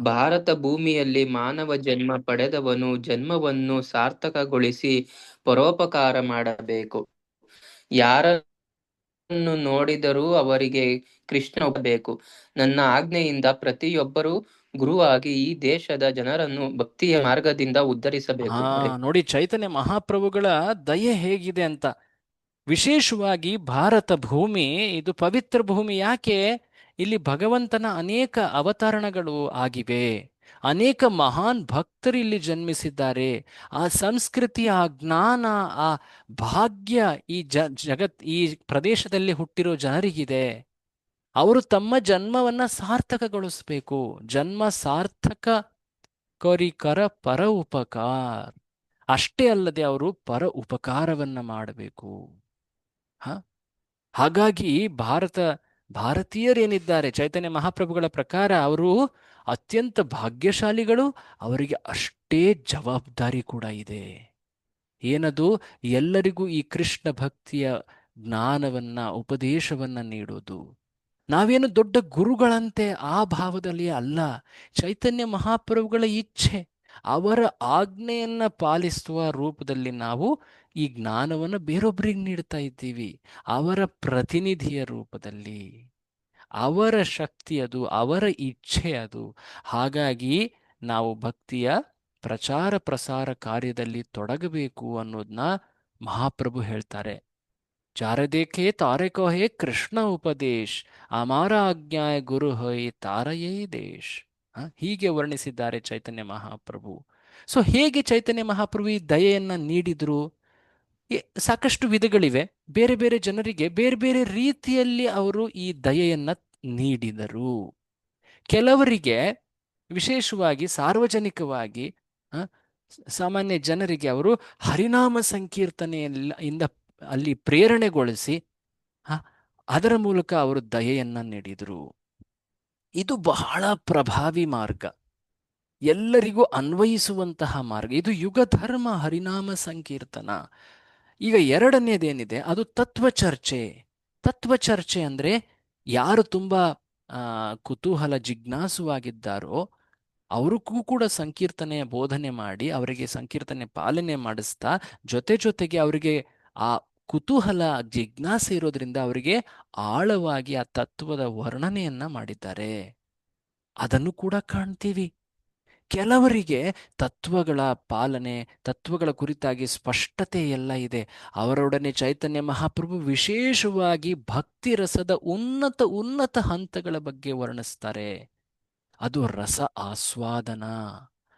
ಭಾರತ ಭೂಮಿಯಲ್ಲಿ ಮಾನವ ಜನ್ಮ ಪಡೆದವನು ಜನ್ಮವನ್ನು ಸಾರ್ಥಕಗೊಳಿಸಿ ಪರೋಪಕಾರ ಮಾಡಬೇಕು. ಯಾರನ್ನು ನೋಡಿದರೂ ಅವರಿಗೆ ಕೃಷ್ಣ ಒಪ್ಪಬೇಕು. ನನ್ನ ಆಜ್ಞೆಯಿಂದ ಪ್ರತಿಯೊಬ್ಬರೂ ಗುರುವಾಗಿ ಈ ದೇಶದ ಜನರನ್ನು ಭಕ್ತಿಯ ಮಾರ್ಗದಿಂದ ಉದ್ಧರಿಸಬೇಕು. ನೋಡಿ ಚೈತನ್ಯ ಮಹಾಪ್ರಭುಗಳ ದಯೆ ಹೇಗಿದೆ ಅಂತ. ವಿಶೇಷವಾಗಿ ಭಾರತ ಭೂಮಿ ಇದು ಪವಿತ್ರ ಭೂಮಿ. ಯಾಕೆ? ಇಲ್ಲಿ ಭಗವಂತನ ಅನೇಕ ಅವತರಣಗಳು ಆಗಿವೆ. ಅನೇಕ ಮಹಾನ್ ಭಕ್ತರು ಇಲ್ಲಿ ಜನ್ಮಿಸಿದ್ದಾರೆ. ಆ ಸಂಸ್ಕೃತಿ, ಆ ಜ್ಞಾನ, ಆ ಭಾಗ್ಯ ಈ ಈ ಪ್ರದೇಶದಲ್ಲಿ ಹುಟ್ಟಿರೋ ಜನರಿಗಿದೆ. ಅವರು ತಮ್ಮ ಜನ್ಮವನ್ನ ಸಾರ್ಥಕಗೊಳಿಸ್ಬೇಕು. ಜನ್ಮ ಸಾರ್ಥಕ ಕರಿಕರ ಪರ ಉಪಕಾರ. ಅಷ್ಟೇ ಅಲ್ಲದೆ ಅವರು ಪರ ಉಪಕಾರವನ್ನ ಮಾಡಬೇಕು. ಹಾಗಾಗಿ ಭಾರತೀಯರೇನಿದ್ದಾರೆ ಚೈತನ್ಯ ಮಹಾಪ್ರಭುಗಳ ಪ್ರಕಾರ ಅವರು ಅತ್ಯಂತ ಭಾಗ್ಯಶಾಲಿಗಳು. ಅವರಿಗೆ ಅಷ್ಟೇ ಜವಾಬ್ದಾರಿ ಕೂಡ ಇದೆ. ಏನದು? ಎಲ್ಲರಿಗೂ ಈ ಕೃಷ್ಣ ಭಕ್ತಿಯ ಜ್ಞಾನವನ್ನ, ಉಪದೇಶವನ್ನ ನೀಡೋದು. ನಾವೇನು ದೊಡ್ಡ ಗುರುಗಳಂತೆ ಆ ಭಾವದಲ್ಲಿ ಅಲ್ಲ. ಚೈತನ್ಯ ಮಹಾಪ್ರಭುಗಳ ಇಚ್ಛೆ, ಅವರ ಆಜ್ಞೆಯನ್ನ ಪಾಲಿಸುವ ರೂಪದಲ್ಲಿ ನಾವು ಈ ಜ್ಞಾನವನ್ನು ಬೇರೊಬ್ಬರಿಗೆ ನೀಡ್ತಾ ಇದ್ದೀವಿ. ಅವರ ಪ್ರತಿನಿಧಿಯ ರೂಪದಲ್ಲಿ. ಅವರ ಶಕ್ತಿ ಅದು, ಅವರ ಇಚ್ಛೆ ಅದು. ಹಾಗಾಗಿ ನಾವು ಭಕ್ತಿಯ ಪ್ರಚಾರ ಪ್ರಸಾರ ಕಾರ್ಯದಲ್ಲಿ ತೊಡಗಬೇಕು ಅನ್ನೋದನ್ನ ಮಹಾಪ್ರಭು ಹೇಳ್ತಾರೆ. ಚಾರದೇಖೆ ತಾರಕೋ ಹೇ ಕೃಷ್ಣ ಉಪದೇಶ್, ಅಮಾರ ಆಜ್ಞಾಯ ಗುರು ಹೈ ತಾರಯೇ ದೇಶ್. ಹೀಗೆ ವರ್ಣಿಸಿದ್ದಾರೆ ಚೈತನ್ಯ ಮಹಾಪ್ರಭು. ಸೊ ಹೇಗೆ ಚೈತನ್ಯ ಮಹಾಪ್ರಭು ಈ ದಯೆಯನ್ನ ನೀಡಿದ್ರು? ಸಾಕಷ್ಟು ವಿಧಗಳಿವೆ. ಬೇರೆ ಬೇರೆ ಜನರಿಗೆ ಬೇರೆ ಬೇರೆ ರೀತಿಯಲ್ಲಿ ಅವರು ಈ ದಯೆಯನ್ನ ನೀಡಿದರು. ಕೆಲವರಿಗೆ ವಿಶೇಷವಾಗಿ ಸಾರ್ವಜನಿಕವಾಗಿ, ಸಾಮಾನ್ಯ ಜನರಿಗೆ ಅವರು ಹರಿನಾಮ ಸಂಕೀರ್ತನೆಯಿಂದ ಅಲ್ಲಿ ಪ್ರೇರಣೆಗೊಳಿಸಿ ಅದರ ಮೂಲಕ ಅವರು ದಯೆಯನ್ನ ನೀಡಿದರು. ಇದು ಬಹಳ ಪ್ರಭಾವಿ ಮಾರ್ಗ, ಎಲ್ಲರಿಗೂ ಅನ್ವಯಿಸುವಂತಹ ಮಾರ್ಗ. ಇದು ಯುಗ ಧರ್ಮ ಹರಿನಾಮ ಸಂಕೀರ್ತನ. ಈಗ ಎರಡನೇದೇನಿದೆ ಅದು ತತ್ವಚರ್ಚೆ. ತತ್ವಚರ್ಚೆ ಅಂದ್ರೆ ಯಾರು ತುಂಬಾ ಕುತೂಹಲ ಜಿಜ್ಞಾಸುವಾಗಿದ್ದಾರೋ ಅವ್ರಿಗೂ ಕೂಡ ಸಂಕೀರ್ತನೆಯ ಬೋಧನೆ ಮಾಡಿ ಅವರಿಗೆ ಸಂಕೀರ್ತನೆ ಪಾಲನೆ ಮಾಡಿಸ್ತಾ ಜೊತೆಗೆ ಅವರಿಗೆ ಆ ಕುತೂಹಲ ಜಿಜ್ಞಾಸೆ ಇರೋದ್ರಿಂದ ಅವರಿಗೆ ಆಳವಾಗಿ ಆ ತತ್ವದ ವರ್ಣನೆಯನ್ನ ಮಾಡಿದ್ದಾರೆ. ಅದನ್ನು ಕೂಡ ಕಾಣ್ತೀವಿ. ಕೆಲವರಿಗೆ ತತ್ವಗಳ ಪಾಲನೆ, ತತ್ವಗಳ ಕುರಿತಾಗಿ ಸ್ಪಷ್ಟತೆ ಎಲ್ಲ ಇದೆ. ಅವರೊಡನೆ ಚೈತನ್ಯ ಮಹಾಪ್ರಭು ವಿಶೇಷವಾಗಿ ಭಕ್ತಿ ರಸದ ಉನ್ನತ ಹಂತಗಳ ಬಗ್ಗೆ ವರ್ಣಿಸ್ತಾರೆ. ಅದು ರಸ ಆಸ್ವಾದನ,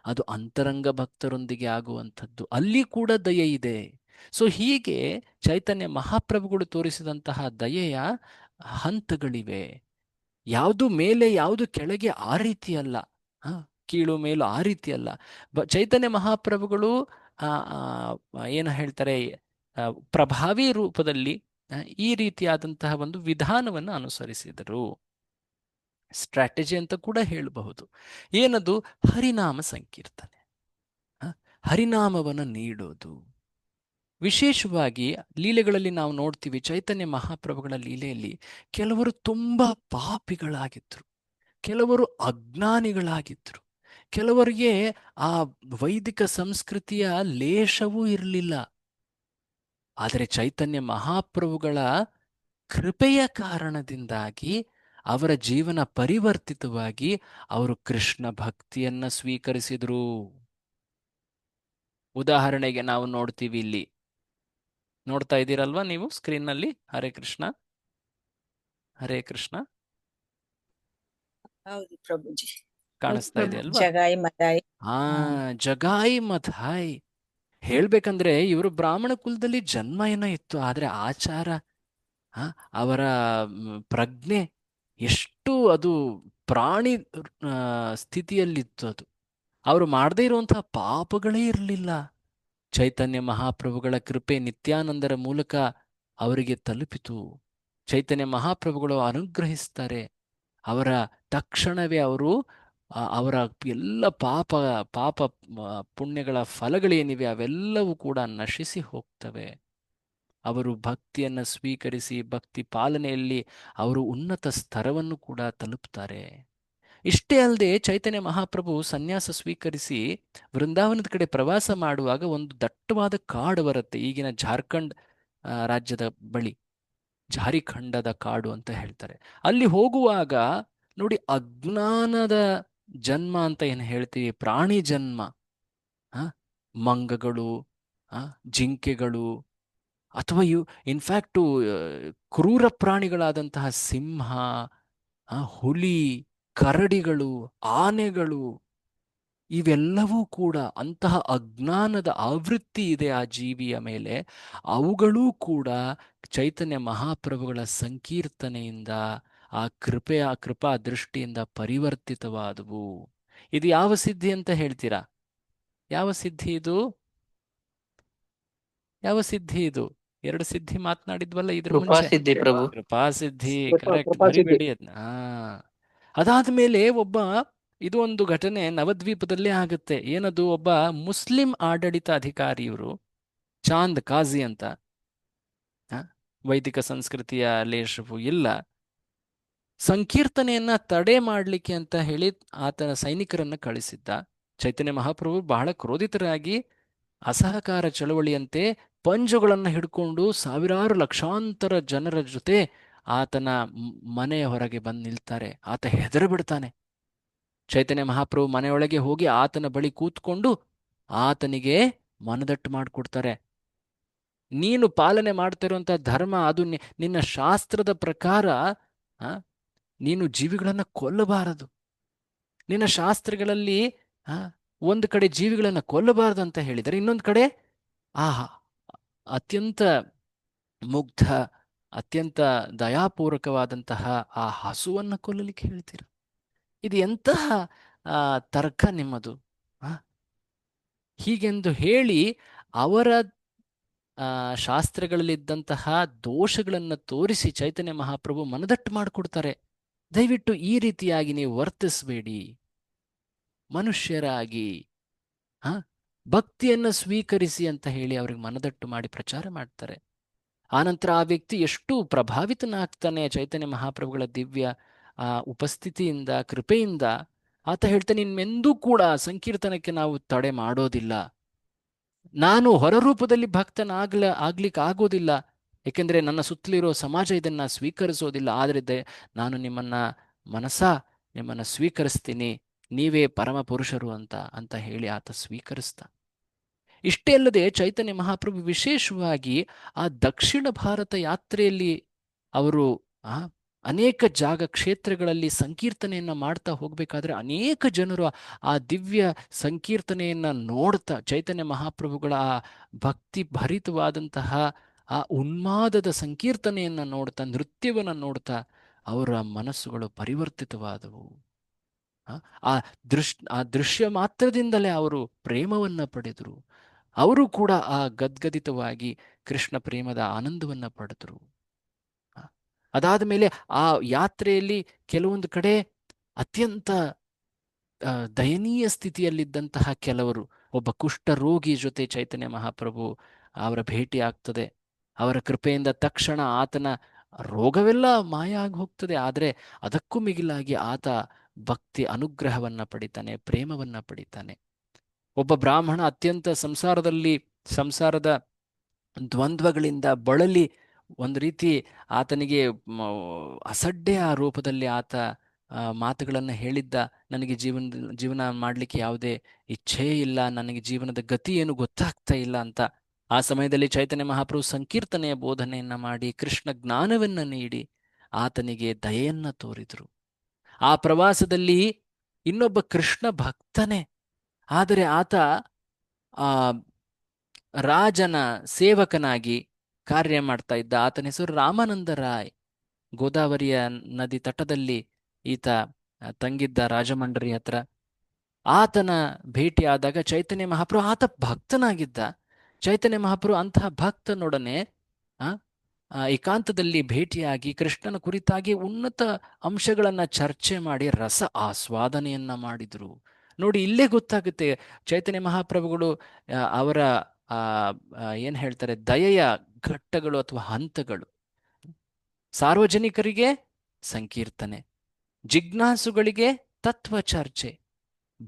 ಅದು ಅಂತರಂಗ ಭಕ್ತರೊಂದಿಗೆ ಆಗುವಂಥದ್ದು. ಅಲ್ಲಿ ಕೂಡ ದಯೆ ಇದೆ. ಸೊ ಹೀಗೆ ಚೈತನ್ಯ ಮಹಾಪ್ರಭುಗಳು ತೋರಿಸಿದಂತಹ ದಯೆಯ ಹಂತಗಳಿವೆ. ಯಾವುದು ಮೇಲೆ ಯಾವುದು ಕೆಳಗೆ ಆ ರೀತಿ ಅಲ್ಲ, ಕೀಳು ಮೇಲು ಆ ರೀತಿ ಅಲ್ಲ. ಚೈತನ್ಯ ಮಹಾಪ್ರಭುಗಳು ಏನು ಹೇಳ್ತಾರೆ, ಪ್ರಭಾವಿ ರೂಪದಲ್ಲಿ ಈ ರೀತಿಯಾದಂತಹ ಒಂದು ವಿಧಾನವನ್ನು ಅನುಸರಿಸಿದರು. ಸ್ಟ್ರಾಟಜಿ ಅಂತ ಕೂಡ ಹೇಳಬಹುದು. ಏನದು? ಹರಿನಾಮ ಸಂಕೀರ್ತನೆ, ಹರಿನಾಮವನ್ನು ನೀಡೋದು. ವಿಶೇಷವಾಗಿ ಲೀಲೆಗಳಲ್ಲಿ ನಾವು ನೋಡ್ತೀವಿ, ಚೈತನ್ಯ ಮಹಾಪ್ರಭುಗಳ ಲೀಲೆಯಲ್ಲಿ ಕೆಲವರು ತುಂಬಾ ಪಾಪಿಗಳಾಗಿದ್ರು, ಕೆಲವರು ಅಜ್ಞಾನಿಗಳಾಗಿದ್ರು, ಕೆಲವರಿಗೆ ಆ ವೈದಿಕ ಸಂಸ್ಕೃತಿಯ ಲೇಷವೂ ಇರಲಿಲ್ಲ. ಆದರೆ ಚೈತನ್ಯ ಮಹಾಪ್ರಭುಗಳ ಕೃಪೆಯ ಕಾರಣದಿಂದಾಗಿ ಅವರ ಜೀವನ ಪರಿವರ್ತಿತವಾಗಿ ಅವರು ಕೃಷ್ಣ ಭಕ್ತಿಯನ್ನ ಸ್ವೀಕರಿಸಿದ್ರು. ಉದಾಹರಣೆಗೆ ನಾವು ನೋಡ್ತೀವಿ, ಇಲ್ಲಿ ನೋಡ್ತಾ ಇದ್ದೀರಲ್ವಾ ನೀವು ಸ್ಕ್ರೀನ್ನಲ್ಲಿ? ಹರೇ ಕೃಷ್ಣ, ಹರೇ ಕೃಷ್ಣ. ಹೌದು ಪ್ರಭುಜಿ, ಕಾಣಿಸ್ತಾ ಇದೆ ಅಲ್ವಾ? ಜಗಾಯಿ ಮದಾಯಿ. ಜಗಾಯಿ ಮಧಾಯ್. ಹೇಳ್ಬೇಕಂದ್ರೆ ಇವರು ಬ್ರಾಹ್ಮಣ ಕುಲದಲ್ಲಿ ಜನ್ಮ ಏನೋ ಇತ್ತು, ಆದ್ರೆ ಆಚಾರ, ಅವರ ಪ್ರಜ್ಞೆ ಎಷ್ಟು ಅದು ಪ್ರಾಣಿ ಸ್ಥಿತಿಯಲ್ಲಿತ್ತು. ಅದು ಅವರು ಮಾಡದೇ ಇರುವಂತಹ ಪಾಪಗಳೇ ಇರಲಿಲ್ಲ. ಚೈತನ್ಯ ಮಹಾಪ್ರಭುಗಳ ಕೃಪೆ ನಿತ್ಯಾನಂದರ ಮೂಲಕ ಅವರಿಗೆ ತಲುಪಿತು. ಚೈತನ್ಯ ಮಹಾಪ್ರಭುಗಳು ಅನುಗ್ರಹಿಸ್ತಾರೆ. ಅವರ ತಕ್ಷಣವೇ ಅವರು ಅವರ ಎಲ್ಲ ಪಾಪ ಪುಣ್ಯಗಳ ಫಲಗಳೇನಿವೆ ಅವೆಲ್ಲವೂ ಕೂಡ ನಶಿಸಿ ಹೋಗ್ತವೆ. ಅವರು ಭಕ್ತಿಯನ್ನು ಸ್ವೀಕರಿಸಿ ಭಕ್ತಿ ಪಾಲನೆಯಲ್ಲಿ ಅವರು ಉನ್ನತ ಸ್ತರವನ್ನು ಕೂಡ ತಲುಪ್ತಾರೆ. ಇಷ್ಟೇ ಅಲ್ಲದೆ ಚೈತನ್ಯ ಮಹಾಪ್ರಭು ಸನ್ಯಾಸ ಸ್ವೀಕರಿಸಿ ವೃಂದಾವನದ ಕಡೆ ಪ್ರವಾಸ ಮಾಡುವಾಗ ಒಂದು ದಟ್ಟವಾದ ಕಾಡು ಬರುತ್ತೆ, ಈಗಿನ ಜಾರ್ಖಂಡ್ ರಾಜ್ಯದ ಬಳಿ ಜಾರಿಖಂಡದ ಕಾಡು ಅಂತ ಹೇಳ್ತಾರೆ. ಅಲ್ಲಿ ಹೋಗುವಾಗ ನೋಡಿ, ಅಜ್ಞಾನದ ಜನ್ಮ ಅಂತ ಏನು ಹೇಳ್ತೀವಿ, ಪ್ರಾಣಿ ಜನ್ಮ, ಮಂಗಗಳು, ಜಿಂಕೆಗಳು, ಅಥವಾ ಇನ್ಫ್ಯಾಕ್ಟು ಕ್ರೂರ ಪ್ರಾಣಿಗಳಾದಂತಹ ಸಿಂಹ, ಹುಲಿ, ಕರಡಿಗಳು, ಆನೆಗಳು, ಇವೆಲ್ಲವೂ ಕೂಡ ಅಂತಹ ಅಜ್ಞಾನದ ಆವೃತ್ತಿ ಇದೆ ಆ ಜೀವಿಯ ಮೇಲೆ. ಅವುಗಳೂ ಕೂಡ ಚೈತನ್ಯ ಮಹಾಪ್ರಭುಗಳ ಸಂಕೀರ್ತನೆಯಿಂದ ಆ ಕೃಪಾ ದೃಷ್ಟಿಯಿಂದ ಪರಿವರ್ತಿತವಾದವು. ಇದು ಯಾವ ಸಿದ್ಧಿ ಅಂತ ಹೇಳ್ತೀರಾ? ಯಾವ ಸಿದ್ಧಿ ಇದು? ಯಾವ ಸಿದ್ಧಿ ಇದು? ಎರಡು ಸಿದ್ಧಿ ಮಾತನಾಡಿದ್ವಲ್ಲ ಇದ್ರ ಮುಂಚೆ. ಕೃಪಾಸಿದ್ಧಿ ಪ್ರಭು. ಕೃಪಾಸಿದ್ಧಿ, ಕರೆಕ್ಟ್, ಮರಿಬೇಡಿ ಅದನ್ನ. ಅದಾದ್ಮೇಲೆ ಇದು ಒಂದು ಘಟನೆ ನವದ್ವೀಪದಲ್ಲೇ ಆಗುತ್ತೆ. ಏನದು? ಒಬ್ಬ ಮುಸ್ಲಿಂ ಆಡಳಿತ ಅಧಿಕಾರಿ, ಇವರು ಚಾಂದ್ ಕಾಜಿ ಅಂತ, ವೈದಿಕ ಸಂಸ್ಕೃತಿಯ ಲೇಷವು ಇಲ್ಲ, ಸಂಕೀರ್ತನೆಯನ್ನ ತಡೆ ಮಾಡಲಿಕ್ಕೆ ಅಂತ ಹೇಳಿ ಆತನ ಸೈನಿಕರನ್ನ ಕಳಿಸಿದ್ದ. ಚೈತನ್ಯ ಮಹಾಪ್ರಭು ಬಹಳ ಕ್ರೋಧಿತರಾಗಿ ಅಸಹಕಾರ ಚಳವಳಿಯಂತೆ ಪಂಜುಗಳನ್ನು ಹಿಡ್ಕೊಂಡು ಸಾವಿರಾರು ಲಕ್ಷಾಂತರ ಜನರ ಜೊತೆ ಆತನ ಮನೆಯ ಹೊರಗೆ ಬಂದು ನಿಲ್ತಾರೆ. ಆತ ಹೆದರ ಬಿಡ್ತಾನೆ. ಚೈತನ್ಯ ಮಹಾಪ್ರಭು ಮನೆಯೊಳಗೆ ಹೋಗಿ ಆತನ ಬಳಿ ಕೂತ್ಕೊಂಡು ಆತನಿಗೆ ಮನದಟ್ಟು ಮಾಡಿಕೊಡ್ತಾರೆ. ನೀನು ಪಾಲನೆ ಮಾಡ್ತಿರುವಂತಹ ಧರ್ಮ, ಅದು ನಿನ್ನ ಶಾಸ್ತ್ರದ ಪ್ರಕಾರ ನೀನು ಜೀವಿಗಳನ್ನ ಕೊಲ್ಲಬಾರದು. ನಿನ್ನ ಶಾಸ್ತ್ರಗಳಲ್ಲಿ ಒಂದು ಕಡೆ ಜೀವಿಗಳನ್ನ ಕೊಲ್ಲಬಾರದು ಅಂತ ಹೇಳಿದರೆ, ಇನ್ನೊಂದು ಕಡೆ ಅತ್ಯಂತ ಮುಗ್ಧ, ಅತ್ಯಂತ ದಯಾಪೂರ್ವಕವಾದಂತಹ ಆ ಹಸುವನ್ನ ಕೊಲ್ಲಲಿಕ್ಕೆ ಹೇಳ್ತೀರ. ಇದು ಎಂತಹ ತರ್ಕ ನಿಮ್ಮದು? ಹೀಗೆಂದು ಹೇಳಿ ಅವರ ಶಾಸ್ತ್ರಗಳಲ್ಲಿದ್ದಂತಹ ದೋಷಗಳನ್ನು ತೋರಿಸಿ ಚೈತನ್ಯ ಮಹಾಪ್ರಭು ಮನದಟ್ಟು ಮಾಡಿಕೊಡ್ತಾರೆ. ದಯವಿಟ್ಟು ಈ ರೀತಿಯಾಗಿ ನೀವು ವರ್ತಿಸಬೇಡಿ, ಮನುಷ್ಯರಾಗಿ ಭಕ್ತಿಯನ್ನು ಸ್ವೀಕರಿಸಿ ಅಂತ ಹೇಳಿ ಅವ್ರಿಗೆ ಮನದಟ್ಟು ಮಾಡಿ ಪ್ರಚಾರ ಮಾಡ್ತಾರೆ. ಆನಂತರ ಆ ವ್ಯಕ್ತಿ ಎಷ್ಟು ಪ್ರಭಾವಿತನಾಗ್ತಾನೆ ಚೈತನ್ಯ ಮಹಾಪ್ರಭುಗಳ ದಿವ್ಯ ಉಪಸ್ಥಿತಿಯಿಂದ, ಕೃಪೆಯಿಂದ. ಆತ ಹೇಳ್ತಾನೆ, ಇನ್ನೆಂದೂ ಕೂಡ ಸಂಕೀರ್ತನಕ್ಕೆ ನಾವು ತಡೆ ಮಾಡೋದಿಲ್ಲ. ನಾನು ಹೊರರೂಪದಲ್ಲಿ ಆಗ್ಲಿಕ್ಕೆ ಆಗೋದಿಲ್ಲ, ಏಕೆಂದರೆ ನನ್ನ ಸುತ್ತಲಿರೋ ಸಮಾಜ ಇದನ್ನ ಸ್ವೀಕರಿಸೋದಿಲ್ಲ. ಆದರೆ ನಾನು ನಿಮ್ಮನ್ನ ಸ್ವೀಕರಿಸ್ತೀನಿ, ನೀವೇ ಪರಮ ಪುರುಷರು ಅಂತ ಹೇಳಿ ಆತ ಸ್ವೀಕರಿಸ್ತಾ. ಇಷ್ಟೇ ಅಲ್ಲದೆ ಚೈತನ್ಯ ಮಹಾಪ್ರಭು ವಿಶೇಷವಾಗಿ ಆ ದಕ್ಷಿಣ ಭಾರತ ಯಾತ್ರೆಯಲ್ಲಿ ಅವರು ಅನೇಕ ಕ್ಷೇತ್ರಗಳಲ್ಲಿ ಸಂಕೀರ್ತನೆಯನ್ನ ಮಾಡ್ತಾ ಹೋಗ್ಬೇಕಾದ್ರೆ ಅನೇಕ ಜನರು ಆ ದಿವ್ಯ ಸಂಕೀರ್ತನೆಯನ್ನ ನೋಡ್ತಾ, ಚೈತನ್ಯ ಮಹಾಪ್ರಭುಗಳ ಆ ಭಕ್ತಿ ಭರಿತವಾದಂತಹ ಆ ಉನ್ಮಾದದ ಸಂಕೀರ್ತನೆಯನ್ನ ನೋಡ್ತಾ, ನೃತ್ಯವನ್ನ ನೋಡ್ತಾ ಅವರ ಮನಸ್ಸುಗಳು ಪರಿವರ್ತಿತವಾದವು. ಆ ದೃಶ್ಯ ಮಾತ್ರದಿಂದಲೇ ಅವರು ಪ್ರೇಮವನ್ನ ಪಡೆದರು. ಅವರು ಕೂಡ ಆ ಗದ್ಗದಿತವಾಗಿ ಕೃಷ್ಣ ಪ್ರೇಮದ ಆನಂದವನ್ನ ಪಡೆದರು. ಅದಾದ ಮೇಲೆ ಆ ಯಾತ್ರೆಯಲ್ಲಿ ಕೆಲವೊಂದು ಕಡೆ ಅತ್ಯಂತ ದಯನೀಯ ಸ್ಥಿತಿಯಲ್ಲಿದ್ದಂತಹ ಕೆಲವರು, ಒಬ್ಬ ಕುಷ್ಠರೋಗಿ ಜೊತೆ ಚೈತನ್ಯ ಮಹಾಪ್ರಭು ಅವರ ಭೇಟಿ ಆಗ್ತದೆ. ಅವರ ಕೃಪೆಯಿಂದ ತಕ್ಷಣ ಆತನ ರೋಗವೆಲ್ಲ ಮಾಯ ಆಗಿ ಹೋಗ್ತದೆ. ಆದರೆ ಅದಕ್ಕೂ ಮಿಗಿಲಾಗಿ ಆತ ಭಕ್ತಿ ಅನುಗ್ರಹವನ್ನ ಪಡಿತಾನೆ, ಪ್ರೇಮವನ್ನ ಪಡಿತಾನೆ. ಒಬ್ಬ ಬ್ರಾಹ್ಮಣ ಅತ್ಯಂತ ಸಂಸಾರದ ದ್ವಂದ್ವಗಳಿಂದ ಬಳಲಿ ಒಂದು ರೀತಿ ಆತನಿಗೆ ಅಸಡ್ಡೆಯ ರೂಪದಲ್ಲಿ ಆತ ಮಾತುಗಳನ್ನು ಹೇಳಿದ್ದ. ನನಗೆ ಜೀವನ ಮಾಡಲಿಕ್ಕೆ ಯಾವುದೇ ಇಚ್ಛೆ ಇಲ್ಲ, ನನಗೆ ಜೀವನದ ಗತಿ ಏನು ಗೊತ್ತಾಗ್ತಾ ಇಲ್ಲ ಅಂತ. ಆ ಸಮಯದಲ್ಲಿ ಚೈತನ್ಯ ಮಹಾಪ್ರಭು ಸಂಕೀರ್ತನೆಯ ಬೋಧನೆಯನ್ನ ಮಾಡಿ ಕೃಷ್ಣ ಜ್ಞಾನವನ್ನ ನೀಡಿ ಆತನಿಗೆ ದಯೆಯನ್ನ ತೋರಿದರು. ಆ ಪ್ರವಾಸದಲ್ಲಿ ಇನ್ನೊಬ್ಬ ಕೃಷ್ಣ ಭಕ್ತನೇ, ಆದರೆ ಆತ ರಾಜನ ಸೇವಕನಾಗಿ ಕಾರ್ಯ ಮಾಡ್ತಾ ಇದ್ದ. ಆತನ ಹೆಸರು ರಾಮಾನಂದ ರಾಯ್. ಗೋದಾವರಿಯ ನದಿ ತಟದಲ್ಲಿ ಈತ ತಂಗಿದ್ದ, ರಾಜಮಂಡ್ರಿ ಹತ್ರ. ಆತನ ಭೇಟಿಯಾದಾಗ ಚೈತನ್ಯ ಮಹಾಪ್ರಭು, ಆತ ಭಕ್ತನಾಗಿದ್ದ. ಚೈತನ್ಯ ಮಹಾಪ್ರಭು ಅಂತಹ ಭಕ್ತನೊಡನೆ ಏಕಾಂತದಲ್ಲಿ ಭೇಟಿಯಾಗಿ ಕೃಷ್ಣನ ಕುರಿತಾಗಿ ಉನ್ನತ ಅಂಶಗಳನ್ನು ಚರ್ಚೆ ಮಾಡಿ ರಸ ಆಸ್ವಾದನೆಯನ್ನ ಮಾಡಿದ್ರು. ನೋಡಿ, ಇಲ್ಲೇ ಗೊತ್ತಾಗುತ್ತೆ ಚೈತನ್ಯ ಮಹಾಪ್ರಭುಗಳು ಅವರ ಏನು ಹೇಳ್ತಾರೆ, ದಯೆಯ ಘಟ್ಟಗಳು ಅಥವಾ ಹಂತಗಳು. ಸಾರ್ವಜನಿಕರಿಗೆ ಸಂಕೀರ್ತನೆ, ಜಿಜ್ಞಾಸುಗಳಿಗೆ ತತ್ವ ಚರ್ಚೆ,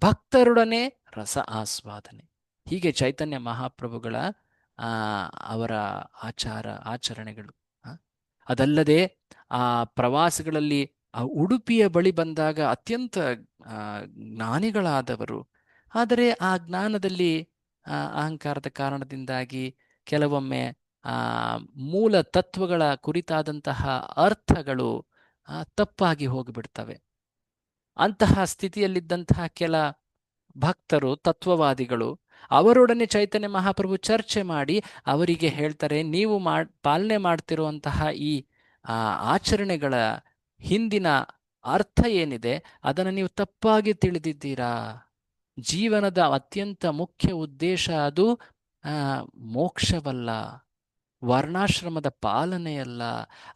ಭಕ್ತರೊಡನೆ ರಸ ಆಸ್ವಾದನೆ. ಹೀಗೆ ಚೈತನ್ಯ ಮಹಾಪ್ರಭುಗಳ ಅವರ ಆಚರಣೆಗಳು. ಅದಲ್ಲದೆ ಆ ಪ್ರವಾಸಗಳಲ್ಲಿ ಉಡುಪಿಯ ಬಳಿ ಬಂದಾಗ ಅತ್ಯಂತ ಜ್ಞಾನಿಗಳಾದವರು. ಆದರೆ ಆ ಜ್ಞಾನದಲ್ಲಿ ಅಹಂಕಾರದ ಕಾರಣದಿಂದಾಗಿ ಕೆಲವೊಮ್ಮೆ ಮೂಲ ತತ್ವಗಳ ಕುರಿತಾದಂತಹ ಅರ್ಥಗಳು ತಪ್ಪಾಗಿ ಹೋಗಿಬಿಡ್ತವೆ. ಅಂತಹ ಸ್ಥಿತಿಯಲ್ಲಿದ್ದಂತಹ ಕೆಲ ಭಕ್ತರು, ತತ್ವವಾದಿಗಳು, ಅವರೊಡನೆ ಚೈತನ್ಯ ಮಹಾಪ್ರಭು ಚರ್ಚೆ ಮಾಡಿ ಅವರಿಗೆ ಹೇಳ್ತಾರೆ, ನೀವು ಪಾಲನೆ ಮಾಡ್ತಿರುವಂತಹ ಈ ಆಚರಣೆಗಳ ಹಿಂದಿನ ಅರ್ಥ ಏನಿದೆ ಅದನ್ನು ನೀವು ತಪ್ಪಾಗಿ ತಿಳಿದಿದ್ದೀರಾ. ಜೀವನದ ಅತ್ಯಂತ ಮುಖ್ಯ ಉದ್ದೇಶ ಅದು ಮೋಕ್ಷವಲ್ಲ, ವರ್ಣಾಶ್ರಮದ ಪಾಲನೆಯಲ್ಲ,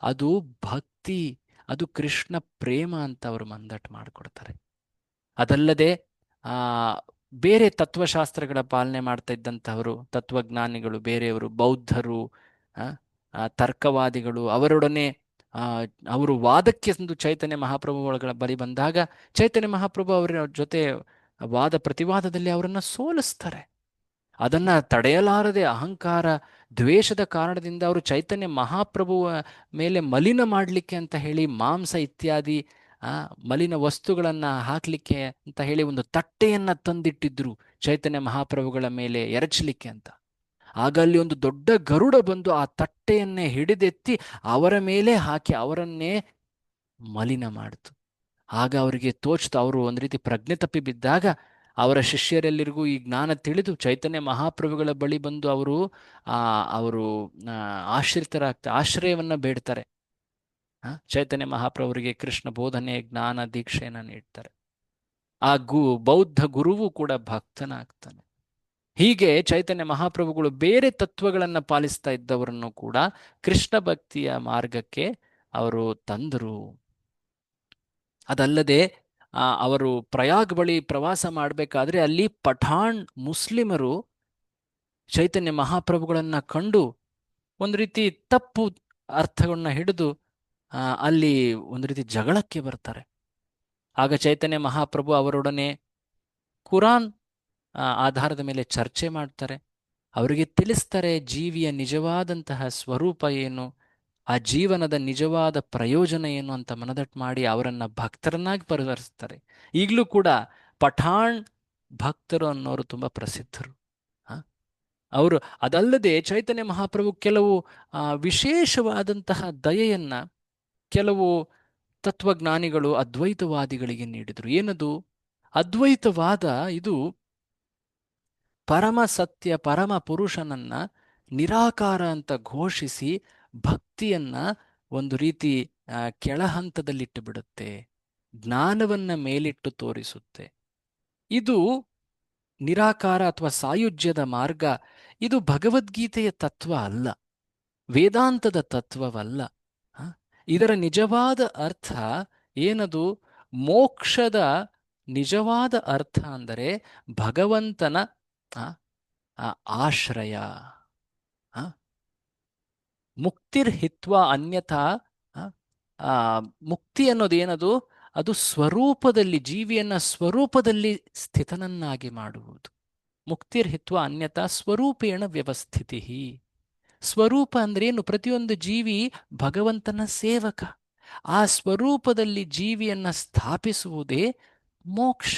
ಅದು ಭಕ್ತಿ, ಅದು ಕೃಷ್ಣ ಪ್ರೇಮ ಅಂತ ಅವರು ಮಂದಟ್ಟು ಮಾಡಿಕೊಡ್ತಾರೆ. ಅದಲ್ಲದೆ ಬೇರೆ ತತ್ವಶಾಸ್ತ್ರಗಳ ಪಾಲನೆ ಮಾಡ್ತಾ ಇದ್ದಂಥವರು, ತತ್ವಜ್ಞಾನಿಗಳು, ಬೇರೆಯವರು, ಬೌದ್ಧರು, ತರ್ಕವಾದಿಗಳು, ಅವರೊಡನೆ ಅವರು ವಾದಕ್ಕೆ ಚೈತನ್ಯ ಮಹಾಪ್ರಭುಗಳ ಬಳಿ ಬಂದಾಗ ಚೈತನ್ಯ ಮಹಾಪ್ರಭು ಅವರ ಜೊತೆ ವಾದ ಪ್ರತಿವಾದದಲ್ಲಿ ಅವರನ್ನು ಸೋಲಿಸ್ತಾರೆ. ಅದನ್ನ ತಡೆಯಲಾರದೆ ಅಹಂಕಾರ, ದ್ವೇಷದ ಕಾರಣದಿಂದ ಅವರು ಚೈತನ್ಯ ಮಹಾಪ್ರಭುವ ಮೇಲೆ ಮಲಿನ ಮಾಡಲಿಕ್ಕೆ ಅಂತ ಹೇಳಿ ಮಾಂಸ ಇತ್ಯಾದಿ ಮಲಿನ ವಸ್ತುಗಳನ್ನು ಹಾಕಲಿಕ್ಕೆ ಅಂತ ಹೇಳಿ ಒಂದು ತಟ್ಟೆಯನ್ನ ತಂದಿಟ್ಟಿದ್ರು ಚೈತನ್ಯ ಮಹಾಪ್ರಭುಗಳ ಮೇಲೆ ಎರಚಲಿಕ್ಕೆ ಅಂತ. ಆಗ ಅಲ್ಲಿ ಒಂದು ದೊಡ್ಡ ಗರುಡ ಬಂದು ಆ ತಟ್ಟೆಯನ್ನೇ ಹಿಡಿದೆತ್ತಿ ಅವರ ಮೇಲೆ ಹಾಕಿ ಅವರನ್ನೇ ಮಲಿನ ಮಾಡಿತು. ಆಗ ಅವರಿಗೆ ತೋಚ್ತು, ಅವರು ಒಂದು ರೀತಿ ಪ್ರಜ್ಞೆ ತಪ್ಪಿ ಬಿದ್ದಾಗ ಅವರ ಶಿಷ್ಯರೆಲ್ಲರಿಗೂ ಈ ಜ್ಞಾನ ತಿಳಿದು ಚೈತನ್ಯ ಮಹಾಪ್ರಭುಗಳ ಬಳಿ ಬಂದು ಅವರು ಆಶ್ರಯವನ್ನ ಬೇಡ್ತಾರೆ. ಚೈತನ್ಯ ಮಹಾಪ್ರಭುವರಿಗೆ ಕೃಷ್ಣ ಬೋಧನೆ, ಜ್ಞಾನ, ದೀಕ್ಷೆಯನ್ನ ನೀಡ್ತಾರೆ. ಆ ಬೌದ್ಧ ಗುರುವು ಕೂಡ ಭಕ್ತನಾಗ್ತಾನೆ. ಹೀಗೆ ಚೈತನ್ಯ ಮಹಾಪ್ರಭುಗಳು ಬೇರೆ ತತ್ವಗಳನ್ನು ಪಾಲಿಸ್ತಾ ಇದ್ದವರನ್ನು ಕೂಡ ಕೃಷ್ಣ ಭಕ್ತಿಯ ಮಾರ್ಗಕ್ಕೆ ಅವರು ತಂದರು. ಅದಲ್ಲದೆ ಅವರು ಪ್ರಯಾಗ್ ಬಳಿ ಪ್ರವಾಸ ಮಾಡಬೇಕಾದ್ರೆ ಅಲ್ಲಿ ಪಠಾಣ್ ಮುಸ್ಲಿಮರು ಚೈತನ್ಯ ಮಹಾಪ್ರಭುಗಳನ್ನ ಕಂಡು ಒಂದು ರೀತಿ ತಪ್ಪು ಅರ್ಥಗಳನ್ನ ಹಿಡಿದು ಅಲ್ಲಿ ಒಂದು ರೀತಿ ಜಗಳಕ್ಕೆ ಬರ್ತಾರೆ. ಆಗ ಚೈತನ್ಯ ಮಹಾಪ್ರಭು ಅವರೊಡನೆ ಕುರಾನ್ ಆಧಾರದ ಮೇಲೆ ಚರ್ಚೆ ಮಾಡ್ತಾರೆ. ಅವರಿಗೆ ತಿಳಿಸ್ತಾರೆ ಜೀವಿಯ ನಿಜವಾದಂತಹ ಸ್ವರೂಪ ಏನು, ಆ ಜೀವನದ ನಿಜವಾದ ಪ್ರಯೋಜನ ಏನು ಅಂತ ಮನದಟ್ಟು ಮಾಡಿ ಅವರನ್ನ ಭಕ್ತರನ್ನಾಗಿ ಪರಿವರ್ತಿಸ್ತಾರೆ. ಈಗಲೂ ಕೂಡ ಪಠಾಣ್ ಭಕ್ತರು ಅನ್ನೋರು ತುಂಬಾ ಪ್ರಸಿದ್ಧರು. ಅವರು ಅದಲ್ಲದೆ ಚೈತನ್ಯ ಮಹಾಪ್ರಭು ಕೆಲವು ವಿಶೇಷವಾದಂತಹ ದಯೆಯನ್ನ ಕೆಲವು ತತ್ವಜ್ಞಾನಿಗಳು ಅದ್ವೈತವಾದಿಗಳಿಗೆ ನೀಡಿದರು. ಏನದು ಅದ್ವೈತವಾದ? ಇದು ಪರಮ ಸತ್ಯ, ಪರಮ ಪುರುಷನನ್ನ ನಿರಾಕಾರ ಅಂತ ಘೋಷಿಸಿ ಭಕ್ತಿಯನ್ನ ಒಂದು ರೀತಿ ಕೆಳಹಂತದಲ್ಲಿಟ್ಟು ಬಿಡುತ್ತೆ, ಜ್ಞಾನವನ್ನ ಮೇಲಿಟ್ಟು ತೋರಿಸುತ್ತೆ. ಇದು ನಿರಾಕಾರ ಅಥವಾ ಸಾಯುಜ್ಯದ ಮಾರ್ಗ. ಇದು ಭಗವದ್ಗೀತೆಯ ತತ್ವ ಅಲ್ಲ, ವೇದಾಂತದ ತತ್ವವಲ್ಲ. ಇದರ ನಿಜವಾದ ಅರ್ಥ ಏನದು? ಮೋಕ್ಷದ ನಿಜವಾದ ಅರ್ಥ ಅಂದರೆ ಭಗವಂತನ ಆಶ್ರಯ. ಮುಕ್ತಿರ್ಹಿತ್ವ ಅನ್ಯಥಾ, ಮುಕ್ತಿ ಅನ್ನೋದು ಏನದು? ಅದು ಸ್ವರೂಪದಲ್ಲಿ, ಜೀವಿಯನ್ನ ಸ್ವರೂಪದಲ್ಲಿ ಸ್ಥಿತನನ್ನಾಗಿ ಮಾಡುವುದು. ಮುಕ್ತಿರ್ಹಿತ್ವ ಅನ್ಯಥಾ ಸ್ವರೂಪೇಣ ವ್ಯವಸ್ಥಿತಿ. ಸ್ವರೂಪ ಅಂದ್ರೆ ಏನು? ಪ್ರತಿಯೊಂದು ಜೀವಿ ಭಗವಂತನ ಸೇವಕ. ಆ ಸ್ವರೂಪದಲ್ಲಿ ಜೀವಿಯನ್ನ ಸ್ಥಾಪಿಸುವುದೇ ಮೋಕ್ಷ.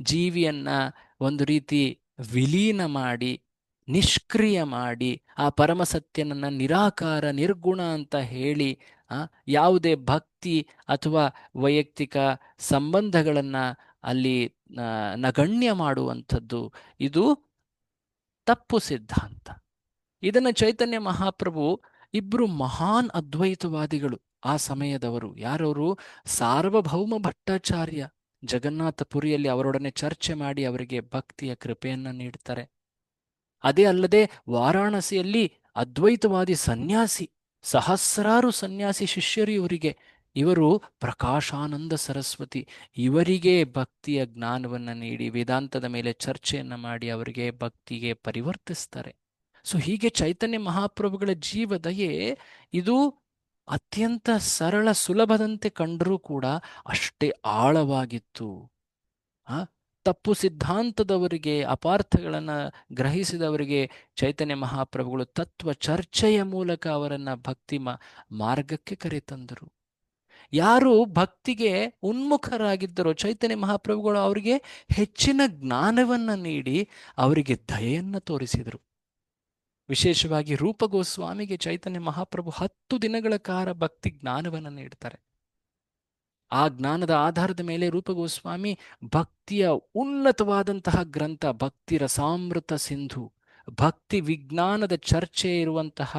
ಜೀವಿಯನ್ನ ಒಂದು ರೀತಿ ವಿಲೀನ ಮಾಡಿ, ನಿಷ್ಕ್ರಿಯ ಮಾಡಿ, ಆ ಪರಮಸತ್ಯನನ್ನ ನಿರಾಕಾರ, ನಿರ್ಗುಣ ಅಂತ ಹೇಳಿ ಯಾವುದೇ ಭಕ್ತಿ ಅಥವಾ ವೈಯಕ್ತಿಕ ಸಂಬಂಧಗಳನ್ನ ಅಲ್ಲಿ ನಗಣ್ಯ ಮಾಡುವಂಥದ್ದು, ಇದು ತಪ್ಪು ಸಿದ್ಧಾಂತ. ಇದನ್ನು ಚೈತನ್ಯ ಮಹಾಪ್ರಭು ಇಬ್ರು ಮಹಾನ್ ಅದ್ವೈತವಾದಿಗಳು ಆ ಸಮಯದವರು, ಯಾರವರು? ಸಾರ್ವಭೌಮ ಭಟ್ಟಾಚಾರ್ಯ ಜಗನ್ನಾಥಪುರಿಯಲ್ಲಿ ಅವರೊಡನೆ ಚರ್ಚೆ ಮಾಡಿ ಅವರಿಗೆ ಭಕ್ತಿಯ ಕೃಪೆಯನ್ನ ನೀಡ್ತಾರೆ. ಅದೇ ಅಲ್ಲದೆ ವಾರಾಣಸಿಯಲ್ಲಿ ಅದ್ವೈತವಾದಿ ಸನ್ಯಾಸಿ, ಸಹಸ್ರಾರು ಸನ್ಯಾಸಿ ಶಿಷ್ಯರು ಇವರಿಗೆ. ಇವರು ಪ್ರಕಾಶಾನಂದ ಸರಸ್ವತಿ, ಇವರಿಗೆ ಭಕ್ತಿಯ ಜ್ಞಾನವನ್ನು ನೀಡಿ ವೇದಾಂತದ ಮೇಲೆ ಚರ್ಚೆಯನ್ನು ಮಾಡಿ ಅವರಿಗೆ ಭಕ್ತಿಗೆ ಪರಿವರ್ತಿಸ್ತಾರೆ. ಸೊ ಹೀಗೆ ಚೈತನ್ಯ ಮಹಾಪ್ರಭುಗಳ ಜೀವದಯೆ ಇದು ಅತ್ಯಂತ ಸರಳ ಸುಲಭದಂತೆ ಕಂಡರೂ ಕೂಡ ಅಷ್ಟೇ ಆಳವಾಗಿತ್ತು. ತಪ್ಪು ಸಿದ್ಧಾಂತದವರಿಗೆ, ಅಪಾರ್ಥಗಳನ್ನು ಗ್ರಹಿಸಿದವರಿಗೆ ಚೈತನ್ಯ ಮಹಾಪ್ರಭುಗಳು ತತ್ವ ಚರ್ಚೆಯ ಮೂಲಕ ಅವರನ್ನು ಭಕ್ತಿ ಮಾರ್ಗಕ್ಕೆ ಕರೆತಂದರು. ಯಾರು ಭಕ್ತಿಗೆ ಉನ್ಮುಖರಾಗಿದ್ದರೋ ಚೈತನ್ಯ ಮಹಾಪ್ರಭುಗಳು ಅವರಿಗೆ ಹೆಚ್ಚಿನ ಜ್ಞಾನವನ್ನು ನೀಡಿ ಅವರಿಗೆ ದಯೆಯನ್ನು ತೋರಿಸಿದರು. ವಿಶೇಷವಾಗಿ ರೂಪ ಗೋಸ್ವಾಮಿಗೆ ಚೈತನ್ಯ ಮಹಾಪ್ರಭು 10 ದಿನಗಳ ಕಾಲ ಭಕ್ತಿ ಜ್ಞಾನವನ್ನು ನೀಡ್ತಾರೆ. ಆ ಜ್ಞಾನದ ಆಧಾರದ ಮೇಲೆ ರೂಪ ಗೋಸ್ವಾಮಿ ಭಕ್ತಿಯ ಉನ್ನತವಾದಂತಹ ಗ್ರಂಥ ಭಕ್ತಿ ರಸಾಮೃತ ಸಿಂಧು, ಭಕ್ತಿ ವಿಜ್ಞಾನದ ಚರ್ಚೆ ಇರುವಂತಹ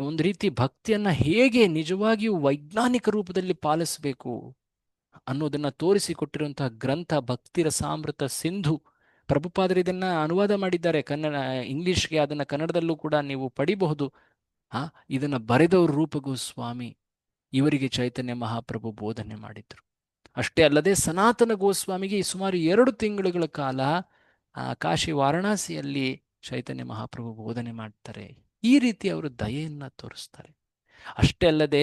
ಒಂದು ರೀತಿ ಭಕ್ತಿಯನ್ನ ಹೇಗೆ ನಿಜವಾಗಿಯೂ ವೈಜ್ಞಾನಿಕ ರೂಪದಲ್ಲಿ ಪಾಲಿಸಬೇಕು ಅನ್ನೋದನ್ನ ತೋರಿಸಿಕೊಟ್ಟಿರುವಂತಹ ಗ್ರಂಥ ಭಕ್ತಿ ರಸಾಮೃತ ಸಿಂಧು. ಪ್ರಭುಪಾದರು ಇದನ್ನ ಅನುವಾದ ಮಾಡಿದ್ದಾರೆ ಇಂಗ್ಲಿಷ್ಗೆ, ಅದನ್ನ ಕನ್ನಡದಲ್ಲೂ ಕೂಡ ನೀವು ಪಡಿಬಹುದು. ಇದನ್ನ ಬರೆದವರು ರೂಪ ಗೋಸ್ವಾಮಿ, ಇವರಿಗೆ ಚೈತನ್ಯ ಮಹಾಪ್ರಭು ಬೋಧನೆ ಮಾಡಿದ್ರು. ಅಷ್ಟೇ ಅಲ್ಲದೆ ಸನಾತನ ಗೋಸ್ವಾಮಿಗೆ ಸುಮಾರು 2 ತಿಂಗಳುಗಳ ಕಾಲ ಕಾಶಿ ವಾರಣಾಸಿಯಲ್ಲಿ ಚೈತನ್ಯ ಮಹಾಪ್ರಭು ಬೋಧನೆ ಮಾಡ್ತಾರೆ. ಈ ರೀತಿ ಅವರು ದಯೆಯನ್ನ ತೋರಿಸ್ತಾರೆ. ಅಷ್ಟೇ ಅಲ್ಲದೆ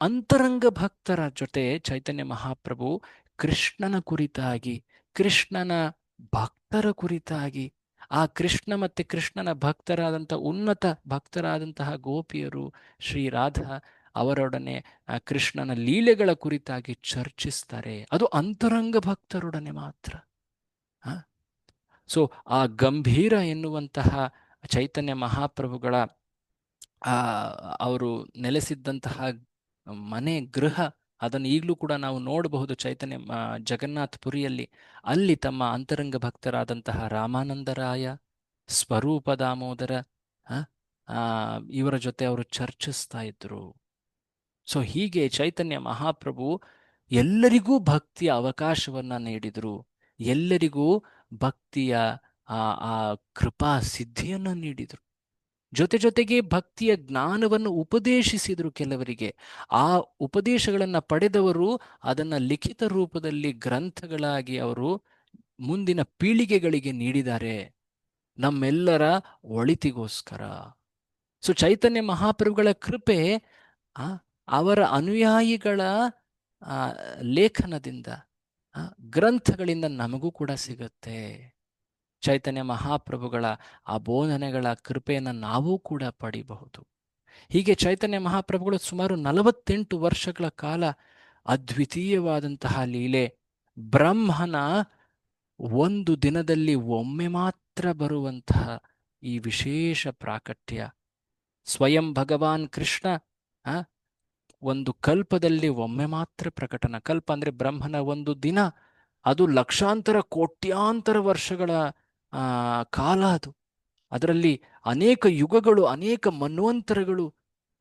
ಅಂತರಂಗ ಭಕ್ತರ ಜೊತೆ ಚೈತನ್ಯ ಮಹಾಪ್ರಭು ಕೃಷ್ಣನ ಕುರಿತಾಗಿ, ಕೃಷ್ಣನ ಭಕ್ತರ ಕುರಿತಾಗಿ, ಆ ಕೃಷ್ಣ ಮತ್ತೆ ಕೃಷ್ಣನ ಭಕ್ತರಾದಂತಹ ಉನ್ನತ ಭಕ್ತರಾದಂತಹ ಗೋಪಿಯರು ಶ್ರೀರಾಧಾ ಅವರೊಡನೆ ಕೃಷ್ಣನ ಲೀಲೆಗಳ ಕುರಿತಾಗಿ ಚರ್ಚಿಸ್ತಾರೆ. ಅದು ಅಂತರಂಗ ಭಕ್ತರೊಡನೆ ಮಾತ್ರ. ಸೊ ಆ ಗಂಭೀರ ಎನ್ನುವಂತಹ ಚೈತನ್ಯ ಮಹಾಪ್ರಭುಗಳ ಅವರು ನೆಲೆಸಿದ್ದಂತಹ ಮನೆ ಗೃಹ, ಅದನ್ನು ಈಗಲೂ ಕೂಡ ನಾವು ನೋಡಬಹುದು ಚೈತನ್ಯ ಜಗನ್ನಾಥ ಪುರಿಯಲ್ಲಿ. ಅಲ್ಲಿ ತಮ್ಮ ಅಂತರಂಗ ಭಕ್ತರಾದಂತಹ ರಾಮಾನಂದರಾಯ, ಸ್ವರೂಪ ದಾಮೋದರ ಇವರ ಜೊತೆ ಅವರು ಚರ್ಚಿಸ್ತಾ ಇದ್ರು. ಸೊ ಹೀಗೆ ಚೈತನ್ಯ ಮಹಾಪ್ರಭು ಎಲ್ಲರಿಗೂ ಭಕ್ತಿಯ ಅವಕಾಶವನ್ನ ನೀಡಿದ್ರು, ಎಲ್ಲರಿಗೂ ಭಕ್ತಿಯ ಆ ಕೃಪಾ ಸಿದ್ಧಿಯನ್ನ ನೀಡಿದ್ರು. ಜೊತೆಗೆ ಭಕ್ತಿಯ ಜ್ಞಾನವನ್ನು ಉಪದೇಶಿಸಿದ್ರು ಕೆಲವರಿಗೆ. ಆ ಉಪದೇಶಗಳನ್ನು ಪಡೆದವರು ಅದನ್ನು ಲಿಖಿತ ರೂಪದಲ್ಲಿ ಗ್ರಂಥಗಳಾಗಿ ಅವರು ಮುಂದಿನ ಪೀಳಿಗೆಗಳಿಗೆ ನೀಡಿದ್ದಾರೆ, ನಮ್ಮೆಲ್ಲರ ಒಳಿತಿಗೋಸ್ಕರ. ಸೊ ಚೈತನ್ಯ ಮಹಾಪ್ರಭುಗಳ ಕೃಪೆ ಅವರ ಅನುಯಾಯಿಗಳ ಲೇಖನದಿಂದ, ಗ್ರಂಥಗಳಿಂದ ನಮಗೂ ಕೂಡ ಸಿಗುತ್ತೆ. ಚೈತನ್ಯ ಮಹಾಪ್ರಭುಗಳ ಆ ಬೋಧನೆಗಳ ಕೃಪೆಯನ್ನು ನಾವು ಕೂಡ ಪಡಿಬಹುದು. ಹೀಗೆ ಚೈತನ್ಯ ಮಹಾಪ್ರಭುಗಳು ಸುಮಾರು 48 ವರ್ಷಗಳ ಕಾಲ ಅದ್ವಿತೀಯವಾದಂತಹ ಲೀಲೆ, ಬ್ರಹ್ಮನ ಒಂದು ದಿನದಲ್ಲಿ ಒಮ್ಮೆ ಮಾತ್ರ ಬರುವಂತಹ ಈ ವಿಶೇಷ ಪ್ರಾಕಟ್ಯ, ಸ್ವಯಂ ಭಗವಾನ್ ಕೃಷ್ಣ ಒಂದು ಕಲ್ಪದಲ್ಲಿ ಒಮ್ಮೆ ಮಾತ್ರ ಪ್ರಕಟನ. ಕಲ್ಪ ಅಂದ್ರೆ ಬ್ರಹ್ಮನ ಒಂದು ದಿನ, ಅದು ಲಕ್ಷಾಂತರ ಕೋಟ್ಯಾಂತರ ವರ್ಷಗಳ ಕಾಲ. ಅದರಲ್ಲಿ ಅನೇಕ ಯುಗಗಳು, ಅನೇಕ ಮನ್ವಂತರಗಳು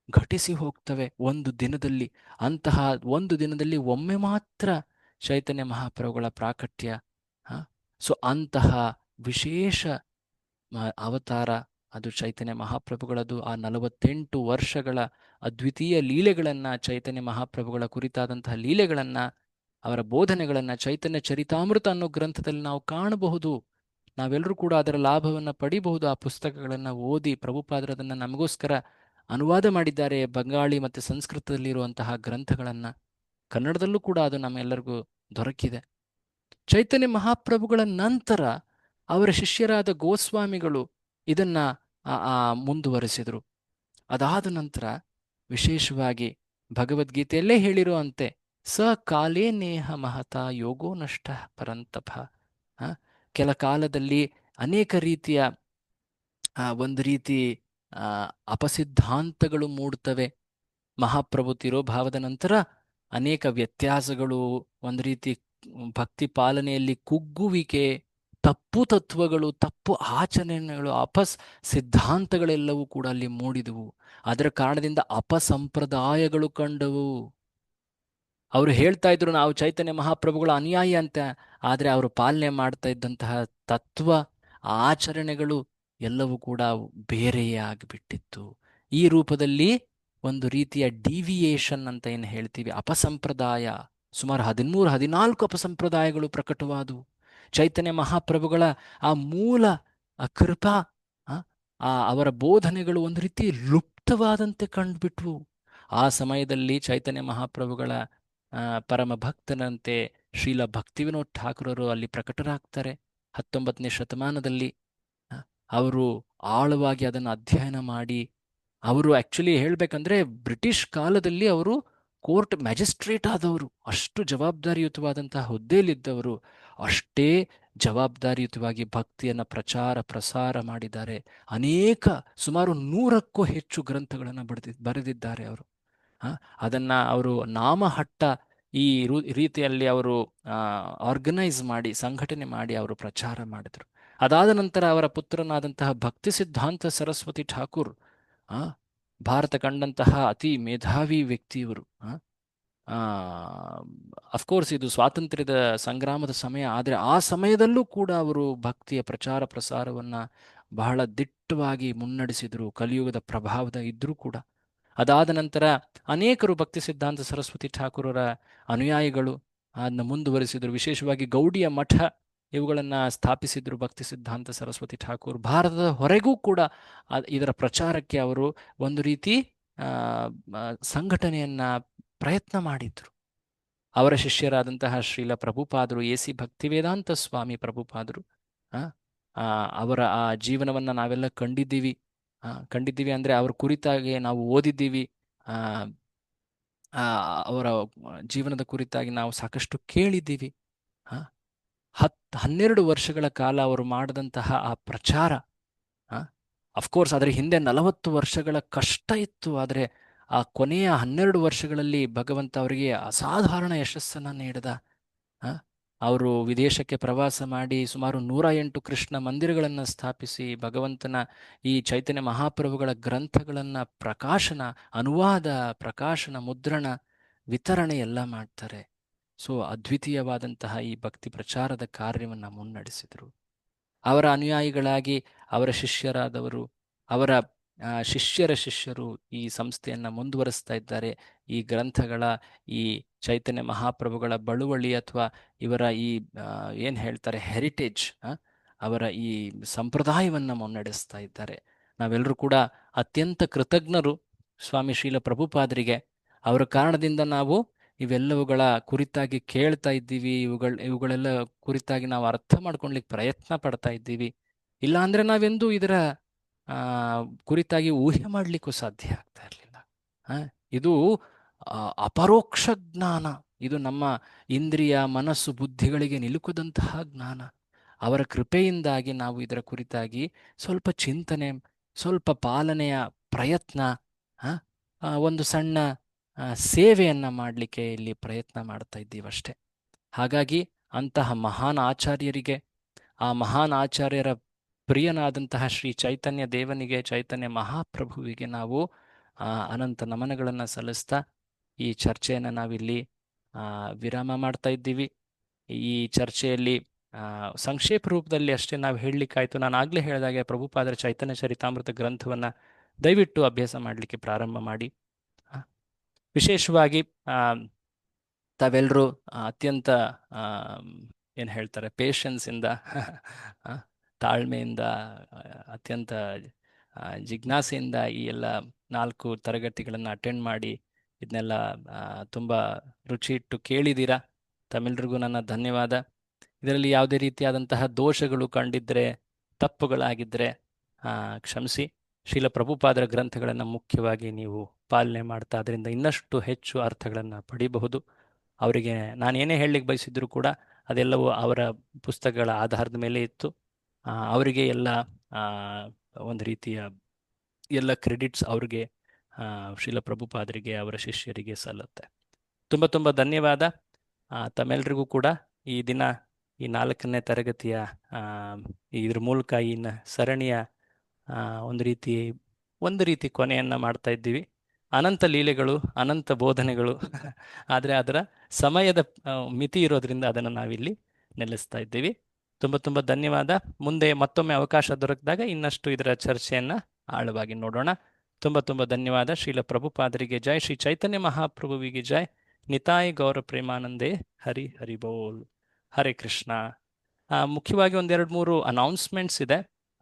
ಘಟಿಸಿ ಹೋಗ್ತವೆ ಒಂದು ದಿನದಲ್ಲಿ. ಅಂತಹ ಒಂದು ದಿನದಲ್ಲಿ ಒಮ್ಮೆ ಮಾತ್ರ ಚೈತನ್ಯ ಮಹಾಪ್ರಭುಗಳ ಪ್ರಾಕಟ್ಯ. ಸೊ ಅಂತಹ ವಿಶೇಷ ಅವತಾರ ಅದು ಚೈತನ್ಯ ಮಹಾಪ್ರಭುಗಳದು. ಆ 48 ವರ್ಷಗಳ ಅದ್ವಿತೀಯ ಲೀಲೆಗಳನ್ನ, ಚೈತನ್ಯ ಮಹಾಪ್ರಭುಗಳ ಕುರಿತಾದಂತಹ ಲೀಲೆಗಳನ್ನ, ಅವರ ಬೋಧನೆಗಳನ್ನ ಚೈತನ್ಯ ಚರಿತಾಮೃತ ಅನ್ನೋ ಗ್ರಂಥದಲ್ಲಿ ನಾವು ಕಾಣಬಹುದು. ನಾವೆಲ್ಲರೂ ಕೂಡ ಅದರ ಲಾಭವನ್ನು ಪಡಿಬಹುದು. ಆ ಪುಸ್ತಕಗಳನ್ನು ಓದಿ ಪ್ರಭುಪಾದರದನ್ನು ನಮಗೋಸ್ಕರ ಅನುವಾದ ಮಾಡಿದ್ದಾರೆ. ಬಂಗಾಳಿ ಮತ್ತು ಸಂಸ್ಕೃತದಲ್ಲಿರುವಂತಹ ಗ್ರಂಥಗಳನ್ನು ಕನ್ನಡದಲ್ಲೂ ಕೂಡ ಅದು ನಮ್ಮೆಲ್ಲರಿಗೂ ದೊರಕಿದೆ. ಚೈತನ್ಯ ಮಹಾಪ್ರಭುಗಳ ನಂತರ ಅವರ ಶಿಷ್ಯರಾದ ಗೋಸ್ವಾಮಿಗಳು ಇದನ್ನ ಮುಂದುವರೆಸಿದರು. ಅದಾದ ನಂತರ ವಿಶೇಷವಾಗಿ ಭಗವದ್ಗೀತೆಯಲ್ಲೇ ಹೇಳಿರುವಂತೆ ಸ ಕಾಲೇ ನೇಹ ಮಹತ ಯೋಗೋ ನಷ್ಟ ಪರಂತಪ. ಕೆಲ ಕಾಲದಲ್ಲಿ ಅನೇಕ ರೀತಿಯ ಒಂದು ರೀತಿ ಅಪಸಿದ್ಧಾಂತಗಳು ಮೂಡ್ತವೆ. ಮಹಾಪ್ರಭು ತಿರೋಭಾವದ ನಂತರ ಅನೇಕ ವ್ಯತ್ಯಾಸಗಳು, ಒಂದು ರೀತಿ ಭಕ್ತಿ ಪಾಲನೆಯಲ್ಲಿ ಕುಗ್ಗುವಿಕೆ, ತಪ್ಪು ತತ್ವಗಳು, ತಪ್ಪು ಆಚರಣೆಗಳು, ಸಿದ್ಧಾಂತಗಳೆಲ್ಲವೂ ಕೂಡ ಅಲ್ಲಿ ಮೂಡಿದವು. ಅದರ ಕಾರಣದಿಂದ ಅಪಸಂಪ್ರದಾಯಗಳು ಕಂಡವು. ಅವರು ಹೇಳ್ತಾ ಇದ್ರು ನಾವು ಚೈತನ್ಯ ಮಹಾಪ್ರಭುಗಳ ಅನುಯಾಯಿ ಅಂತ, ಆದರೆ ಅವರು ಪಾಲನೆ ಮಾಡ್ತಾ ಇದ್ದಂತಹ ತತ್ವ ಆಚರಣೆಗಳು ಎಲ್ಲವೂ ಕೂಡ ಬೇರೆಯೇ ಆಗಿಬಿಟ್ಟಿತ್ತು. ಈ ರೂಪದಲ್ಲಿ ಒಂದು ರೀತಿಯ ಡಿವಿಯೇಷನ್ ಅಂತ ಏನು ಹೇಳ್ತೀವಿ, ಅಪಸಂಪ್ರದಾಯ, ಸುಮಾರು 13-14 ಅಪಸಂಪ್ರದಾಯಗಳು ಪ್ರಕಟವಾದವು. ಚೈತನ್ಯ ಮಹಾಪ್ರಭುಗಳ ಆ ಮೂಲ ಕೃಪಾ ಅವರ ಬೋಧನೆಗಳು ಒಂದು ರೀತಿ ಲುಪ್ತವಾದಂತೆ ಕಂಡುಬಿಟ್ವು. ಆ ಸಮಯದಲ್ಲಿ ಚೈತನ್ಯ ಮಹಾಪ್ರಭುಗಳ ಪರಮ ಭಕ್ತನಂತೆ ಶ್ರೀಲ ಭಕ್ತಿವಿನೋದ್ ಠಾಕೂರರು ಅಲ್ಲಿ ಪ್ರಕಟರಾಗ್ತಾರೆ 19ನೇ ಶತಮಾನದಲ್ಲಿ. ಅವರು ಆಳವಾಗಿ ಅದನ್ನು ಅಧ್ಯಯನ ಮಾಡಿ, ಅವರು ಆ್ಯಕ್ಚುಲಿ ಹೇಳಬೇಕಂದ್ರೆ ಬ್ರಿಟಿಷ್ ಕಾಲದಲ್ಲಿ ಅವರು ಕೋರ್ಟ್ ಮ್ಯಾಜಿಸ್ಟ್ರೇಟ್ ಆದವರು, ಅಷ್ಟು ಜವಾಬ್ದಾರಿಯುತವಾದಂತಹ ಹುದ್ದೆಯಲ್ಲಿದ್ದವರು. ಅಷ್ಟೇ ಜವಾಬ್ದಾರಿಯುತವಾಗಿ ಭಕ್ತಿಯನ್ನು ಪ್ರಸಾರ ಮಾಡಿದ್ದಾರೆ. ಸುಮಾರು 100ಕ್ಕೂ ಹೆಚ್ಚು ಗ್ರಂಥಗಳನ್ನು ಬರೆದಿದ್ದಾರೆ ಅವರು. ಅದನ್ನು ಅವರು ನಾಮಹಟ್ಟ ಈ ರೀತಿಯಲ್ಲಿ ಅವರು ಆರ್ಗನೈಸ್ ಮಾಡಿ, ಸಂಘಟನೆ ಮಾಡಿ ಅವರು ಪ್ರಚಾರ ಮಾಡಿದರು. ಅದಾದ ನಂತರ ಅವರ ಪುತ್ರನಾದಂತಹ ಭಕ್ತಿ ಸಿದ್ಧಾಂತ ಸರಸ್ವತಿ ಠಾಕೂರ್, ಭಾರತ ಕಂಡಂತಹ ಅತಿ ಮೇಧಾವಿ ವ್ಯಕ್ತಿಯವರು. ಅಫ್ಕೋರ್ಸ್ ಇದು ಸ್ವಾತಂತ್ರ್ಯದ ಸಂಗ್ರಾಮದ ಸಮಯ, ಆದರೆ ಆ ಸಮಯದಲ್ಲೂ ಕೂಡ ಅವರು ಭಕ್ತಿಯ ಪ್ರಸಾರವನ್ನು ಬಹಳ ದಿಟ್ಟವಾಗಿ ಮುನ್ನಡೆಸಿದರು, ಕಲಿಯುಗದ ಪ್ರಭಾವದ ಇದ್ದರೂ ಕೂಡ. ಅದಾದ ನಂತರ ಅನೇಕರು ಭಕ್ತಿ ಸಿದ್ಧಾಂತ ಸರಸ್ವತಿ ಠಾಕೂರರ ಅನುಯಾಯಿಗಳು ಅದನ್ನ ಮುಂದುವರಿಸಿದರು. ವಿಶೇಷವಾಗಿ ಗೌಡಿಯ ಮಠ ಇವುಗಳನ್ನು ಸ್ಥಾಪಿಸಿದರು ಭಕ್ತಿ ಸಿದ್ಧಾಂತ ಸರಸ್ವತಿ ಠಾಕೂರ್. ಭಾರತದ ಹೊರಗೂ ಕೂಡ ಇದರ ಪ್ರಚಾರಕ್ಕೆ ಅವರು ಒಂದು ರೀತಿ ಸಂಘಟನೆಯನ್ನು ಪ್ರಯತ್ನ ಮಾಡಿದ್ರು. ಅವರ ಶಿಷ್ಯರಾದಂತಹ ಶ್ರೀಲ ಪ್ರಭುಪಾದರು, ಎ.ಸಿ. ಭಕ್ತಿವೇದಾಂತ ಸ್ವಾಮಿ ಪ್ರಭುಪಾದರು, ಅವರ ಆ ಜೀವನವನ್ನು ನಾವೆಲ್ಲ ಕಂಡಿದ್ದೀವಿ ಅಂದರೆ ಅವರ ಕುರಿತಾಗಿ ನಾವು ಓದಿದ್ದೀವಿ. ಅವರ ಜೀವನದ ಕುರಿತಾಗಿ ನಾವು ಸಾಕಷ್ಟು ಕೇಳಿದ್ದೀವಿ. 12 ವರ್ಷಗಳ ಕಾಲ ಅವರು ಮಾಡಿದಂತಹ ಆ ಪ್ರಚಾರ, ಅಫ್ಕೋರ್ಸ್ ಅದರ ಹಿಂದೆ 40 ವರ್ಷಗಳ ಕಷ್ಟ ಇತ್ತು. ಆದರೆ ಆ ಕೊನೆಯ 12 ವರ್ಷಗಳಲ್ಲಿ ಭಗವಂತ ಅವರಿಗೆ ಅಸಾಧಾರಣ ಯಶಸ್ಸನ್ನು ನೀಡಿದ. ಅವರು ವಿದೇಶಕ್ಕೆ ಪ್ರವಾಸ ಮಾಡಿ ಸುಮಾರು 108 ಕೃಷ್ಣ ಮಂದಿರಗಳನ್ನು ಸ್ಥಾಪಿಸಿ ಭಗವಂತನ ಈ ಚೈತನ್ಯ ಮಹಾಪ್ರಭುಗಳ ಗ್ರಂಥಗಳನ್ನು ಅನುವಾದ, ಪ್ರಕಾಶನ, ಮುದ್ರಣ, ವಿತರಣೆ ಎಲ್ಲ ಮಾಡ್ತಾರೆ. ಸೊ ಅದ್ವಿತೀಯವಾದಂತಹ ಈ ಭಕ್ತಿ ಪ್ರಚಾರದ ಕಾರ್ಯವನ್ನು ಮುನ್ನಡೆಸಿದರು. ಅವರ ಅನುಯಾಯಿಗಳಾಗಿ ಅವರ ಶಿಷ್ಯರಾದವರು, ಅವರ ಶಿಷ್ಯರ ಶಿಷ್ಯರು ಈ ಸಂಸ್ಥೆಯನ್ನು ಮುಂದುವರಿಸ್ತಾ ಇದ್ದಾರೆ. ಈ ಗ್ರಂಥಗಳ, ಈ ಚೈತನ್ಯ ಮಹಾಪ್ರಭುಗಳ ಬಳುವಳಿ ಅಥವಾ ಇವರ ಈ ಏನು ಹೇಳ್ತಾರೆ ಹೆರಿಟೇಜ್, ಅವರ ಈ ಸಂಪ್ರದಾಯವನ್ನು ಮುನ್ನಡೆಸ್ತಾ ಇದ್ದಾರೆ. ನಾವೆಲ್ಲರೂ ಕೂಡ ಅತ್ಯಂತ ಕೃತಜ್ಞರು ಸ್ವಾಮಿ ಶ್ರೀಲ ಪ್ರಭುಪಾದರಿಗೆ. ಅವರ ಕಾರಣದಿಂದ ನಾವು ಇವೆಲ್ಲವುಗಳ ಕುರಿತಾಗಿ ಕೇಳ್ತಾ ಇದ್ದೀವಿ, ಇವುಗಳೆಲ್ಲ ಕುರಿತಾಗಿ ನಾವು ಅರ್ಥ ಮಾಡ್ಕೊಳ್ಲಿಕ್ಕೆ ಪ್ರಯತ್ನ ಪಡ್ತಾ ಇದ್ದೀವಿ. ಇಲ್ಲ ಅಂದರೆ ನಾವೆಂದೂ ಇದರ ಕುರಿತಾಗಿ ಊಹೆ ಮಾಡಲಿಕ್ಕೂ ಸಾಧ್ಯ ಆಗ್ತಾ ಇರಲಿಲ್ಲ. ಇದು ಅಪರೋಕ್ಷ ಜ್ಞಾನ, ಇದು ನಮ್ಮ ಇಂದ್ರಿಯ, ಮನಸ್ಸು, ಬುದ್ಧಿಗಳಿಗೆ ನಿಲುಕದಂತಹ ಜ್ಞಾನ. ಅವರ ಕೃಪೆಯಿಂದಾಗಿ ನಾವು ಇದರ ಕುರಿತಾಗಿ ಸ್ವಲ್ಪ ಚಿಂತನೆ, ಸ್ವಲ್ಪ ಪಾಲನೆಯ ಪ್ರಯತ್ನ, ಒಂದು ಸಣ್ಣ ಸೇವೆಯನ್ನು ಮಾಡಲಿಕ್ಕೆ ಇಲ್ಲಿ ಪ್ರಯತ್ನ ಮಾಡ್ತಾ ಇದ್ದೀವಷ್ಟೆ. ಹಾಗಾಗಿ ಅಂತಹ ಮಹಾನ್ ಆಚಾರ್ಯರಿಗೆ, ಆ ಮಹಾನ್ ಆಚಾರ್ಯರ ಪ್ರಿಯನಾದಂತಹ ಶ್ರೀ ಚೈತನ್ಯ ದೇವನಿಗೆ, ಚೈತನ್ಯ ಮಹಾಪ್ರಭುವಿಗೆ ನಾವು ಅನಂತ ನಮನಗಳನ್ನು ಸಲ್ಲಿಸ್ತಾ ಈ ಚರ್ಚೆಯನ್ನು ನಾವಿಲ್ಲಿ ವಿರಾಮ ಮಾಡ್ತಾ ಇದ್ದೀವಿ. ಈ ಚರ್ಚೆಯಲ್ಲಿ ಸಂಕ್ಷೇಪ ರೂಪದಲ್ಲಿ ಅಷ್ಟೇ ನಾವು ಹೇಳಲಿಕ್ಕಾಯಿತು. ನಾನು ಆಗಲೇ ಹೇಳಿದಾಗೆ ಪ್ರಭುಪಾದರ ಚೈತನ್ಯ ಚರಿತಾಮೃತ ಗ್ರಂಥವನ್ನು ದಯವಿಟ್ಟು ಅಭ್ಯಾಸ ಮಾಡಲಿಕ್ಕೆ ಪ್ರಾರಂಭ ಮಾಡಿ. ವಿಶೇಷವಾಗಿ ತಾವೆಲ್ಲರೂ ಅತ್ಯಂತ ಏನು ಹೇಳ್ತಾರೆ ಪೇಷನ್ಸಿಂದ, ತಾಳ್ಮೆಯಿಂದ, ಅತ್ಯಂತ ಜಿಜ್ಞಾಸೆಯಿಂದ ಈ ಎಲ್ಲ 4 ತರಗತಿಗಳನ್ನು ಅಟೆಂಡ್ ಮಾಡಿ ಇದನ್ನೆಲ್ಲ ತುಂಬ ರುಚಿ ಇಟ್ಟು ಕೇಳಿದ್ದೀರಾ. ತಮ್ಮೆಲ್ಲರಿಗೂ ನನ್ನ ಧನ್ಯವಾದ. ಇದರಲ್ಲಿ ಯಾವುದೇ ರೀತಿಯಾದಂತಹ ದೋಷಗಳು ಕಂಡಿದ್ದರೆ, ತಪ್ಪುಗಳಾಗಿದ್ದರೆ ಕ್ಷಮಿಸಿ. ಶ್ರೀಲ ಪ್ರಭುಪಾದರ ಗ್ರಂಥಗಳನ್ನು ಮುಖ್ಯವಾಗಿ ನೀವು ಪಾಲನೆ ಮಾಡ್ತಾ ಅದರಿಂದ ಇನ್ನಷ್ಟು ಹೆಚ್ಚು ಅರ್ಥಗಳನ್ನು ಪಡೀಬಹುದು. ಅವರಿಗೆ ನಾನೇನೇ ಹೇಳಲಿಕ್ಕೆ ಬಯಸಿದ್ರು ಕೂಡ ಅದೆಲ್ಲವೂ ಅವರ ಪುಸ್ತಕಗಳ ಆಧಾರದ ಮೇಲೆ ಇತ್ತು. ಅವರಿಗೆ ಎಲ್ಲ ಒಂದು ರೀತಿಯ ಎಲ್ಲ ಕ್ರೆಡಿಟ್ಸ್ ಅವ್ರಿಗೆ, ಶ್ರೀಲ ಪ್ರಭುಪಾದರಿಗೆ, ಅವರ ಶಿಷ್ಯರಿಗೆ ಸಲ್ಲುತ್ತೆ. ತುಂಬ ತುಂಬ ಧನ್ಯವಾದ. ತಮ್ಮೆಲ್ಲರಿಗೂ ಕೂಡ ಈ ದಿನ ಈ 4ನೇ ತರಗತಿಯ ಇದ್ರ ಮೂಲಕ ಈ ಸರಣಿಯ ಒಂದು ರೀತಿ ಕೊನೆಯನ್ನು ಮಾಡ್ತಾ ಇದ್ದೀವಿ. ಅನಂತ ಲೀಲೆಗಳು, ಅನಂತ ಬೋಧನೆಗಳು, ಆದರೆ ಅದರ ಸಮಯದ ಮಿತಿ ಇರೋದ್ರಿಂದ ಅದನ್ನು ನಾವಿಲ್ಲಿ ನಿಲ್ಲಿಸ್ತಾ ಇದ್ದೀವಿ. ತುಂಬ ತುಂಬ ಧನ್ಯವಾದ. ಮುಂದೆ ಮತ್ತೊಮ್ಮೆ ಅವಕಾಶ ದೊರಕಿದಾಗ ಇನ್ನಷ್ಟು ಇದರ ಚರ್ಚೆಯನ್ನ ಆಳವಾಗಿ ನೋಡೋಣ. ತುಂಬ ತುಂಬ ಧನ್ಯವಾದ. ಶ್ರೀಲ ಪ್ರಭುಪಾದರಿಗೆ ಜೈ. ಶ್ರೀ ಚೈತನ್ಯ ಮಹಾಪ್ರಭುವಿಗೆ ಜೈ. ನಿತಾಯ್ ಗೌರ ಪ್ರೇಮಾನಂದೇ. ಹರಿ ಹರಿ ಬೋಲ್. ಹರೇ ಕೃಷ್ಣ. ಮುಖ್ಯವಾಗಿ ಒಂದೆರಡು ಮೂರು ಅನೌನ್ಸ್ಮೆಂಟ್ಸ್ ಇದೆ.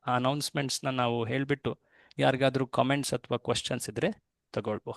ಆ ಅನೌನ್ಸ್ಮೆಂಟ್ಸ್ನ ನಾವು ಹೇಳಿಬಿಟ್ಟು ಯಾರಿಗಾದ್ರೂ ಕಾಮೆಂಟ್ಸ್ ಅಥವಾ ಕ್ವಶನ್ಸ್ ಇದ್ರೆ ತಗೊಳ್ಬಹುದು.